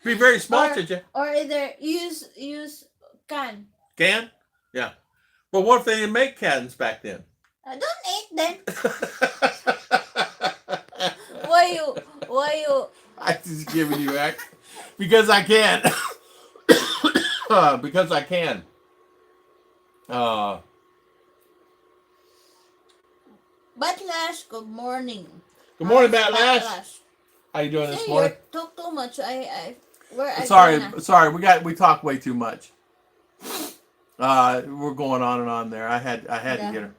[SPEAKER 2] be very smart,
[SPEAKER 1] or either use can.
[SPEAKER 2] Can? Yeah. But what if they didn't make cans back then?
[SPEAKER 1] Don't eat them. Why you?
[SPEAKER 2] I'm just giving you act because I can. Because I can.
[SPEAKER 1] Batlash, good morning.
[SPEAKER 2] Good morning, Batlash. How you doing this morning?
[SPEAKER 1] You talk too much.
[SPEAKER 2] Sorry. We talk way too much. We're going on and on there. I had to get her.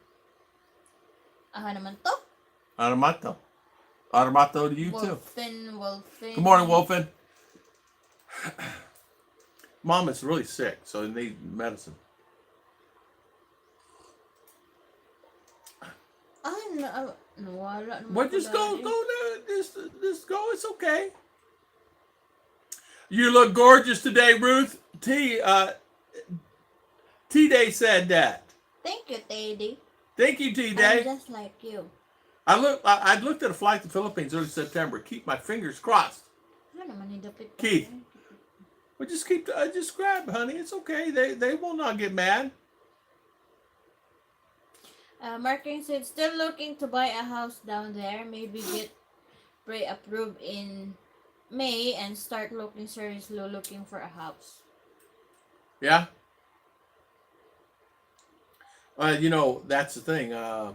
[SPEAKER 1] Naman to?
[SPEAKER 2] Armato. Armato to you too.
[SPEAKER 1] Wolfin.
[SPEAKER 2] Good morning, Wolfin. Mom is really sick, so they need medicine.
[SPEAKER 1] Nawala naman
[SPEAKER 2] Well,
[SPEAKER 1] ko
[SPEAKER 2] just go,
[SPEAKER 1] dati.
[SPEAKER 2] just go. It's okay. You look gorgeous today, Ruth. T-Day said that.
[SPEAKER 1] Thank you, Teddy.
[SPEAKER 2] Thank you,
[SPEAKER 1] I'm
[SPEAKER 2] T-Day.
[SPEAKER 1] just like you.
[SPEAKER 2] I looked at a flight to the Philippines early September. Keep my fingers crossed.
[SPEAKER 1] Ano naman idapit ko?
[SPEAKER 2] Keith. Well, just grab, honey. It's okay. They will not get mad.
[SPEAKER 1] Marking said, still looking to buy a house down there. Maybe get pre-approved in May and start looking seriously looking for a house.
[SPEAKER 2] Yeah. You know, that's the thing.
[SPEAKER 1] I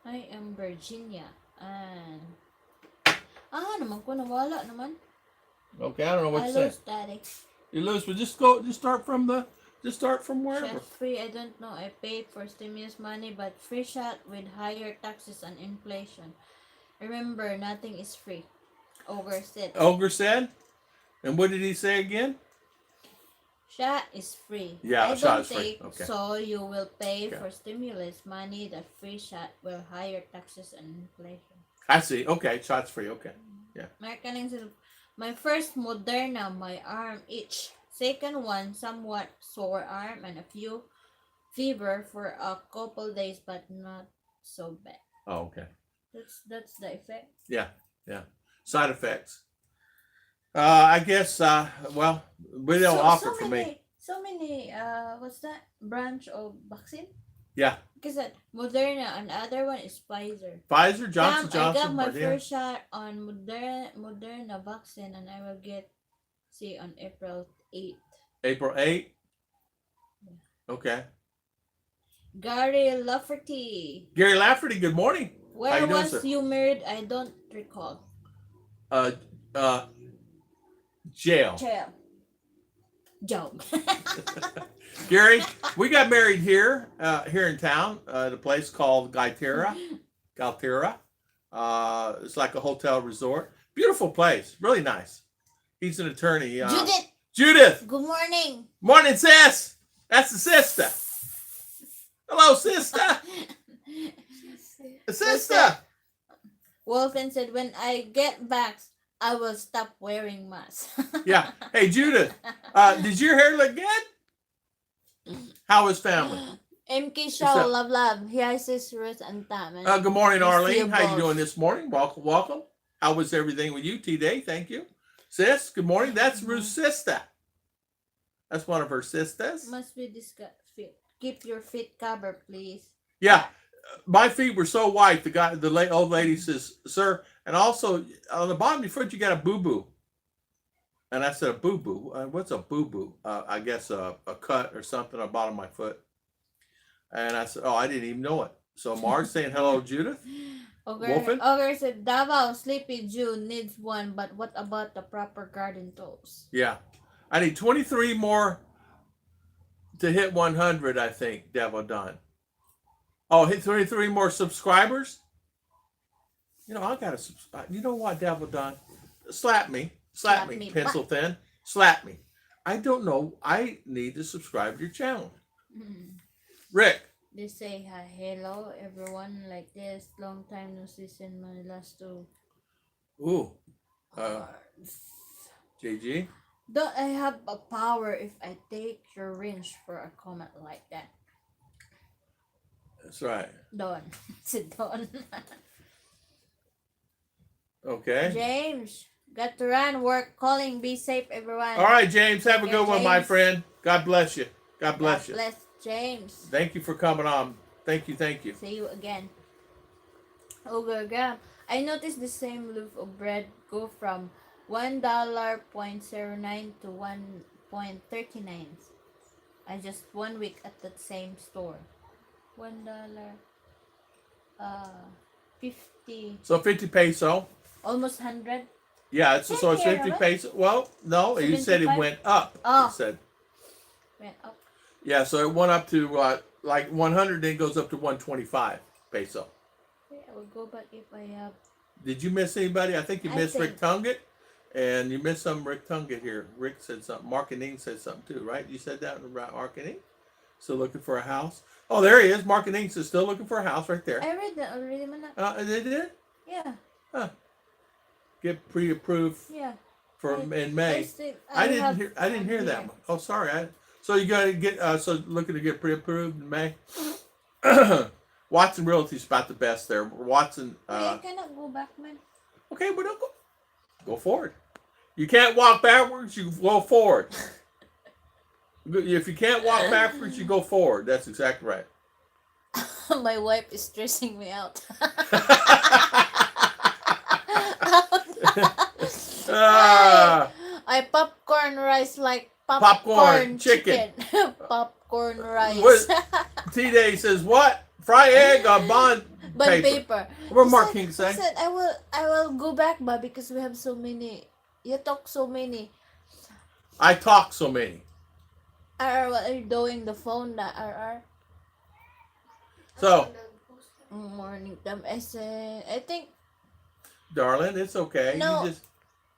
[SPEAKER 1] am Virginia. And naman ko nawala naman.
[SPEAKER 2] Okay, I don't know what
[SPEAKER 1] I
[SPEAKER 2] to say.
[SPEAKER 1] lost daddy.
[SPEAKER 2] You lose, but just start from wherever.
[SPEAKER 1] Shot free, I don't know. I paid for stimulus money, but free shot with higher taxes and inflation. Remember, nothing is free. Ogre said.
[SPEAKER 2] Ogre said, and what did he say again?
[SPEAKER 1] Shot is free.
[SPEAKER 2] Yeah,
[SPEAKER 1] I
[SPEAKER 2] shot
[SPEAKER 1] don't
[SPEAKER 2] is free.
[SPEAKER 1] think
[SPEAKER 2] Okay.
[SPEAKER 1] so. You will pay
[SPEAKER 2] Okay.
[SPEAKER 1] for stimulus money. The free shot will higher taxes and inflation.
[SPEAKER 2] I see. Okay, shots free. Okay.
[SPEAKER 1] American said, my first Moderna, my arm itch. Second one, somewhat sore arm and a few fever for a couple days, but not so bad.
[SPEAKER 2] Oh, okay.
[SPEAKER 1] That's the effect.
[SPEAKER 2] Yeah. Side effects. I guess. Well, we don't offer for me.
[SPEAKER 1] So many. What's that branch of vaccine?
[SPEAKER 2] Yeah.
[SPEAKER 1] Because that Moderna and the other one is Pfizer.
[SPEAKER 2] Pfizer, Johnson
[SPEAKER 1] I
[SPEAKER 2] Johnson.
[SPEAKER 1] got my
[SPEAKER 2] Moderna.
[SPEAKER 1] first shot on Moderna vaccine, and I will get on April 8th.
[SPEAKER 2] April 8th. Okay.
[SPEAKER 1] Gary Lafferty.
[SPEAKER 2] Gary Lafferty. Good morning.
[SPEAKER 1] Where
[SPEAKER 2] How you doing,
[SPEAKER 1] was
[SPEAKER 2] sir?
[SPEAKER 1] you married? I don't recall.
[SPEAKER 2] Jail.
[SPEAKER 1] Job.
[SPEAKER 2] Gary, we got married here in town at a place called Galterra. It's like a hotel resort. Beautiful place. Really nice. He's an attorney. Judith.
[SPEAKER 1] Good morning.
[SPEAKER 2] Morning, sis. That's the sister. Hello, sister. Sister.
[SPEAKER 1] Wolfen said, when I get back, I will stop wearing mask.
[SPEAKER 2] Yeah. Hey, Judith. Did your hair look good? How is family?
[SPEAKER 1] MK Shaw, love. Here is his Ruth and Tam.
[SPEAKER 2] Good morning, Arlene. How you
[SPEAKER 1] both.
[SPEAKER 2] doing this morning? Welcome. How was everything with you today? Thank you. Sis, good morning. That's Ruth's sister. That's one of her sisters.
[SPEAKER 1] Must be fit. Keep your feet covered, please.
[SPEAKER 2] Yeah. My feet were so white. The old lady says, sir, and also on the bottom of your foot, you got a boo-boo. And I said, a boo-boo? What's a boo-boo? I guess a cut or something on the bottom of my foot. And I said, oh, I didn't even know it. So Mark's saying, hello, Judith.
[SPEAKER 1] Ogre said, Davao Sleepy June needs one, but what about the proper garden tools?
[SPEAKER 2] Yeah. I need 23 more to hit 100, I think, Devil Don. Oh, hit 23 more subscribers? You know, I got to subscribe. You know what, Devil Don? Slap me, pencil thin. Slap me. I don't know. I need to subscribe to your channel. Rick.
[SPEAKER 1] They say hi, hello everyone, like this. Long time no see in my last two.
[SPEAKER 2] Ooh. JG.
[SPEAKER 1] Don't I have a power if I take your range for a comment like that?
[SPEAKER 2] That's right.
[SPEAKER 1] Don. Sit Don.
[SPEAKER 2] Okay.
[SPEAKER 1] James, got to run, work, calling, be safe everyone.
[SPEAKER 2] All right, James. Have a good one, my
[SPEAKER 1] James.
[SPEAKER 2] friend. God bless you. God bless you.
[SPEAKER 1] Bless James.
[SPEAKER 2] Thank you for coming on. Thank you.
[SPEAKER 1] See you again. Graham. I noticed the same loaf of bread go from $1.09 to $1.39. I just 1 week at that same store. $50.
[SPEAKER 2] So 50 peso.
[SPEAKER 1] Almost 100.
[SPEAKER 2] Yeah, so it's 50 peso. Well, no, you said it
[SPEAKER 1] 75?
[SPEAKER 2] went up.
[SPEAKER 1] Oh.
[SPEAKER 2] It said.
[SPEAKER 1] Went up.
[SPEAKER 2] Yeah, so it went up to like 100, then goes up to 125 peso.
[SPEAKER 1] Okay, I will go back if I have.
[SPEAKER 2] Did you miss anybody? I think you
[SPEAKER 1] I
[SPEAKER 2] missed
[SPEAKER 1] think-
[SPEAKER 2] Rick Tunget. And you missed some Rick Tunget here. Rick said something. Marketing said something too, right? You said that, right? Marketing? Still looking for a house. Oh, there he is. Mark and Inks is still looking for a house right there.
[SPEAKER 1] I read that already, man.
[SPEAKER 2] They did?
[SPEAKER 1] Yeah,
[SPEAKER 2] Get pre-approved
[SPEAKER 1] yeah.
[SPEAKER 2] for in May.
[SPEAKER 1] I
[SPEAKER 2] I didn't hear that one. Oh, sorry. So you got to get looking to get pre-approved in May. Watson Realty's about the best there. Watson.
[SPEAKER 1] I cannot go back, man.
[SPEAKER 2] Okay, but don't go forward. You can't walk backwards. You go forward. If you can't walk backwards, you go forward. That's exactly right.
[SPEAKER 1] My wife is stressing me out. I popcorn rice like popcorn chicken. Popcorn rice.
[SPEAKER 2] T-Day says what? Fry egg on bond
[SPEAKER 1] paper.
[SPEAKER 2] What Mark King say?
[SPEAKER 1] He said I will go back, but because we have so many. You talk so many.
[SPEAKER 2] I talk so many.
[SPEAKER 1] What are you doing? The phone that
[SPEAKER 2] So.
[SPEAKER 1] Morning time. I said I think.
[SPEAKER 2] Darling, it's okay.
[SPEAKER 1] No,
[SPEAKER 2] you just...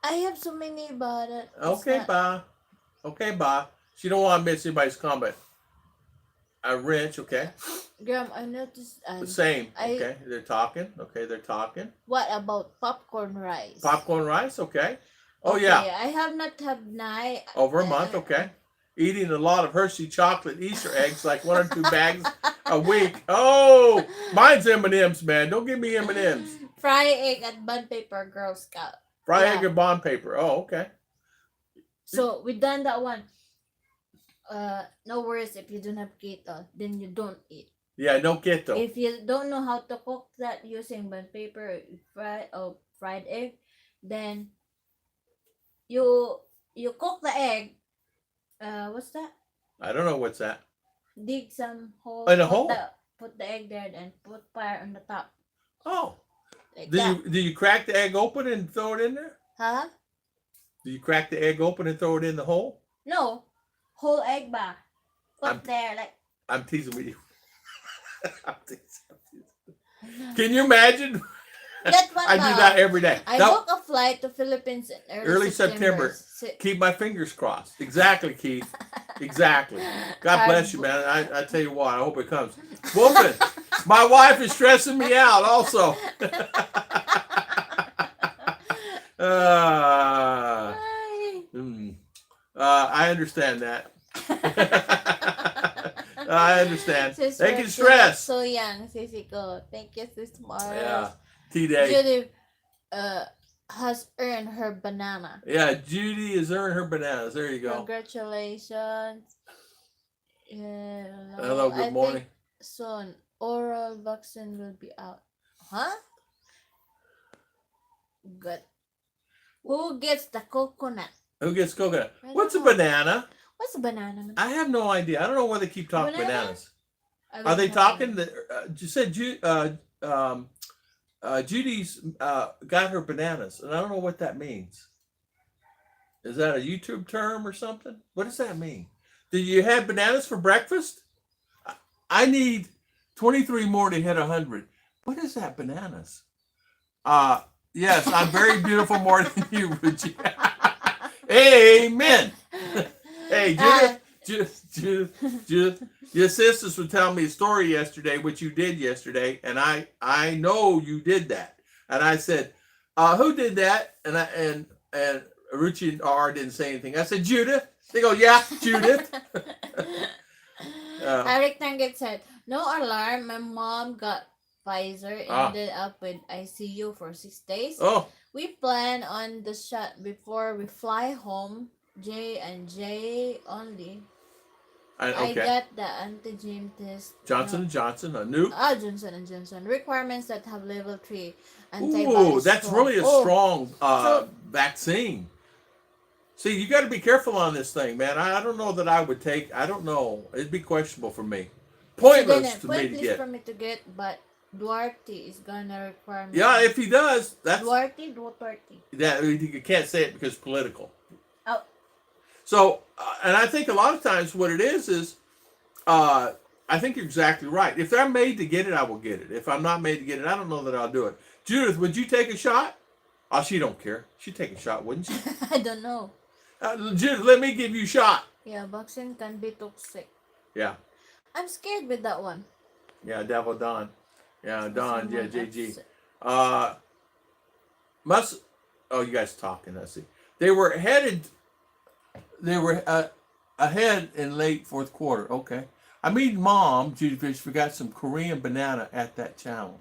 [SPEAKER 1] I have so many, but
[SPEAKER 2] okay, bye. Okay, bye. She don't want to miss anybody's comment. A wrench, okay.
[SPEAKER 1] Graham, I noticed.
[SPEAKER 2] Same. Okay, they're talking. Okay, they're talking.
[SPEAKER 1] What about popcorn rice?
[SPEAKER 2] Popcorn rice, okay. Oh
[SPEAKER 1] okay,
[SPEAKER 2] yeah.
[SPEAKER 1] I have not had night.
[SPEAKER 2] Over a month, okay. Eating a lot of Hershey chocolate Easter eggs, like 1 or 2 bags a week. Oh, mine's M&M's, man. Don't give me M&M's.
[SPEAKER 1] Fry egg at bond paper, Girl Scout.
[SPEAKER 2] Fry egg and bond paper. Oh, okay.
[SPEAKER 1] So we done that one. No worries if you don't have keto, then you don't eat.
[SPEAKER 2] Yeah, no keto.
[SPEAKER 1] If you don't know how to cook that using bond paper, fried egg, then you cook the egg. What's that?
[SPEAKER 2] I don't know what's that.
[SPEAKER 1] Dig some hole.
[SPEAKER 2] In a hole?
[SPEAKER 1] Put the egg there and put fire on the top.
[SPEAKER 2] Oh.
[SPEAKER 1] Like
[SPEAKER 2] do you crack the egg open and throw it in there?
[SPEAKER 1] Huh?
[SPEAKER 2] Do you crack the egg open and throw it in the hole?
[SPEAKER 1] No. Whole egg ba. Put there like.
[SPEAKER 2] I'm teasing with you. I'm teasing. Can you imagine?
[SPEAKER 1] That one,
[SPEAKER 2] I do that every day.
[SPEAKER 1] I booked a flight to Philippines in early
[SPEAKER 2] September. Keep my fingers crossed. Exactly, Keith. Exactly. God bless you, man. I tell you what, I hope it comes. Wolfen, my wife is stressing me out also. I understand that. I understand. They can stress.
[SPEAKER 1] So young, Sisiko. Thank you, Sis Mars.
[SPEAKER 2] Yeah. T-Day.
[SPEAKER 1] Judy has earned her banana.
[SPEAKER 2] Yeah, Judy has earned her bananas. There you go.
[SPEAKER 1] Congratulations.
[SPEAKER 2] Hello, good morning.
[SPEAKER 1] Soon, oral vaccine will be out. Huh? Good. Who gets the coconut?
[SPEAKER 2] Who gets coconut? What's a banana?
[SPEAKER 1] What's a banana?
[SPEAKER 2] I have no idea. I don't know why they keep talking bananas. Are they talking? You said Judy's got her bananas, and I don't know what that means. Is that a YouTube term or something? What does that mean? Did you have bananas for breakfast? I need 23 more to hit 100. What is that, bananas? Yes, I'm very beautiful more than you, Ruchi. Amen. Hey, Judith, your sisters were telling me a story yesterday, which you did yesterday, and I know you did that. And I said, who did that? And Ruchi and R didn't say anything. I said, Judith. They go, yeah, Judith.
[SPEAKER 1] Eric Tanget said, no alarm. My mom got Pfizer, ended up with ICU for 6 days.
[SPEAKER 2] Oh.
[SPEAKER 1] We plan on the shot before we fly home. J only.
[SPEAKER 2] Okay.
[SPEAKER 1] I got the antigen test.
[SPEAKER 2] Johnson & Johnson, a new.
[SPEAKER 1] Johnson & Johnson. Requirements that have level 3 antibodies.
[SPEAKER 2] Ooh, that's really a strong vaccine. See, you got to be careful on this thing, man. I don't know that I would take. I don't know. It'd be questionable for me. Pointless for me to get,
[SPEAKER 1] but Duarte is gonna require me.
[SPEAKER 2] Yeah, if he does, that's
[SPEAKER 1] Duarte.
[SPEAKER 2] Yeah, you can't say it because it's political.
[SPEAKER 1] Oh.
[SPEAKER 2] So, and I think a lot of times what it is, I think you're exactly right. If I'm made to get it, I will get it. If I'm not made to get it, I don't know that I'll do it. Judith, would you take a shot? Oh, she don't care. She'd take a shot, wouldn't she?
[SPEAKER 1] I don't know.
[SPEAKER 2] Judith, let me give you a shot.
[SPEAKER 1] Yeah, vaccine can be toxic.
[SPEAKER 2] Yeah.
[SPEAKER 1] I'm scared with that one.
[SPEAKER 2] Yeah, Devil Don. Yeah, Don. Yeah, JG.
[SPEAKER 1] That's-
[SPEAKER 2] Must. Oh, you guys talking? I see. They were headed. They were ahead in late fourth quarter. Okay. I mean, Mom, Judy Fish forgot some Korean banana at that channel.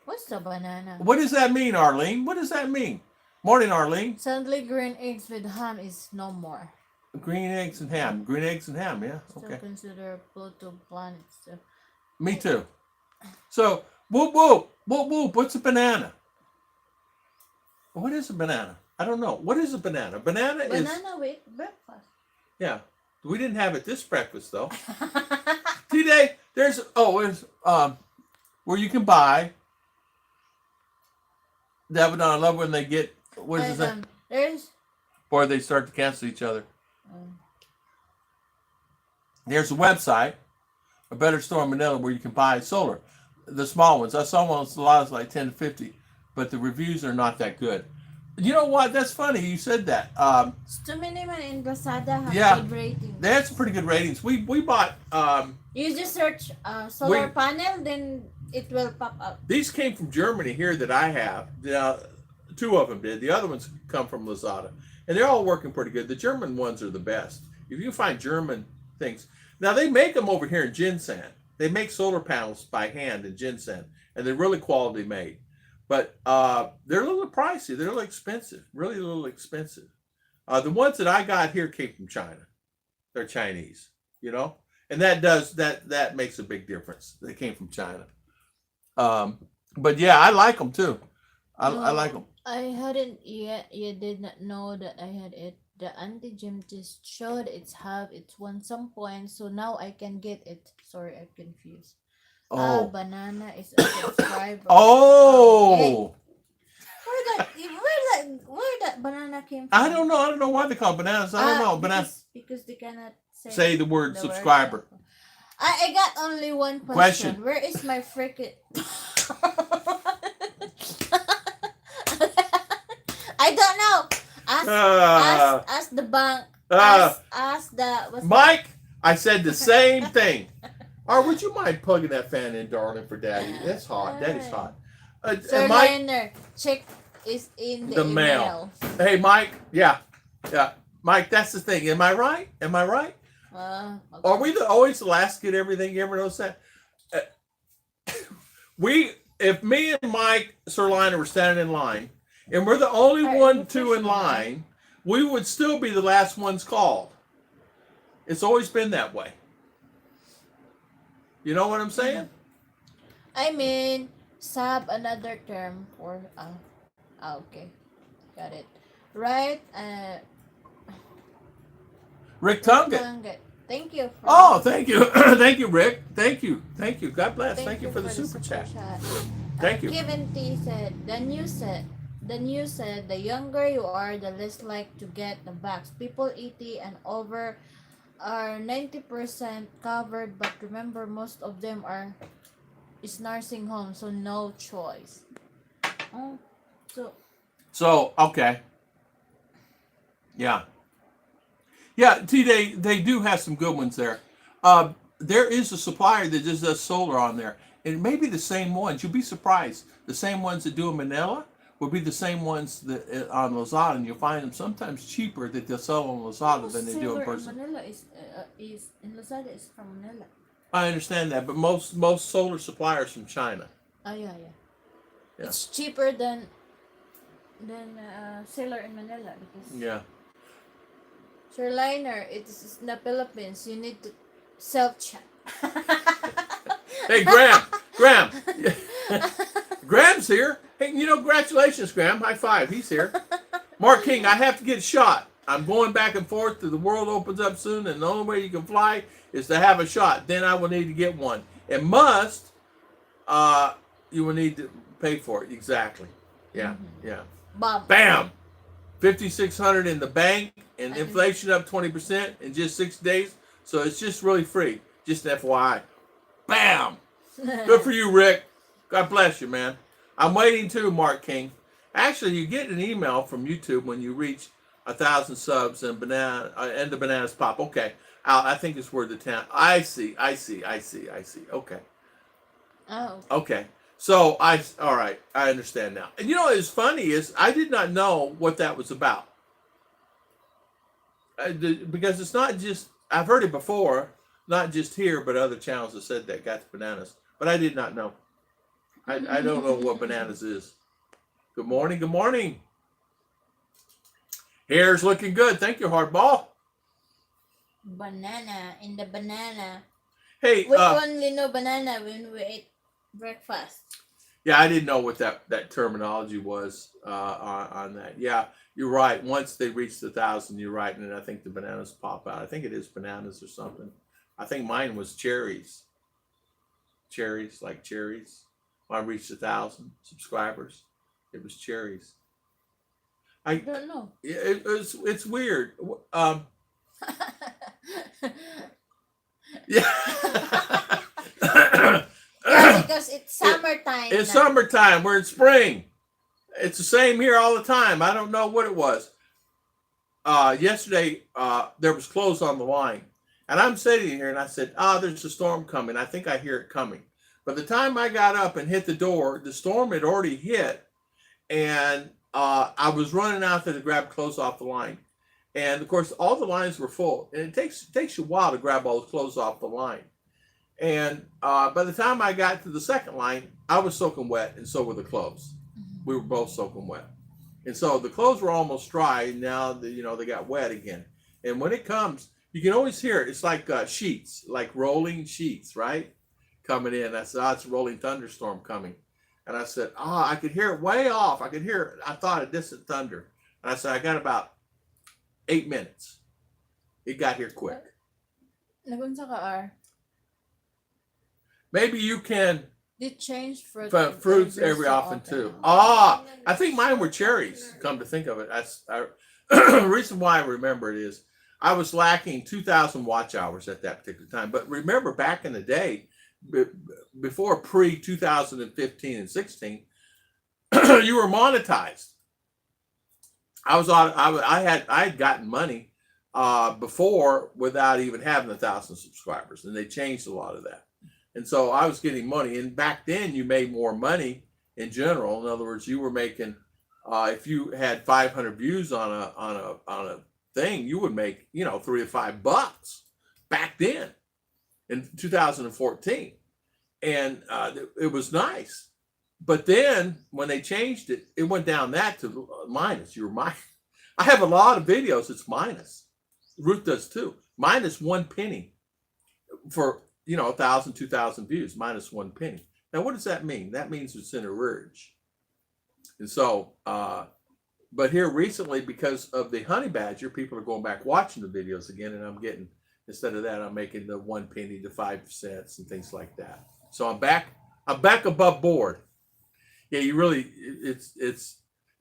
[SPEAKER 1] What's the banana?
[SPEAKER 2] What does that mean, Arlene? What does that mean? Morning, Arlene.
[SPEAKER 1] Suddenly green eggs with ham is no more.
[SPEAKER 2] Green eggs and ham. Green eggs and ham. Yeah.
[SPEAKER 1] Still
[SPEAKER 2] Okay.
[SPEAKER 1] consider Pluto planet. So.
[SPEAKER 2] Me too. So, whoop whoop whoop whoop. What's a banana? What is a banana? I don't know. What is a banana? Banana is.
[SPEAKER 1] Banana with breakfast.
[SPEAKER 2] Yeah. We didn't have it this breakfast though. Today there's where you can buy. David, I love when they get what is it?
[SPEAKER 1] There's.
[SPEAKER 2] Or they start to cancel each other. There's a website, a better store in Manila, where you can buy solar, the small ones. I saw one a lot of like 10 to 50, but the reviews are not that good. You know what? That's funny you said that.
[SPEAKER 1] Too many man in Lazada have
[SPEAKER 2] Yeah.
[SPEAKER 1] good ratings.
[SPEAKER 2] They had some pretty good ratings. We bought.
[SPEAKER 1] You just search solar panel, then it will pop up.
[SPEAKER 2] These came from Germany here that I have. Two of them did. The other ones come from Lazada, and they're all working pretty good. The German ones are the best. If you find German things, now they make them over here in Jinsan. They make solar panels by hand in Jinsan, and they're really quality made. But they're a little pricey. They're a little expensive. Really a little expensive. The ones that I got here came from China. They're Chinese, you know, and that makes a big difference. They came from China. But yeah, I like them too. I like them.
[SPEAKER 1] I hadn't yet. You did not know that I had it. The anti-gym just showed it's won some points, so now I can get it. Sorry, I'm confused.
[SPEAKER 2] Oh.
[SPEAKER 1] Banana is a subscriber.
[SPEAKER 2] Oh.
[SPEAKER 1] Where that banana came from?
[SPEAKER 2] I don't know. I don't know why they call bananas. I don't know. Bananas.
[SPEAKER 1] Because they cannot
[SPEAKER 2] Say the word subscriber.
[SPEAKER 1] I got only one question. Where is my freaking? I don't know. Ask the bank. Ask the.
[SPEAKER 2] Mike, I said the same thing. Or would you mind plugging that fan in, darling, for Daddy? That's hot. Daddy's hot.
[SPEAKER 1] Sir
[SPEAKER 2] Mike,
[SPEAKER 1] Liner, check is in the email.
[SPEAKER 2] Hey, Mike. Yeah. Mike, that's the thing. Am I right? Okay. Are we always the last to get everything? You ever notice that? If me and Mike Sirliner were standing in line, and we're the only two in line, we would still be the last ones called. It's always been that way. You know what I'm saying?
[SPEAKER 1] I mean, sab another term for okay, got it. Right?
[SPEAKER 2] Rick Tunget.
[SPEAKER 1] Thank you.
[SPEAKER 2] Thank you. Thank you, Rick. Thank you. God bless. Thank you for the super chat. Thank you.
[SPEAKER 1] Kevin T said, the news said the younger you are, the less like to get the vax. People 80 and over are 90% covered, but remember most of them is nursing home, so no choice.
[SPEAKER 2] So okay. Yeah, they do have some good ones there. There is a supplier that just does solar on there. And it may be the same ones. You'll be surprised. The same ones that do in Manila will be the same ones that on Lazada, and you'll find them sometimes cheaper that they'll sell on Lazada than they do in person.
[SPEAKER 1] Manila is in Lazada is from Manila.
[SPEAKER 2] I understand that, but most solar suppliers from China.
[SPEAKER 1] Yeah. It's cheaper than seller in Manila because Sir Liner, it's in the Philippines. You need to self-check.
[SPEAKER 2] Hey, Graham. Graham's here. Hey, congratulations, Graham. High five. He's here. Mark King, I have to get shot. I'm going back and forth. The world opens up soon, and the only way you can fly is to have a shot. Then I will need to get one. You will need to pay for it. Exactly. Yeah. Bam. 5,600 in the bank, and inflation up 20% in just 6 days. So it's just really free. Just an FYI. Bam. Good for you, Rick. God bless you, man. I'm waiting too, Mark King. Actually, you get an email from YouTube when you reach 1,000 subs and banana and the bananas pop. Okay, I think it's where the town. I see. Okay.
[SPEAKER 1] Oh.
[SPEAKER 2] Okay. So all right. I understand now. And you know what's funny is I did not know what that was about. Because it's not just, I've heard it before, not just here, but other channels have said that got the bananas. But I did not know. I don't know what bananas is. Good morning. Good morning. Hair's looking good. Thank you, Hardball.
[SPEAKER 1] Banana in the banana.
[SPEAKER 2] Hey,
[SPEAKER 1] We only know banana when we eat breakfast.
[SPEAKER 2] Yeah, I didn't know what that terminology was on that. Yeah, you're right. Once they reach the 1,000, you're right, and then I think the bananas pop out. I think it is bananas or something. I think mine was cherries. Cherries, like cherries. When I reached 1,000 subscribers, it was cherries.
[SPEAKER 1] I don't know.
[SPEAKER 2] It's weird. Yeah.
[SPEAKER 1] Yeah, because it's summertime.
[SPEAKER 2] It's summertime. We're in spring. It's the same here all the time. I don't know what it was. Yesterday, there was clothes on the line. And I'm sitting here and I said, there's a storm coming. I think I hear it coming. By the time I got up and hit the door, the storm had already hit. And I was running out there to grab clothes off the line. And of course, all the lines were full. And it takes you a while to grab all the clothes off the line. And by the time I got to the second line, I was soaking wet, and so were the clothes. We were both soaking wet. And so the clothes were almost dry, and now they got wet again. And when it comes, you can always hear it. It's like sheets, like rolling sheets, right? Coming in. I said, it's a rolling thunderstorm coming. And I said, I could hear it way off. I could hear it. I thought a distant thunder. And I said, I got about 8 minutes. It got here quick.
[SPEAKER 1] Nagunsa ka,
[SPEAKER 2] Maybe you can
[SPEAKER 1] they change
[SPEAKER 2] fruits every often too. I think mine were cherries. Come to think of it, the reason why I remember it is I was lacking 2,000 watch hours at that particular time. But remember, back in the day, before pre-2015 and 16, you were monetized. I had gotten money before without even having 1,000 subscribers, and they changed a lot of that. And so I was getting money, and back then you made more money in general. In other words, you were making, if you had 500 views on a thing, you would make $3 to $5 back then in 2014, and it was nice. But then when they changed it, it went down that to minus. You were minus. I have a lot of videos. It's minus. Ruth does too. Minus 1 penny for 1,000, 2,000 views, minus 1 penny. Now, what does that mean? That means it's in arrearage. And so, but here recently, because of the honey badger, people are going back watching the videos again, and I'm getting, instead of that, I'm making the 1 penny to 5 cents and things like that. So I'm back above board. Yeah, you really, it's,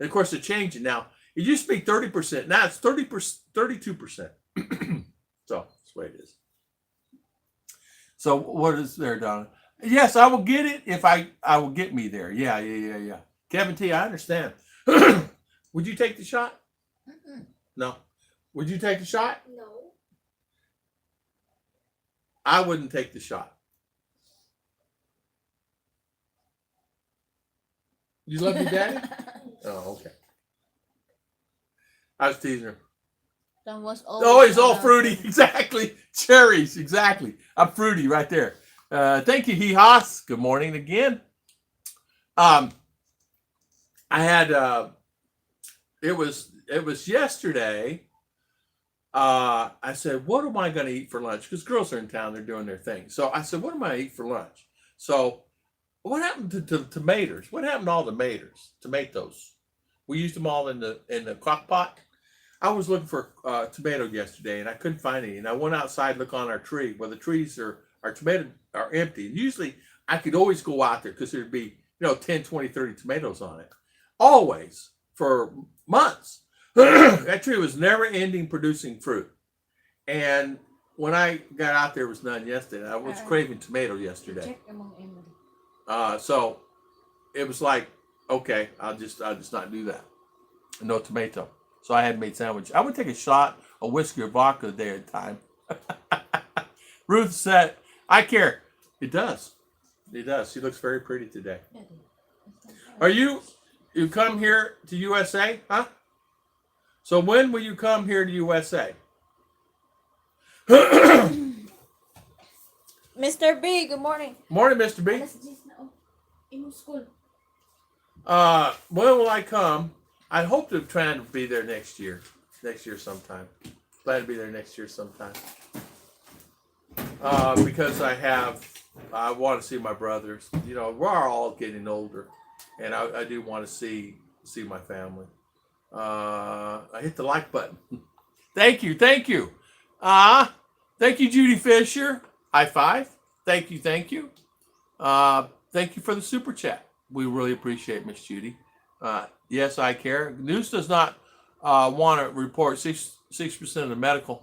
[SPEAKER 2] and of course they're changing now. It used to be 30%. Now it's 30%, 32%. So that's the way it is. So what is there, Donna? Yes, I will get it if I will get me there. Yeah. Kevin T, I understand. Would you take the shot? No. Would you take the shot?
[SPEAKER 3] No.
[SPEAKER 2] I wouldn't take the shot. You love your daddy? Oh, okay. I was teasing her. He's all fruity. Exactly. Cherries. Exactly. I'm fruity right there. Thank you, Hee-Haas. Good morning again. I had, it was yesterday. I said, what am I going to eat for lunch? Because girls are in town. They're doing their thing. So I said, what am I going to eat for lunch? So what happened to tomatoes? What happened to all the tomatoes? We used them all in the crock pot. I was looking for tomato yesterday, and I couldn't find any. And I went outside and look on our tree. Well, the trees our tomatoes are empty. And usually I could always go out there because there'd be 10, 20, 30 tomatoes on it. Always, for months. That tree was never ending producing fruit. And when I got out there was none yesterday. I was craving tomato yesterday. So it was like, okay, I'll just not do that. No tomato. So I had made sandwich. I would take a shot of whiskey or vodka a day at a time. Ruth said, I care. It does. It does. She looks very pretty today. Are you come here to USA? Huh? So when will you come here to USA?
[SPEAKER 1] Mr. B, good morning.
[SPEAKER 2] Morning, Mr. B. When will I come? I hope to try to be there next year. Next year sometime. Glad to be there next year sometime. Because I want to see my brothers. You know, we're all getting older, and I do want to see my family. I hit the like button. Thank you. Thank you, Judy Fisher. High five. Thank you. Thank you for the super chat. We really appreciate Miss Judy. Yes, I care. News does not want to report 6% of the medical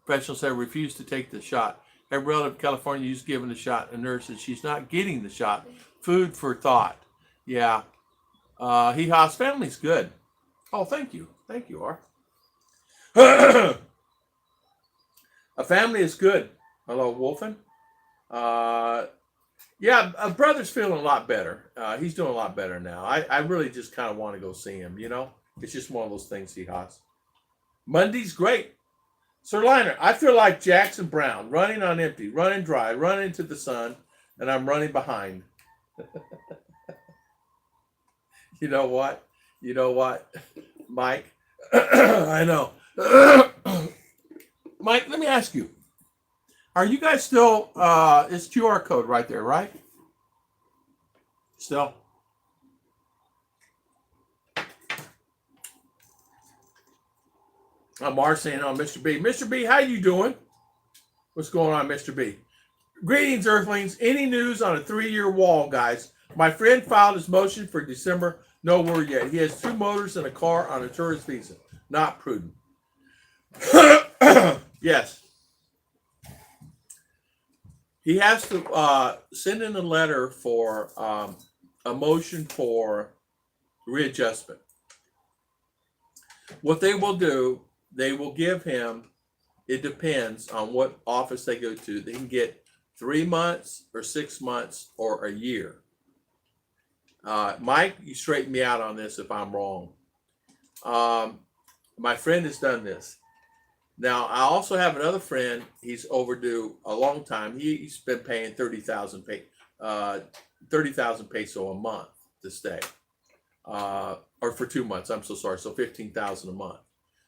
[SPEAKER 2] professionals have refused to take the shot. Every relative in California who's given the shot, a nurse says she's not getting the shot. Food for thought. Yeah. Hee-Haw's family's good. Oh, thank you. Thank you, R. A family is good. Hello, Wolfen. Yeah, brother's feeling a lot better. He's doing a lot better now. I really just kind of want to go see him, you know? It's just one of those things, Hee-Haw's. Monday's great. Sir Liner, I feel like Jackson Brown, running on empty, running dry, running into the sun, and I'm running behind. You know what? Mike? I know. Mike, let me ask you. Are you guys still, it's QR code right there, right? Still? I'm saying on Mr. B. Mr. B, how you doing? What's going on, Mr. B? Greetings, Earthlings. Any news on a 3-year wall, guys? My friend filed his motion for December. No word yet. He has 2 motors and a car on a tourist visa. Not prudent. Yes. He has to send in a letter for a motion for readjustment. What they will do, they will give him, it depends on what office they go to. They can get 3 months or 6 months or a year. Mike, you straighten me out on this if I'm wrong. My friend has done this. Now, I also have another friend. He's overdue a long time. He's been paying 30,000 peso a month to stay, or for 2 months. I'm so sorry. So 15,000 a month.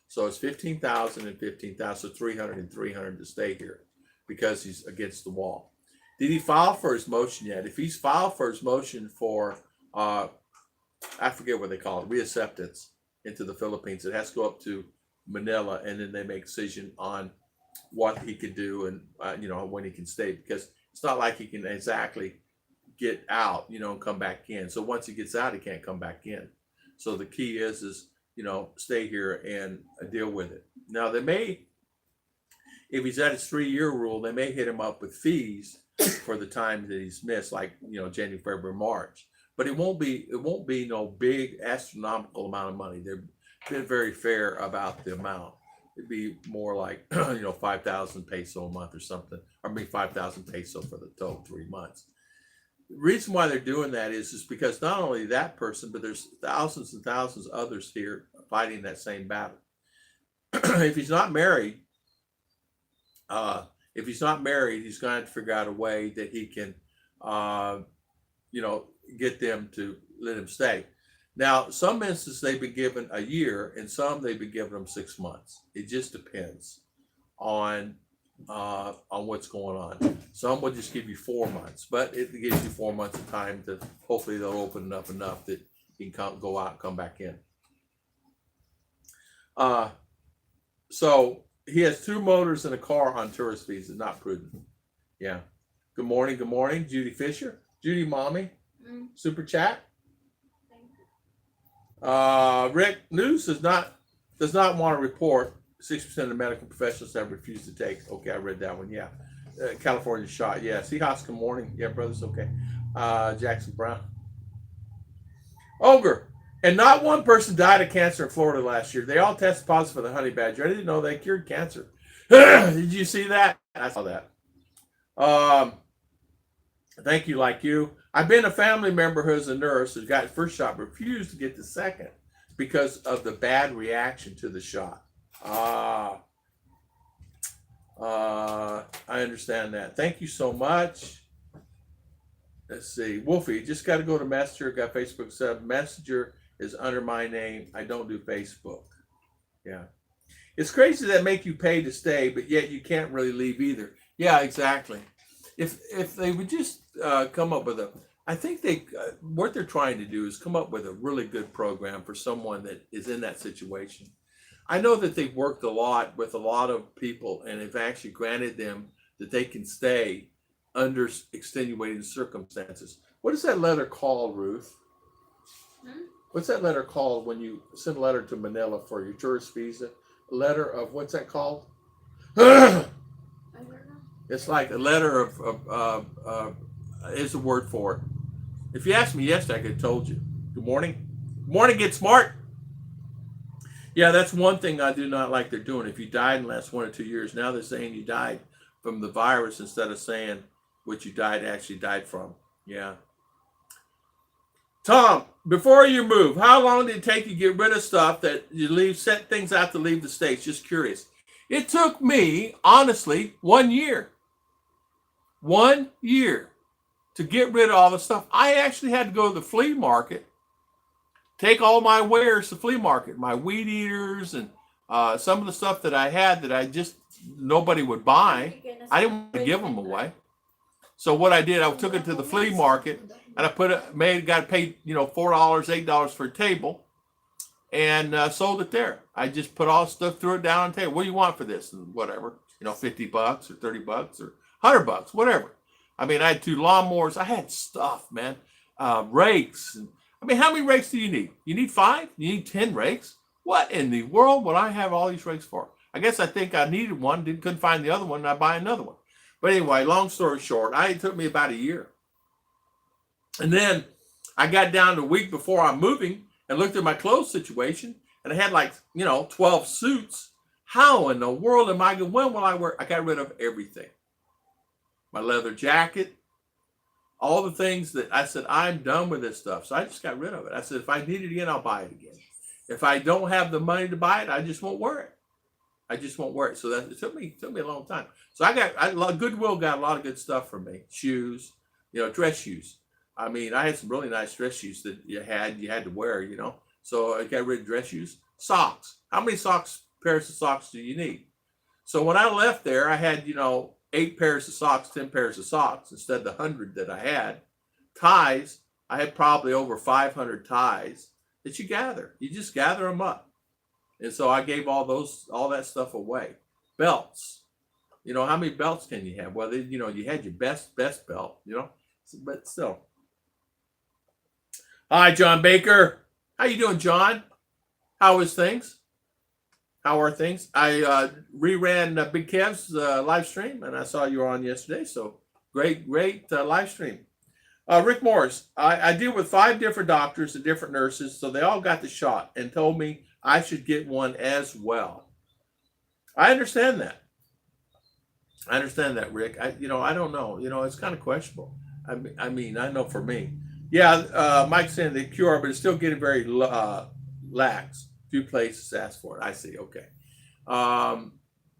[SPEAKER 2] So it's 15,000 and 15,000, so 300 and 300 to stay here because he's against the wall. Did he file for his motion yet? If he's filed for his motion for, I forget what they call it, reacceptance into the Philippines, it has to go up to Manila, and then they make a decision on what he can do and when he can stay, because it's not like he can exactly get out and come back in. So once he gets out, he can't come back in. So the key is stay here and deal with it. Now they may, if he's at his 3-year rule, they may hit him up with fees for the time that he's missed, like January, February, March. But it won't be no big astronomical amount of money. They've been very fair about the amount. It'd be more like 5,000 peso a month or something, or maybe 5,000 peso for the total 3 months. The reason why they're doing that is because not only that person, but there's thousands and thousands of others here fighting that same battle. If he's not married, he's going to have to figure out a way that he can, get them to let him stay. Now, some instances they've been given a year, and some they've been giving them 6 months. It just depends on what's going on. Some will just give you 4 months, but it gives you 4 months of time to hopefully they'll open it up enough that he can go out and come back in. So he has 2 motors and a car on tourist visa. Not prudent. Yeah. Good morning, Judy Fisher. Judy, mommy. Super chat. Rick, news does not want to report 6% of the medical professionals have refused to take. Okay, I read that one. Yeah. California shot. Yeah. Seahawks, good morning. Yeah, brothers. Okay. Jackson Brown. Ogre, And not one person died of cancer in Florida last year. They all tested positive for the honey badger. I didn't know they cured cancer. Did you see that? I saw that. Thank you, like you. I've been a family member who's a nurse who got first shot, refused to get the second because of the bad reaction to the shot. I understand that. Thank you so much. Let's see. Wolfie, just got to go to Messenger. Got Facebook sub. Messenger is under my name. I don't do Facebook. Yeah. It's crazy that make you pay to stay, but yet you can't really leave either. Yeah, exactly. If they would just come up with I think what they're trying to do is come up with a really good program for someone that is in that situation. I know that they've worked a lot with a lot of people and have actually granted them that they can stay under extenuating circumstances. What is that letter called, Ruth? What's that letter called when you send a letter to Manila for your tourist visa? A letter of, what's that called?
[SPEAKER 3] I don't know.
[SPEAKER 2] It's like a letter of is a word for it. If you asked me yesterday, I could have told you. Good morning. Good morning, get smart. Yeah, that's one thing I do not like they're doing. If you died in the last 1 or 2 years, now they're saying you died from the virus instead of saying what you actually died from. Yeah. Tom, before you move, how long did it take you to get rid of stuff that you set things out to leave the States? Just curious. It took me, honestly, 1 year. 1 year to get rid of all the stuff. I actually had to go to the flea market, take all my wares to the flea market, my weed eaters and some of the stuff that I had that I just, nobody would buy. I didn't want to give them away. So what I did, I took it to the flea market and I got paid, $4, $8 for a table and sold it there. I just put all the stuff, threw it down on the table. What do you want for this? And whatever, $50 or $30 or $100, whatever. I mean, I had 2 lawnmowers. I had stuff, man. Rakes. And, how many rakes do you need? You need 5? You need 10 rakes? What in the world would I have all these rakes for? I guess I think I needed one, couldn't find the other one, and I buy another one. But anyway, long story short, it took me about a year. And then I got down to a week before I'm moving and looked at my clothes situation, and I had 12 suits. How in the world am I going? When will I wear? I got rid of everything. My leather jacket, all the things that I said, I'm done with this stuff. So I just got rid of it. I said, if I need it again, I'll buy it again. If I don't have the money to buy it, I just won't wear it. So it took me a long time. So Goodwill got a lot of good stuff from me. Shoes, dress shoes. I had some really nice dress shoes that you had to wear, So I got rid of dress shoes. Socks. How many pairs of socks do you need? So when I left there, I had, 8 pairs of socks, 10 pairs of socks instead of the 100 that I had. Ties, I had probably over 500 ties that you gather. You just gather them up. And so I gave all that stuff away. Belts. How many belts can you have? Well, you had your best belt, but still. Hi, John Baker. How you doing, John? How is things? How are things? I reran Big Kev's live stream, and I saw you were on yesterday. So great live stream. Rick Morris, I deal with 5 different doctors and different nurses, so they all got the shot and told me I should get one as well. I understand that. Rick. I don't know. It's kind of questionable. I know for me. Yeah, Mike's saying the QR, but it's still getting very lax. Few places ask for it. I see. Okay.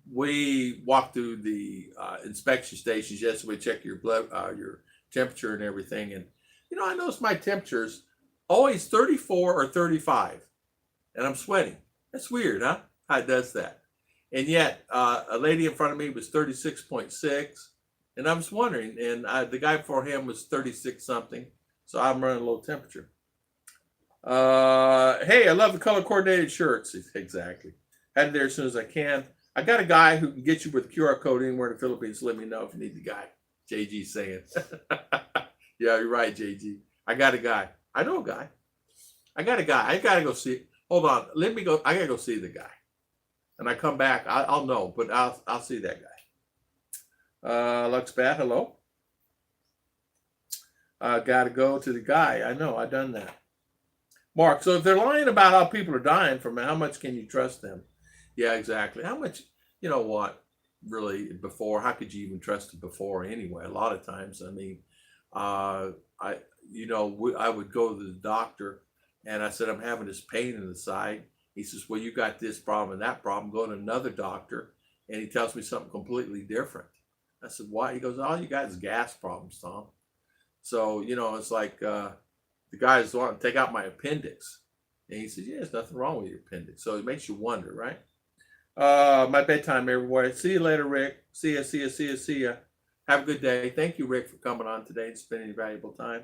[SPEAKER 2] We walked through the inspection stations yesterday. We check your blood, your temperature and everything. And, I noticed my temperature's always 34 or 35 and I'm sweating. That's weird, huh? How it does that. And yet a lady in front of me was 36.6 and I was wondering, and the guy before him was 36 something. So I'm running a low temperature. Hey, I love the color coordinated shirts. Exactly. Had it there as soon as I can. I got a guy who can get you with QR code anywhere in the Philippines. Let me know if you need the guy. JG saying. Yeah, you're right, JG. I got a guy. I know a guy. I got to go see. Hold on. Let me go. I got to go see the guy. And I come back. I'll know, but I'll see that guy. Lux Bat, hello. Got to go to the guy. I know. I've done that. Mark, so if they're lying about how people are dying from it, how much can you trust them? Yeah, exactly. How much, you know what, really before, how could you even trust it before anyway? A lot of times, I mean, I, I would go to the doctor and I said, I'm having this pain in the side. He says, well, you got this problem and that problem. Go to another doctor. And he tells me something completely different. I said, why? He goes, all you got is gas problems, Tom. So, it's like the guys want to take out my appendix. And he says, yeah, there's nothing wrong with your appendix. So it makes you wonder, right? My bedtime, everybody. See you later, Rick. See ya, see ya, see ya, see ya. Have a good day. Thank you, Rick, for coming on today and spending your valuable time.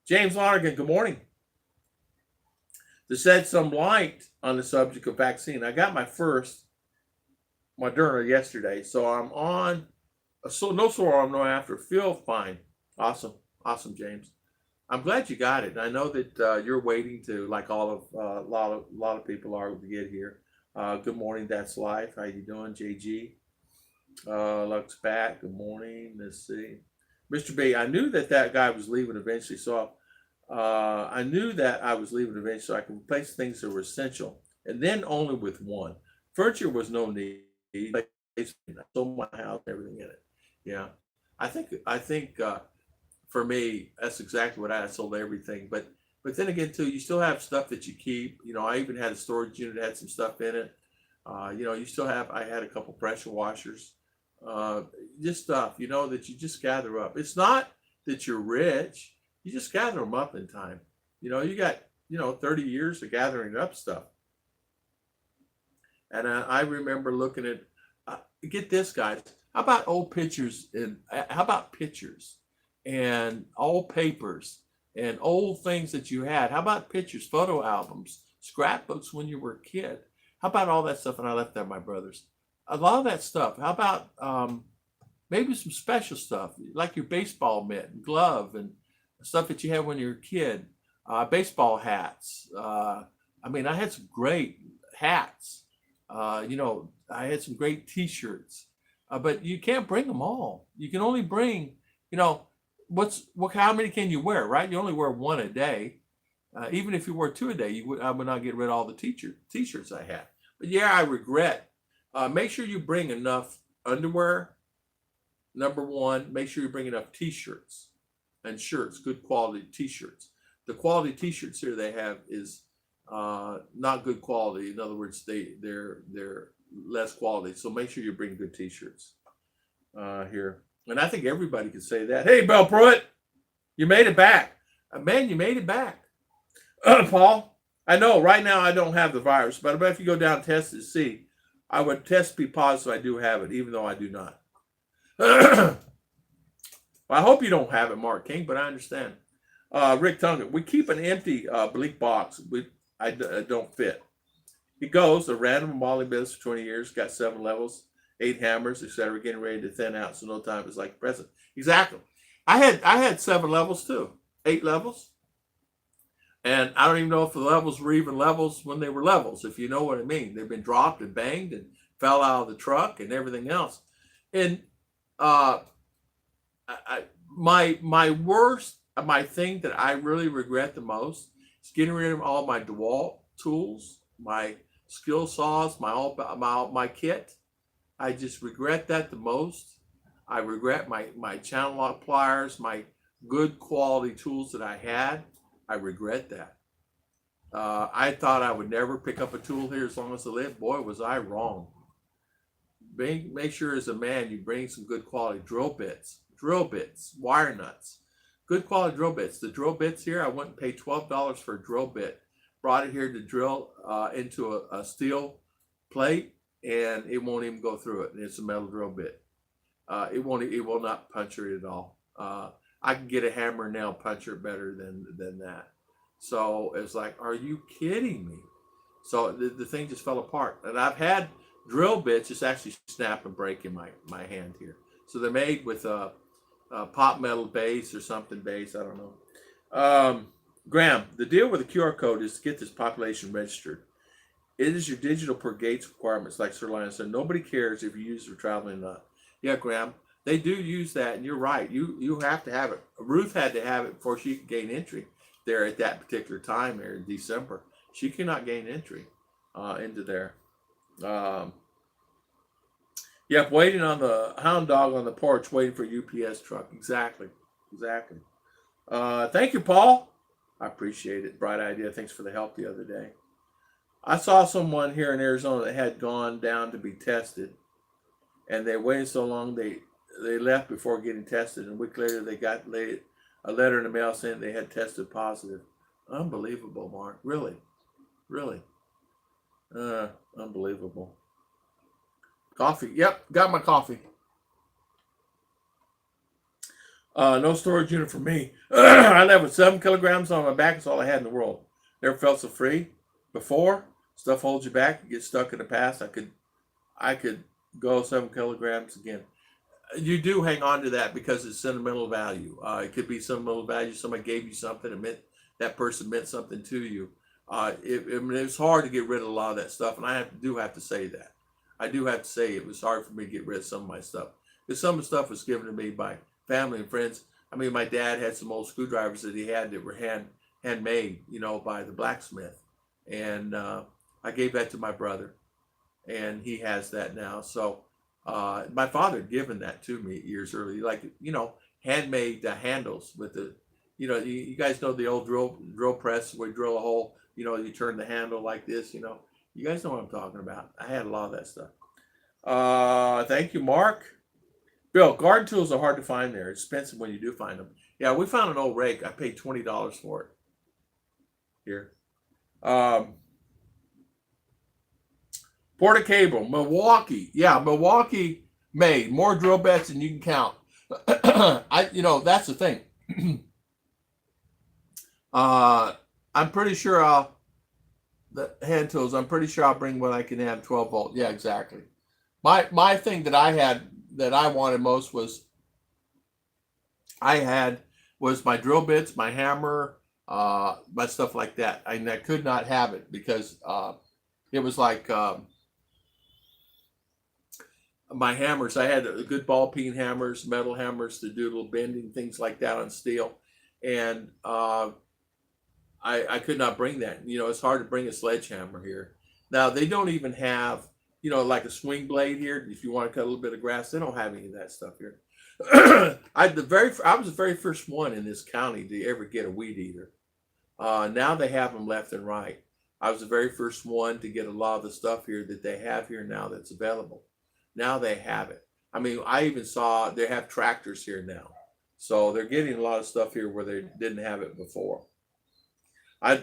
[SPEAKER 2] James Lonergan, good morning. To shed some light on the subject of vaccine, I got my first Moderna yesterday, so I'm on no sore arm, no after. Feel fine. Awesome, James. I'm glad you got it. I know that you're waiting to, like all of a lot of people are, to get here. Good morning, that's life. How you doing, JG? Lux back. Good morning. Let's see, Mr. B. I knew that guy was leaving eventually, so I knew that I was leaving eventually, so I could replace things that were essential, and then only with one. Furniture was no need. I sold my house, everything in it. Yeah, I think for me, that's exactly what I sold everything. But then again, too, you still have stuff that you keep. I even had a storage unit that had some stuff in it. You still have. I had a couple pressure washers, just stuff. That you just gather up. It's not that you're rich. You just gather them up in time. You got 30 years of gathering up stuff. And I remember looking at, get this, guys. How about old pictures and how about pictures and old papers and old things that you had? How about pictures, photo albums, scrapbooks when you were a kid? How about all that stuff? And I left that my brothers. A lot of that stuff. How about maybe some special stuff like your baseball mitt, glove, and stuff that you had when you were a kid. Baseball hats. I had some great hats. I had some great T-shirts, but you can't bring them all. You can only bring, how many can you wear, right? You only wear one a day. Even if you wear two a day, I would not get rid of all the T-shirts I had. But yeah, I regret. Make sure you bring enough underwear. Number one, make sure you bring enough T-shirts and shirts, good quality T-shirts. The quality T-shirts here they have is not good quality. In other words, they're less quality. So make sure you bring good T-shirts here. And I think everybody can say that. Hey, Bell Pruitt, you made it back. Man, you made it back. Paul, I know right now I don't have the virus, but I bet if you go down and test it, see, I would test be positive I do have it, even though I do not. Well, I hope you don't have it, Mark King, but I understand. Rick Tunga, we keep an empty bleak box. I don't fit. It goes a random Molly business for 20 years, got 7 levels, 8 hammers, etc. Getting ready to thin out, so no time is like present. Exactly. I had 7 levels too, 8 levels, and I don't even know if the levels were even levels when they were levels. If you know what I mean, they've been dropped and banged and fell out of the truck and everything else. And my thing that I really regret the most is getting rid of all my DeWalt tools, my skill saws, my kit. I just regret that the most. I regret my channel lock pliers, my good quality tools that I had. I regret that. I thought I would never pick up a tool here as long as I lived. Boy, was I wrong. Make sure as a man you bring some good quality drill bits, wire nuts, good quality drill bits. The drill bits here, I went and paid $12 for a drill bit. Brought it here to drill into a steel plate, and it won't even go through it. And it's a metal drill bit. It will not puncture it at all. I can get a hammer and nail puncher better than that. So it's like, are you kidding me? So the thing just fell apart. And I've had drill bits just actually snap and break in my hand here. So they're made with a pop metal base or something base. I don't know. Graham, the deal with the QR code is to get this population registered. It is your digital per gates requirements, like Sir Lion said. Nobody cares if you use it for traveling or not. Yeah, Graham, they do use that, and you're right. You have to have it. Ruth had to have it before she could gain entry. there at that particular time there in December. She cannot gain entry into there. Yep, waiting on the hound dog on the porch, waiting for UPS truck. Exactly. Thank you, Paul. I appreciate it. Bright idea. Thanks for the help the other day. I saw someone here in Arizona that had gone down to be tested, and they waited so long they left before getting tested. And a week later, they got a letter in the mail saying they had tested positive. Unbelievable, Mark. Really. Unbelievable. Coffee. Yep, got my coffee. No storage unit for me. I left with 7 kilograms on my back. That's all I had in the world. Never felt so free before. Stuff holds you back. You get stuck in the past. I could go 7 kilograms again. You do hang on to that because it's sentimental value. It could be sentimental value. Somebody gave you something. It meant that person meant something to you. It's hard to get rid of a lot of that stuff, and I do have to say that. I do have to say it was hard for me to get rid of some of my stuff. Because some of the stuff was given to me by family and friends. I mean, my dad had some old screwdrivers that he had that were handmade, by the blacksmith. And I gave that to my brother, and he has that now. So my father had given that to me years earlier, like, handmade handles with the, you guys know the old drill press where you drill a hole, you turn the handle like this, You guys know what I'm talking about. I had a lot of that stuff. Thank you, Mark. Bill, garden tools are hard to find there. It's expensive when you do find them. Yeah, we found an old rake. I paid $20 for it. Here. Porta Cable, Milwaukee. Yeah, Milwaukee made more drill bits than you can count. That's the thing. I'm pretty sure the hand tools, I'm pretty sure I'll bring one I can have 12 volt. Yeah, exactly. My thing that I had that I wanted most was my drill bits, my hammer, my stuff like that. I could not have it because it was like my hammers. I had good ball peen hammers, metal hammers to do little bending, things like that on steel. And I could not bring that. It's hard to bring a sledgehammer here. Now, they don't even have, like a swing blade here. If you want to cut a little bit of grass, they don't have any of that stuff here. I was the very first one in this county to ever get a weed eater. Now they have them left and right. I was the very first one to get a lot of the stuff here that they have here now that's available. Now they have it. I mean, I even saw they have tractors here now. So they're getting a lot of stuff here where they didn't have it before. I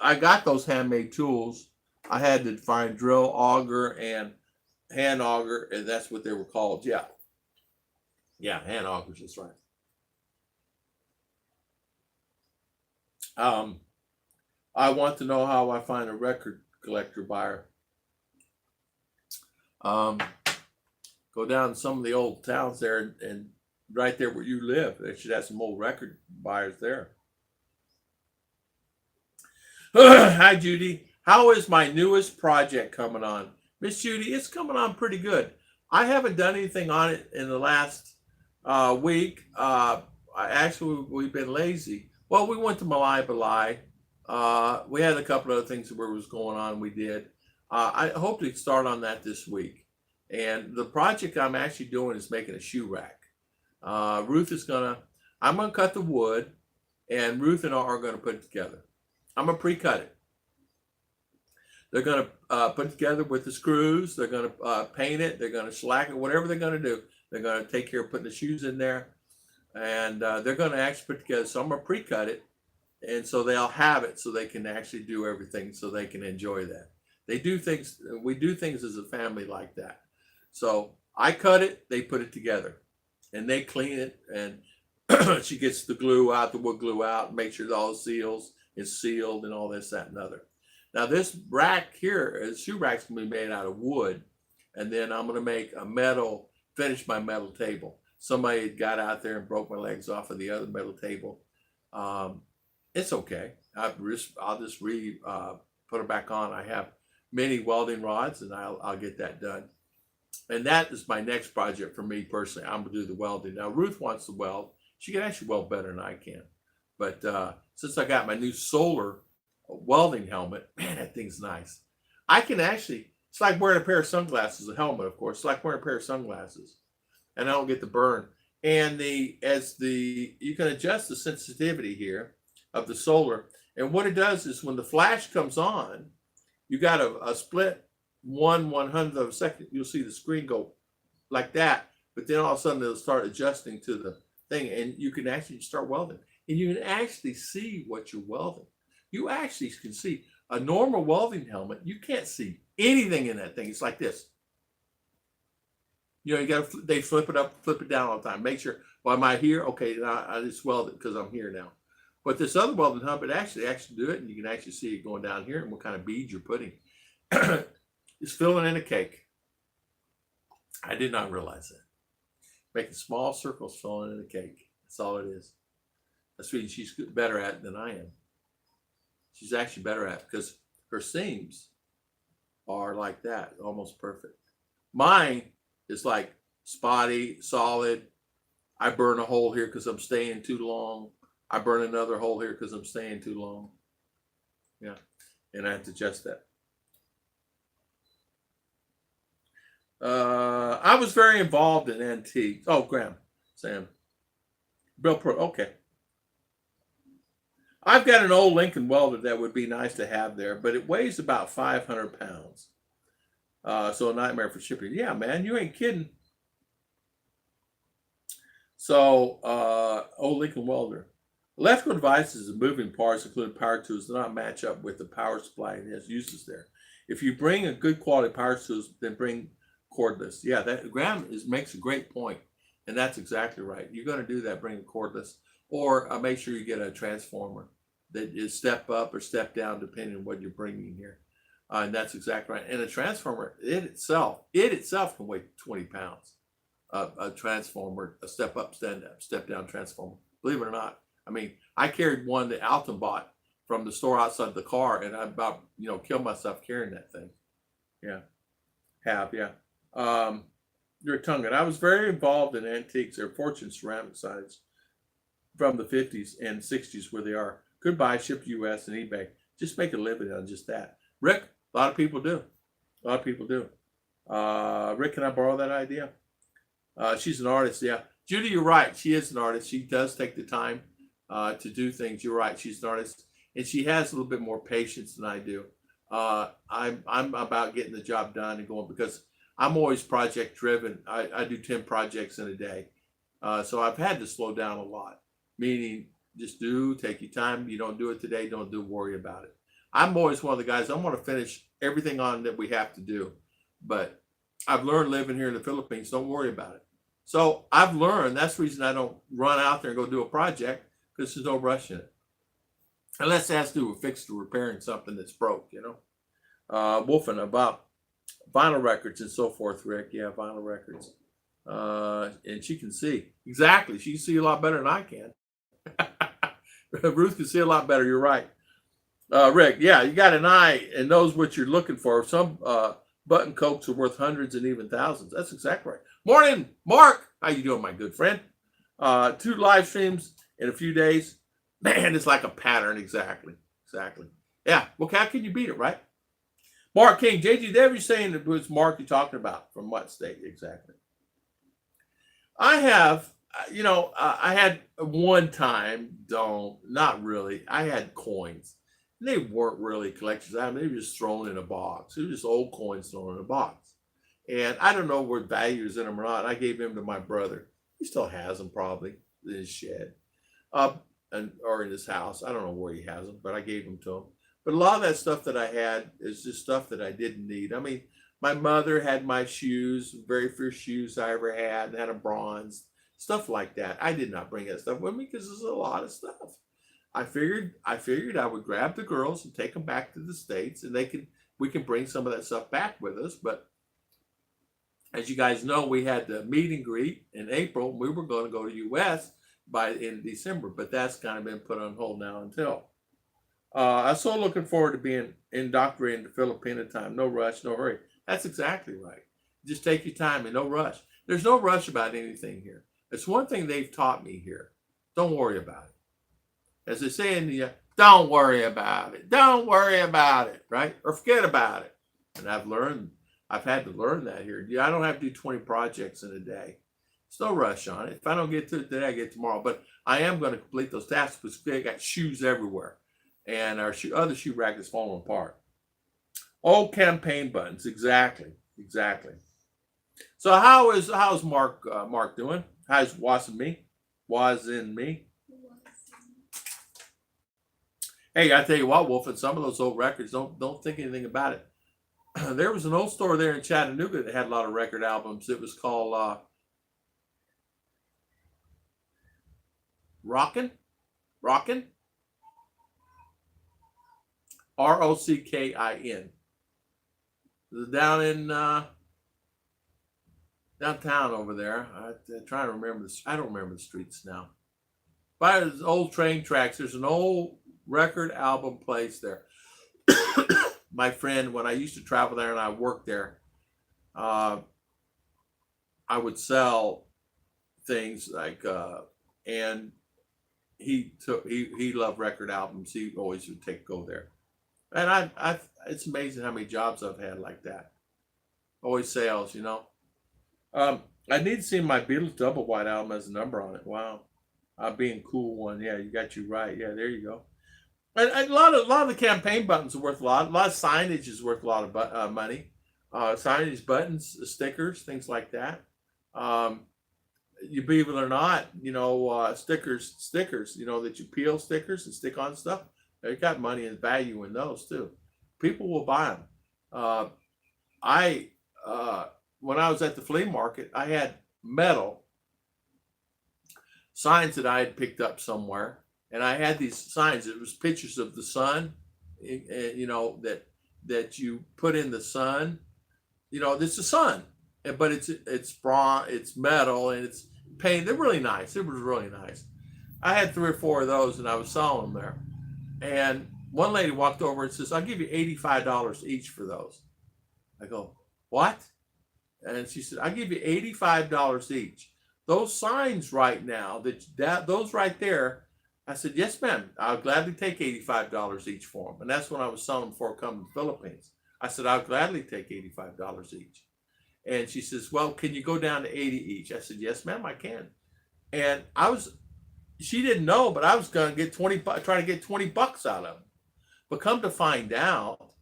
[SPEAKER 2] got those handmade tools. I had to find drill, auger, and hand auger, and that's what they were called. Yeah, hand augers. That's right. I want to know how I find a record collector buyer. Go down to some of the old towns there, and right there where you live, they should have some old record buyers there. Hi, Judy. How is my newest project coming on? Miss Judy, it's coming on pretty good. I haven't done anything on it in the last week. We've been lazy. Well, we went to Malai Balai. We had a couple of other things that was going on. We did. I hope to start on that this week. And the project I'm actually doing is making a shoe rack. Ruth I'm going to cut the wood, and Ruth and I are going to put it together. I'm going to pre-cut it. They're going to put it together with the screws. They're going to paint it. They're going to shellac it. Whatever they're going to do, they're going to take care of putting the shoes in there. And they're going to actually put it together. So I'm going to pre-cut it. And so they'll have it so they can actually do everything so they can enjoy that. We do things as a family like that. So I cut it, they put it together. And they clean it, and she gets the glue out, the wood glue out, make sure all the seals is sealed and all this, that, and other. Now this rack here, shoe rack's gonna be made out of wood, and then I'm gonna make finish my metal table. Somebody got out there and broke my legs off of the other metal table. It's okay. I'll just put it back on. I have many welding rods, and I'll get that done. And that is my next project for me personally. I'm gonna do the welding. Now Ruth wants to weld. She can actually weld better than I can. But since I got my new solar welding helmet, man, that thing's nice. I can actually, it's like wearing a pair of sunglasses, a helmet, of course. It's like wearing a pair of sunglasses, and I don't get the burn. And you can adjust the sensitivity here of the solar. And what it does is when the flash comes on, you got a split 1/100th of a second. You'll see the screen go like that, but then all of a sudden it'll start adjusting to the thing, and you can actually start welding. And you can actually see what you're welding. You actually can see a normal welding helmet. You can't see anything in that thing. It's like this. You know, you got to, they flip it up, flip it down all the time. Make sure, well, am I here? Okay, now I just weld it because I'm here now. But this other welding helmet actually do it, and you can actually see it going down here and what kind of beads you're putting. It's filling in a cake. I did not realize that. Making small circles filling in a cake. That's all it is. That's what she's better at than I am. She's actually better at it because her seams are like that, almost perfect. Mine is like spotty, solid. I burn a hole here because I'm staying too long. I burn another hole here because I'm staying too long. Yeah, and I have to adjust that. I was very involved in antiques. Oh, Graham, Sam. Bill Pro, okay. I've got an old Lincoln welder that would be nice to have there, but it weighs about 500 pounds. So a nightmare for shipping. Yeah, man, you ain't kidding. So, old Lincoln welder. Electrical devices and moving parts, including power tools, do not match up with the power supply and its uses there. If you bring a good quality power tools, then bring cordless. Yeah, that Graham makes a great point, and that's exactly right. You're going to do that, bring a cordless, or make sure you get a transformer that is step up or step down depending on what you're bringing here. And that's exactly right. And a transformer, it itself can weigh 20 pounds. A transformer, a step up, stand up, step down transformer. Believe it or not. I mean, I carried one that Alton bought from the store outside the car, and I about, killed myself carrying that thing. Yeah. You're tonguing. I was very involved in antiques. They're fortune ceramic sites from the 50s and 60s where they are. Goodbye, ship US and eBay. Just make a living on just that. Rick, a lot of people do. Rick, can I borrow that idea? She's an artist, yeah. Judy, you're right. She is an artist. She does take the time to do things. You're right. She's an artist, and she has a little bit more patience than I do. I'm about getting the job done and going because I'm always project driven. I do 10 projects in a day, so I've had to slow down a lot. Meaning, just take your time. You don't do it today, don't worry about it. I'm always one of the guys. I want to finish everything on that we have to do, but I've learned living here in the Philippines. Don't worry about it. So I've learned that's the reason I don't run out there and go do a project because there's no rush in it. Unless it has to do with fixing or repairing something that's broke, Wolfing about vinyl records and so forth, Rick. Yeah, vinyl records. And she can see. Exactly. She can see a lot better than I can. Ruth can see a lot better. You're right. Rick, yeah, you got an eye and knows what you're looking for. Some button coats are worth hundreds and even thousands. That's exactly right. Morning, Mark. How you doing, my good friend? 2 live streams in a few days. Man, it's like a pattern. Exactly. Yeah. Well, how can you beat it, right? Mark King, JG, they were saying it was Mark you're talking about. From what state exactly? I have, I had one time, not really. I had coins. And they weren't really collector's items. They were just thrown in a box. They were just old coins thrown in a box. And I don't know what value is in them or not. I gave them to my brother. He still has them probably in his shed or in his house. I don't know where he has them, but I gave them to him. But a lot of that stuff that I had is just stuff that I didn't need. I mean, my mother had my shoes, very first shoes I ever had a bronze, stuff like that. I did not bring that stuff with me because there's a lot of stuff. I figured I would grab the girls and take them back to the States, and we can bring some of that stuff back with us. But as you guys know, we had the meet and greet in April. We were going to go to US in December, but that's kind of been put on hold now until. I'm so looking forward to being indoctrinated into Filipina time. No rush, no hurry. That's exactly right. Just take your time and no rush. There's no rush about anything here. It's one thing they've taught me here. Don't worry about it. As they say in the, don't worry about it. Don't worry about it, right? Or forget about it. And I've had to learn that here. I don't have to do 20 projects in a day. There's no rush on it. If I don't get to it today, I get tomorrow. But I am going to complete those tasks because I got shoes everywhere. And our other shoe rack is falling apart. Oh, campaign buttons. Exactly. So how's Mark doing? How's Was-in-Me? Hey, I tell you what, Wolf, and some of those old records, don't think anything about it. There was an old store there in Chattanooga that had a lot of record albums. It was called Rockin', Rockin', down in downtown over there. I'm trying to remember this. I don't remember the streets now. By those old train tracks, there's an old record album place there. My friend, when I used to travel there and I worked there, I would sell things like, and he loved record albums. He always would go there. And it's amazing how many jobs I've had like that. Always sales, you know. I need to see my Beatles double wide album has a number on it. Wow. Being cool one. Yeah, you got you right. Yeah, there you go. And a lot of the campaign buttons are worth a lot. A lot of signage is worth a lot of money. Signage, buttons, stickers, things like that. You believe it or not, you know, stickers, you know, that you peel stickers and stick on stuff. They got money and value in those too. People will buy them. When I was at the flea market, I had metal signs that I had picked up somewhere. And I had these signs. It was pictures of the sun, you know, that you put in the sun. You know, it's the sun, but it's bronze, it's metal, and it's painted. They're really nice. It was really nice. I had 3 or 4 of those, and I was selling them there. And one lady walked over and says, "I'll give you $85 each for those." I go, "What?" And she said, "I'll give you $85 each. Those signs right now, those right there." I said, "Yes, ma'am. I'll gladly take $85 each for them." And that's when I was selling them before coming to the Philippines. I said, "I'll gladly take $85 each." And she says, "Well, can you go down to 80 each?" I said, "Yes, ma'am, I can." And she didn't know, but I was going to get trying to get $20 out of them. But come to find out,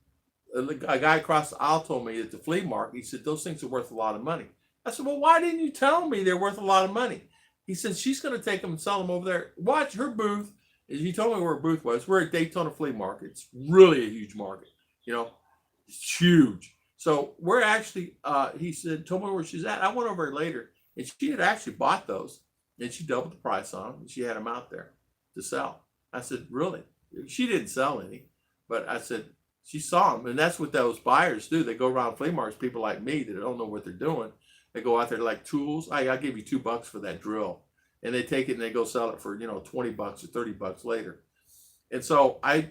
[SPEAKER 2] a guy across the aisle told me at the flea market, he said, "Those things are worth a lot of money." I said, "Well, why didn't you tell me they're worth a lot of money?" He said, "She's going to take them and sell them over there. Watch her booth." He told me where her booth was. We're at Daytona Flea Market. It's really a huge market. You know, it's huge. So we're actually, he said, told me where she's at. I went over there later, and she had actually bought those, and she doubled the price on them, and she had them out there to sell. I said, "Really?" She didn't sell any, but I said, she saw them, and that's what those buyers do. They go around flea markets, people like me that don't know what they're doing. They go out there like tools. I'll give you $2 for that drill. And they take it and they go sell it for, you know, $20 or $30 later. And so I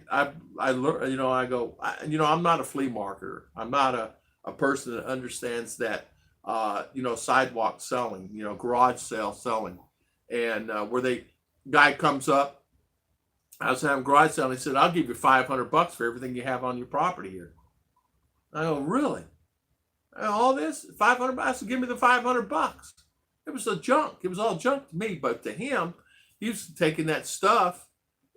[SPEAKER 2] learned, you know, I'm not a flea marketer. I'm not a person that understands that, you know, sidewalk selling, you know, garage sale selling. And guy comes up, I was having garage sale, and he said, "I'll give you $500 for everything you have on your property here." I go, "Really? All this $500? Give me the $500. It was a junk. It was all junk to me, but to him, he's taking that stuff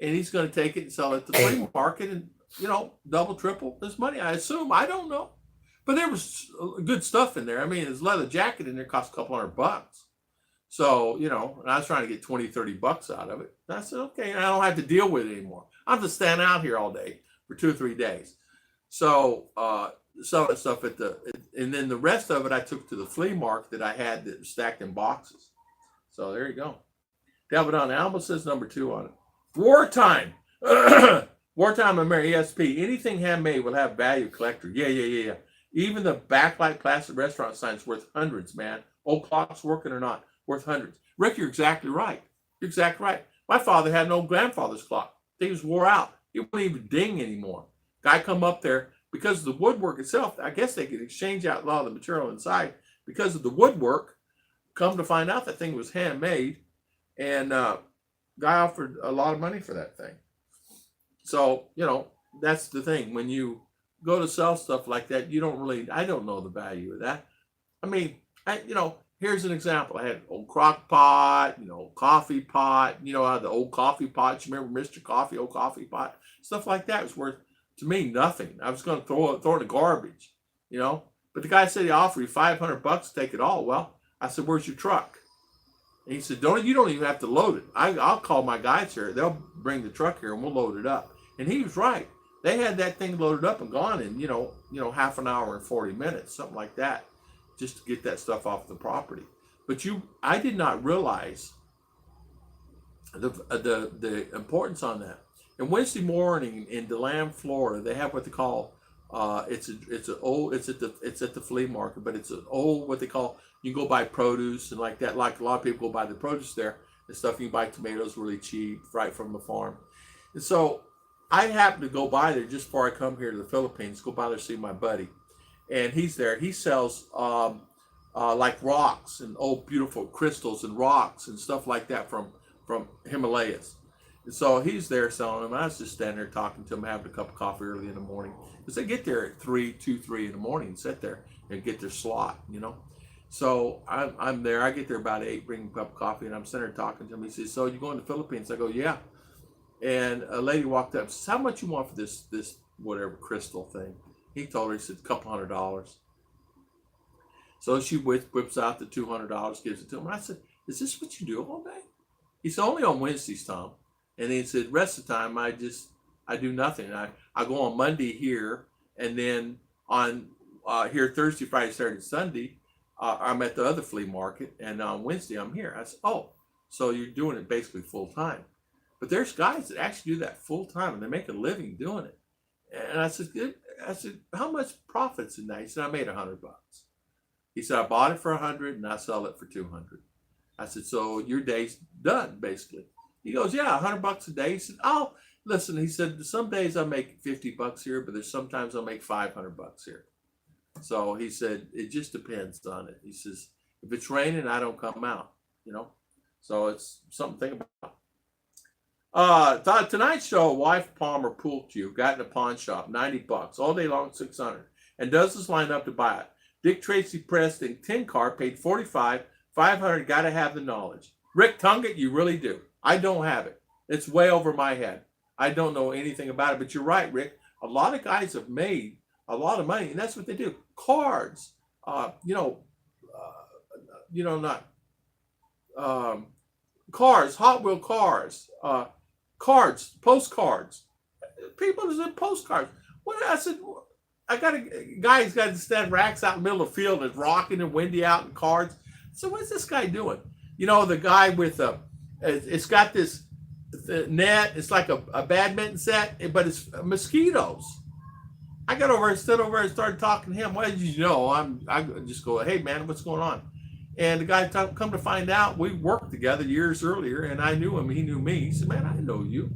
[SPEAKER 2] and he's going to take it and sell it at the flea market and, you know, double, triple his money. I assume. I don't know, but there was good stuff in there. I mean, his leather jacket in there cost a couple $100. So, you know, and I was trying to get $20, $30 out of it. And I said, okay, I don't have to deal with it anymore. I have to stand out here all day for 2 or 3 days. So, sell that stuff and then the rest of it I took to the flea market that I had that was stacked in boxes. So there you go. Delvin Alma says number 2 on it. Wartime. Wartime America ESP. Anything handmade will have value, collector. Yeah. Even the backlight plastic restaurant signs worth hundreds, man. Old clocks working or not, worth hundreds. Rick, you're exactly right. You're exactly right. My father had an old grandfather's clock. Things wore out. It wouldn't even ding anymore. Guy come up there. Because of the woodwork itself, I guess they could exchange out a lot of the material inside. Because of the woodwork, come to find out that thing was handmade. And guy offered a lot of money for that thing. So, that's the thing. When you go to sell stuff like that, I don't know the value of that. I mean, here's an example. I had an old crock pot, coffee pot, the old coffee pots. You remember Mr. Coffee, old coffee pot? Stuff like that was worth, to me, nothing. I was going to throw it in the garbage, But the guy said he offered you $500 to take it all. Well, I said, where's your truck? And he said, you don't even have to load it. I'll call my guys here. They'll bring the truck here and we'll load it up. And he was right. They had that thing loaded up and gone in, half an hour and 40 minutes, something like that, just to get that stuff off the property. But I did not realize the importance on that. And Wednesday morning in DeLand, Florida, they have what they call it's at the flea market, but it's an old, what they call, you can go buy produce and like that. Like a lot of people go buy the produce there and stuff. You can buy tomatoes really cheap right from the farm. And so I happened to go by there just before I come here to the Philippines, go by there to see my buddy. And he's there. He sells like rocks and old beautiful crystals and rocks and stuff like that from Himalayas. And so he's there selling them. I was just standing there talking to him, having a cup of coffee early in the morning. Because they get there at 3 in the morning and sit there and get their slot, So I'm there. I get there about 8, bring a cup of coffee, and I'm sitting there talking to him. He says, so you going to the Philippines? I go, yeah. And a lady walked up and says, how much you want for this whatever crystal thing? He told her, he said, $200. So she whips out the $200, gives it to him. And I said, is this what you do all day? He said, only on Wednesdays, Tom. And he said, rest of the time, I do nothing. I go on Monday here, and then on here Thursday, Friday, Saturday, Sunday, I'm at the other flea market, and on Wednesday I'm here. I said, oh, so you're doing it basically full time. But there's guys that actually do that full time, and they make a living doing it. And I said, how much profits in that? He said, I made $100. He said, I bought it for $100 and I sell it for $200. I said, so your day's done, basically. He goes, yeah, $100 a day. He said, oh, listen, he said, some days I make $50 here, but there's sometimes I'll make $500 here. So he said, it just depends on it. He says, if it's raining, I don't come out, So it's something to think about. Tonight's show, wife Palmer pool cue, got in a pawn shop, $90, all day long, $600, and does this line up to buy it. Dick Tracy Preston, 10 car, paid $45, $500, got to have the knowledge. Rick Tunget, you really do. I don't have it. It's way over my head. I don't know anything about it, but you're right, Rick. A lot of guys have made a lot of money, and that's what they do. Cards, cars, Hot Wheel cars, cards, postcards. People that send postcards. What I said, I got a guy who's got to stand racks out in the middle of the field and it's rocking and windy out and cards. So what's this guy doing? The guy with it's got this net. It's like a badminton set, but it's mosquitoes. I got over and stood over and started talking to him. What did you know? I just go, hey man, what's going on? And the guy come to find out, we worked together years earlier, and I knew him. He knew me. He said, man, I know you.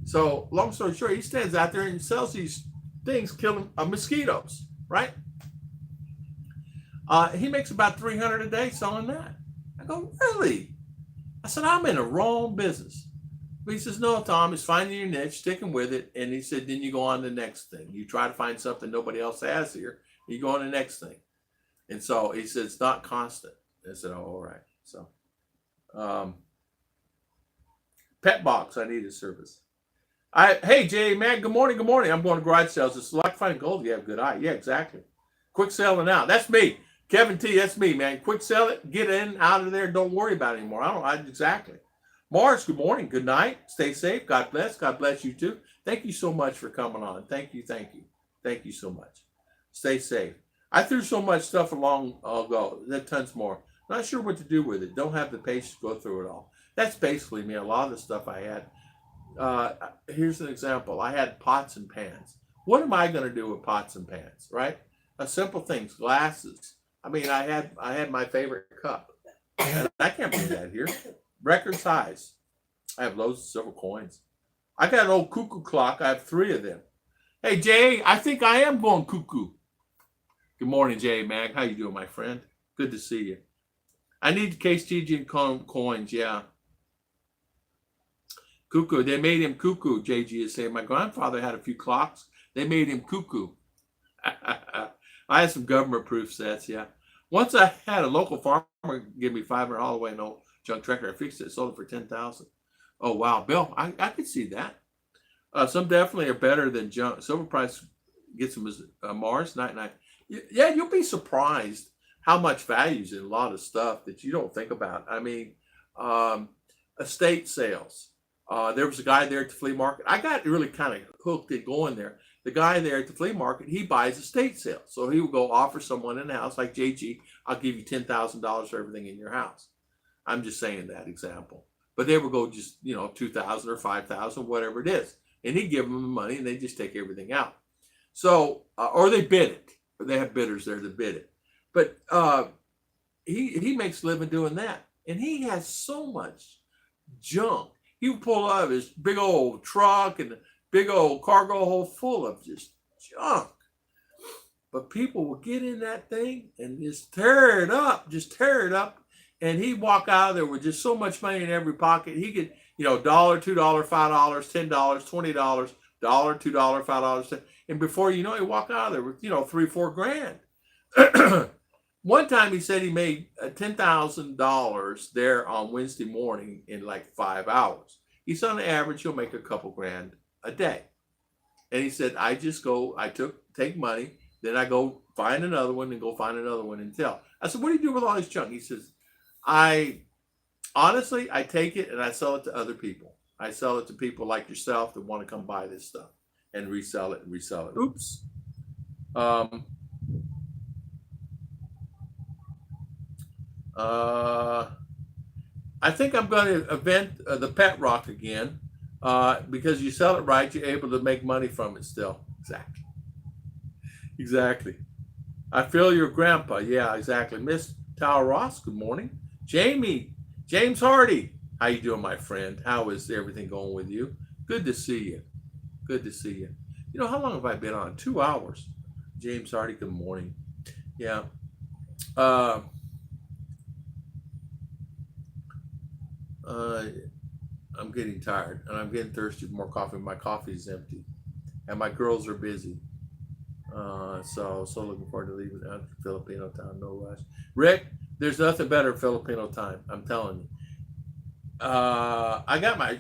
[SPEAKER 2] So long story short, he stands out there and sells these things killing mosquitoes, right? He makes about $300 a day selling that. I go, really? I said, I'm in the wrong business. But he says, no, Tom, it's finding your niche, sticking with it. And he said, then you go on to the next thing. You try to find something nobody else has here. You go on to the next thing. And so he said, it's not constant. I said, oh, all right. So, Pet Box, I need a service. Hey, Jay, man, good morning. I'm going to garage sales. It's like finding gold. You have a good eye. Yeah, exactly. Quick selling out. That's me. Kevin T, that's me, man. Quick sell it. Get in, out of there. Don't worry about it anymore. Exactly. Mars, good morning. Good night. Stay safe. God bless. God bless you too. Thank you so much for coming on. Thank you. Thank you so much. Stay safe. I threw so much stuff along ago. That tons more. Not sure what to do with it. Don't have the patience to go through it all. That's basically me. A lot of the stuff I had. Here's an example. I had pots and pans. What am I going to do with pots and pans, right? Simple things, glasses. I mean, I had my favorite cup. And I can't bring that here. Record size. I have loads of silver coins. I got an old cuckoo clock. I have 3 of them. Hey, Jay, I think I am going cuckoo. Good morning, Jay Mag. How you doing, my friend? Good to see you. I need the case GG and coins, yeah. Cuckoo. They made him cuckoo, JG is saying. My grandfather had a few clocks. They made him cuckoo. I had some government-proof sets, yeah. Once I had a local farmer give me $500 Holloway and old junk tractor. I fixed it, sold it for $10,000. Oh, wow. Bill, I could see that. Some definitely are better than junk. Silver price gets them as Mars, 99. Yeah, you'll be surprised how much values in a lot of stuff that you don't think about. I mean, estate sales. There was a guy there at the flea market. I got really kind of hooked in going there. The guy there at the flea market, he buys estate sales. So he will go offer someone in the house, like JG, I'll give you $10,000 for everything in your house. I'm just saying that example. But they will go just, $2,000 or $5,000, whatever it is. And he'd give them the money and they just take everything out. So, or they bid it. Or they have bidders there to bid it. But he makes a living doing that. And he has so much junk. He would pull out of his big old truck and big old cargo hold full of just junk. But people will get in that thing and just tear it up. And he'd walk out of there with just so much money in every pocket. He could, $1, $2, $5, $10, $20, $1, $2, $5. And before you know it, he'd walk out of there with, $3-4 grand. One time he said he made $10,000 there on Wednesday morning in like 5 hours. He said on average, he'll make a couple grand a day. And he said, take money, then I go find another one and go find another one until. I said, what do you do with all this junk? He says, I take it and I sell it to other people. I sell it to people like yourself that want to come buy this stuff and resell it. Oops. I think I'm going to event the pet rock again because you sell it right, you're able to make money from it still. Exactly. I feel your grandpa. Yeah, exactly. Miss Tower Ross, good morning. James Hardy. How you doing, my friend? How is everything going with you? Good to see you. How long have I been on? 2 hours. James Hardy, good morning. Yeah. I'm getting tired and I'm getting thirsty for more coffee. My coffee is empty and my girls are busy. So looking forward to leaving out Filipino time. No rush. Rick, there's nothing better than Filipino time. I'm telling you. I got my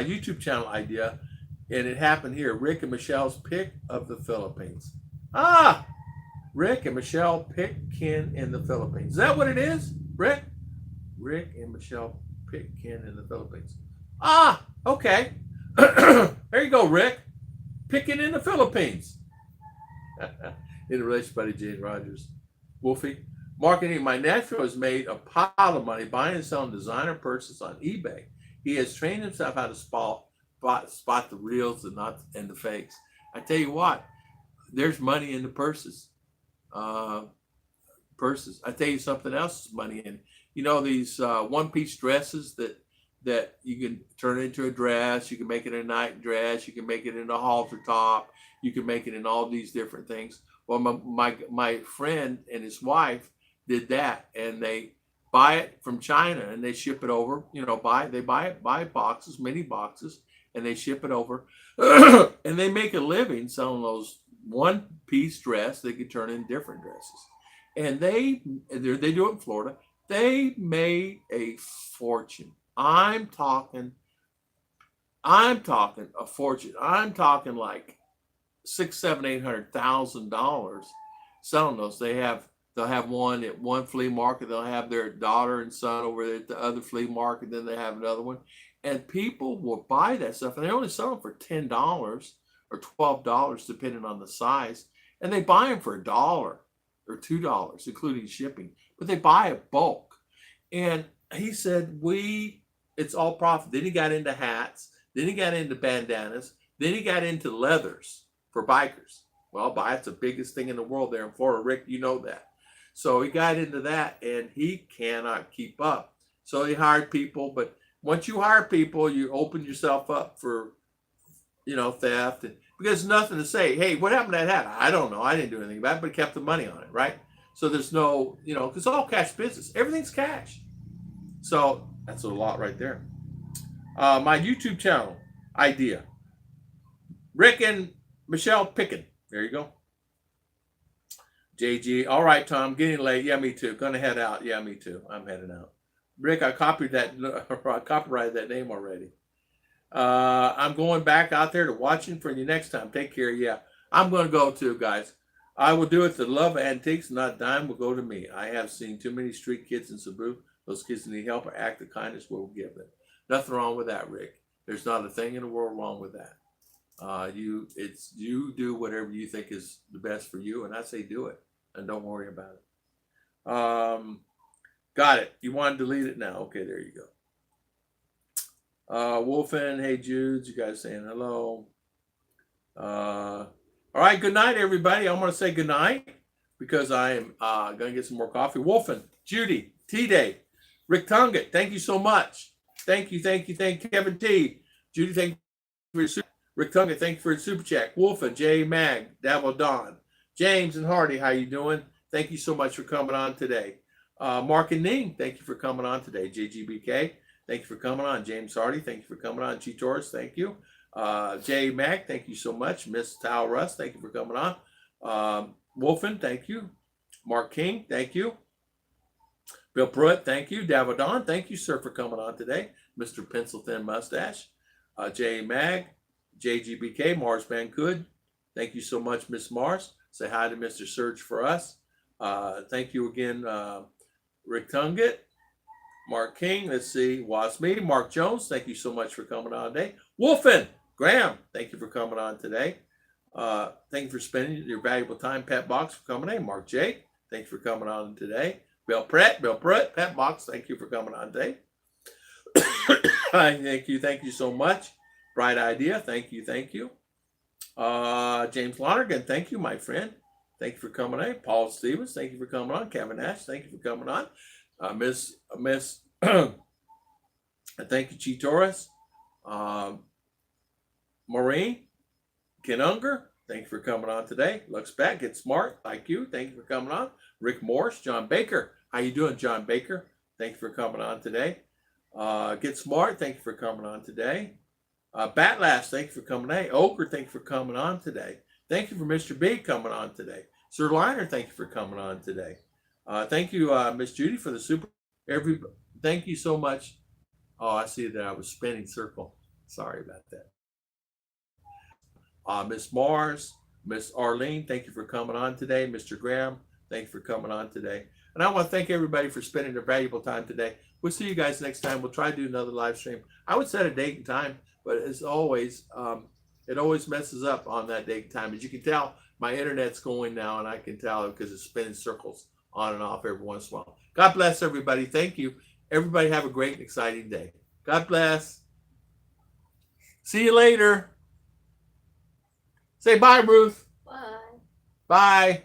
[SPEAKER 2] YouTube channel idea and it happened here. Rick and Michelle's pick of the Philippines. Rick and Michelle pick kin in the Philippines. Is that what it is, Rick? Rick and Michelle pick kin in the Philippines. Okay. There you go, Rick. Picking in the Philippines. In relation, buddy Jane Rogers. Wolfie. Marketing. My nephew has made a pile of money buying and selling designer purses on eBay. He has trained himself how to spot the reals and the fakes. I tell you what, there's money in the purses. I tell you something else is money in. These one-piece dresses that you can turn into a dress. You can make it a night dress. You can make it into a halter top. You can make it in all these different things. Well, my friend and his wife did that, and they buy it from China and they ship it over. They buy boxes, mini boxes, and they ship it over, and they make a living selling those one-piece dress. They could turn in different dresses, and they do it in Florida. They made a fortune. I'm talking a fortune. I'm talking like $600,000, $700,000, $800,000 selling those. They'll have one at one flea market. They'll have their daughter and son over there at the other flea market. Then they have another one, and people will buy that stuff, and they only sell them for $10 or $12, depending on the size, and they buy them for $1 or $2, including shipping. But they buy a bulk, and he said it's all profit. Then he got into hats. Then he got into bandanas. Then he got into leathers for bikers. Well, that's the biggest thing in the world there in Florida. Rick, you know that. So he got into that, and he cannot keep up. So he hired people. But once you hire people, you open yourself up for, theft. And because there's nothing to say, hey, what happened to that hat? I don't know. I didn't do anything about it, but kept the money on it, right? So there's no, because it's all cash business. Everything's cash. So that's a lot right there. My YouTube channel idea. Rick and Michelle Picken. There you go. JG. All right, Tom. Getting late. Yeah, me too. Gonna head out. Yeah, me too. I'm heading out. Rick, I copied that. I copyrighted that name already. I'm going back out there to watching for you next time. Take care. Yeah, I'm going to go too, guys. I will do it. The love of antiques, not dime, will go to me. I have seen too many street kids in Cebu. Those kids need help or act of kindness we'll give them. Nothing wrong with that, Rick. There's not a thing in the world wrong with that. You do whatever you think is the best for you, and I say do it, and don't worry about it. Got it. You want to delete it now? Okay, there you go. Wolfen, hey Jude, you guys saying hello. All right, good night, everybody. I'm going to say good night because I am going to get some more coffee. Wolfen, Judy, T-Day, Rick Tunget, thank you so much. Thank you, Kevin T. Judy, thank you for your super. Rick Tunget, thank you for your super chat. Wolfen, J Mag, Davil Don, James and Hardy, how you doing? Thank you so much for coming on today. Mark and Ning, thank you for coming on today. JGBK, thank you for coming on. James Hardy, thank you for coming on. G Torres, thank you. J Mac, thank you so much. Miss Tao Russ, thank you for coming on. Wolfen, thank you. Mark King, thank you. Bill Pruitt, thank you. Davadon, thank you, sir, for coming on today. Mr. Pencil Thin Mustache. J Mag, JGBK, Mars Bancood, thank you so much, Miss Mars. Say hi to Mr. Surge for us. Thank you again, Rick Tunget, Mark King, let's see, Wasme, Mark Jones, thank you so much for coming on today. Wolfen, Graham, thank you for coming on today. Thank you for spending your valuable time. Pat Box for coming in. Mark J, thank you for coming on today. Bill Pratt, Pat Box, thank you for coming on today. Thank you so much. Bright Idea, thank you. James Lonergan, thank you, my friend. Thank you for coming on. Paul Stevens, thank you for coming on. Kevin Nash, thank you for coming on. Miss, thank you, Chi Torres. Maureen, Ken Unger, thank you for coming on today. Looks back, get smart, like you. Thank you for coming on. Rick Morse, John Baker, how you doing, John Baker? Thank you for coming on today. Get smart, thank you for coming on today. Batlass, thank you for coming on. Ochre, thank you for coming on today. Thank you for Mr. B coming on today. Sir Liner, thank you for coming on today. Thank you, Miss Judy, for the super. Thank you so much. Oh, I see that I was spinning circle. Sorry about that. Miss Mars, Miss Arlene, thank you for coming on today. Mr. Graham, thank you for coming on today. And I want to thank everybody for spending their valuable time today. We'll see you guys next time. We'll try to do another live stream. I would set a date and time, but as always, it always messes up on that date and time. As you can tell, my internet's going now, and I can tell because it's spinning circles on and off every once in a while. God bless everybody. Thank you. Everybody have a great and exciting day. God bless. See you later. Say bye, Ruth.
[SPEAKER 3] Bye.
[SPEAKER 2] Bye.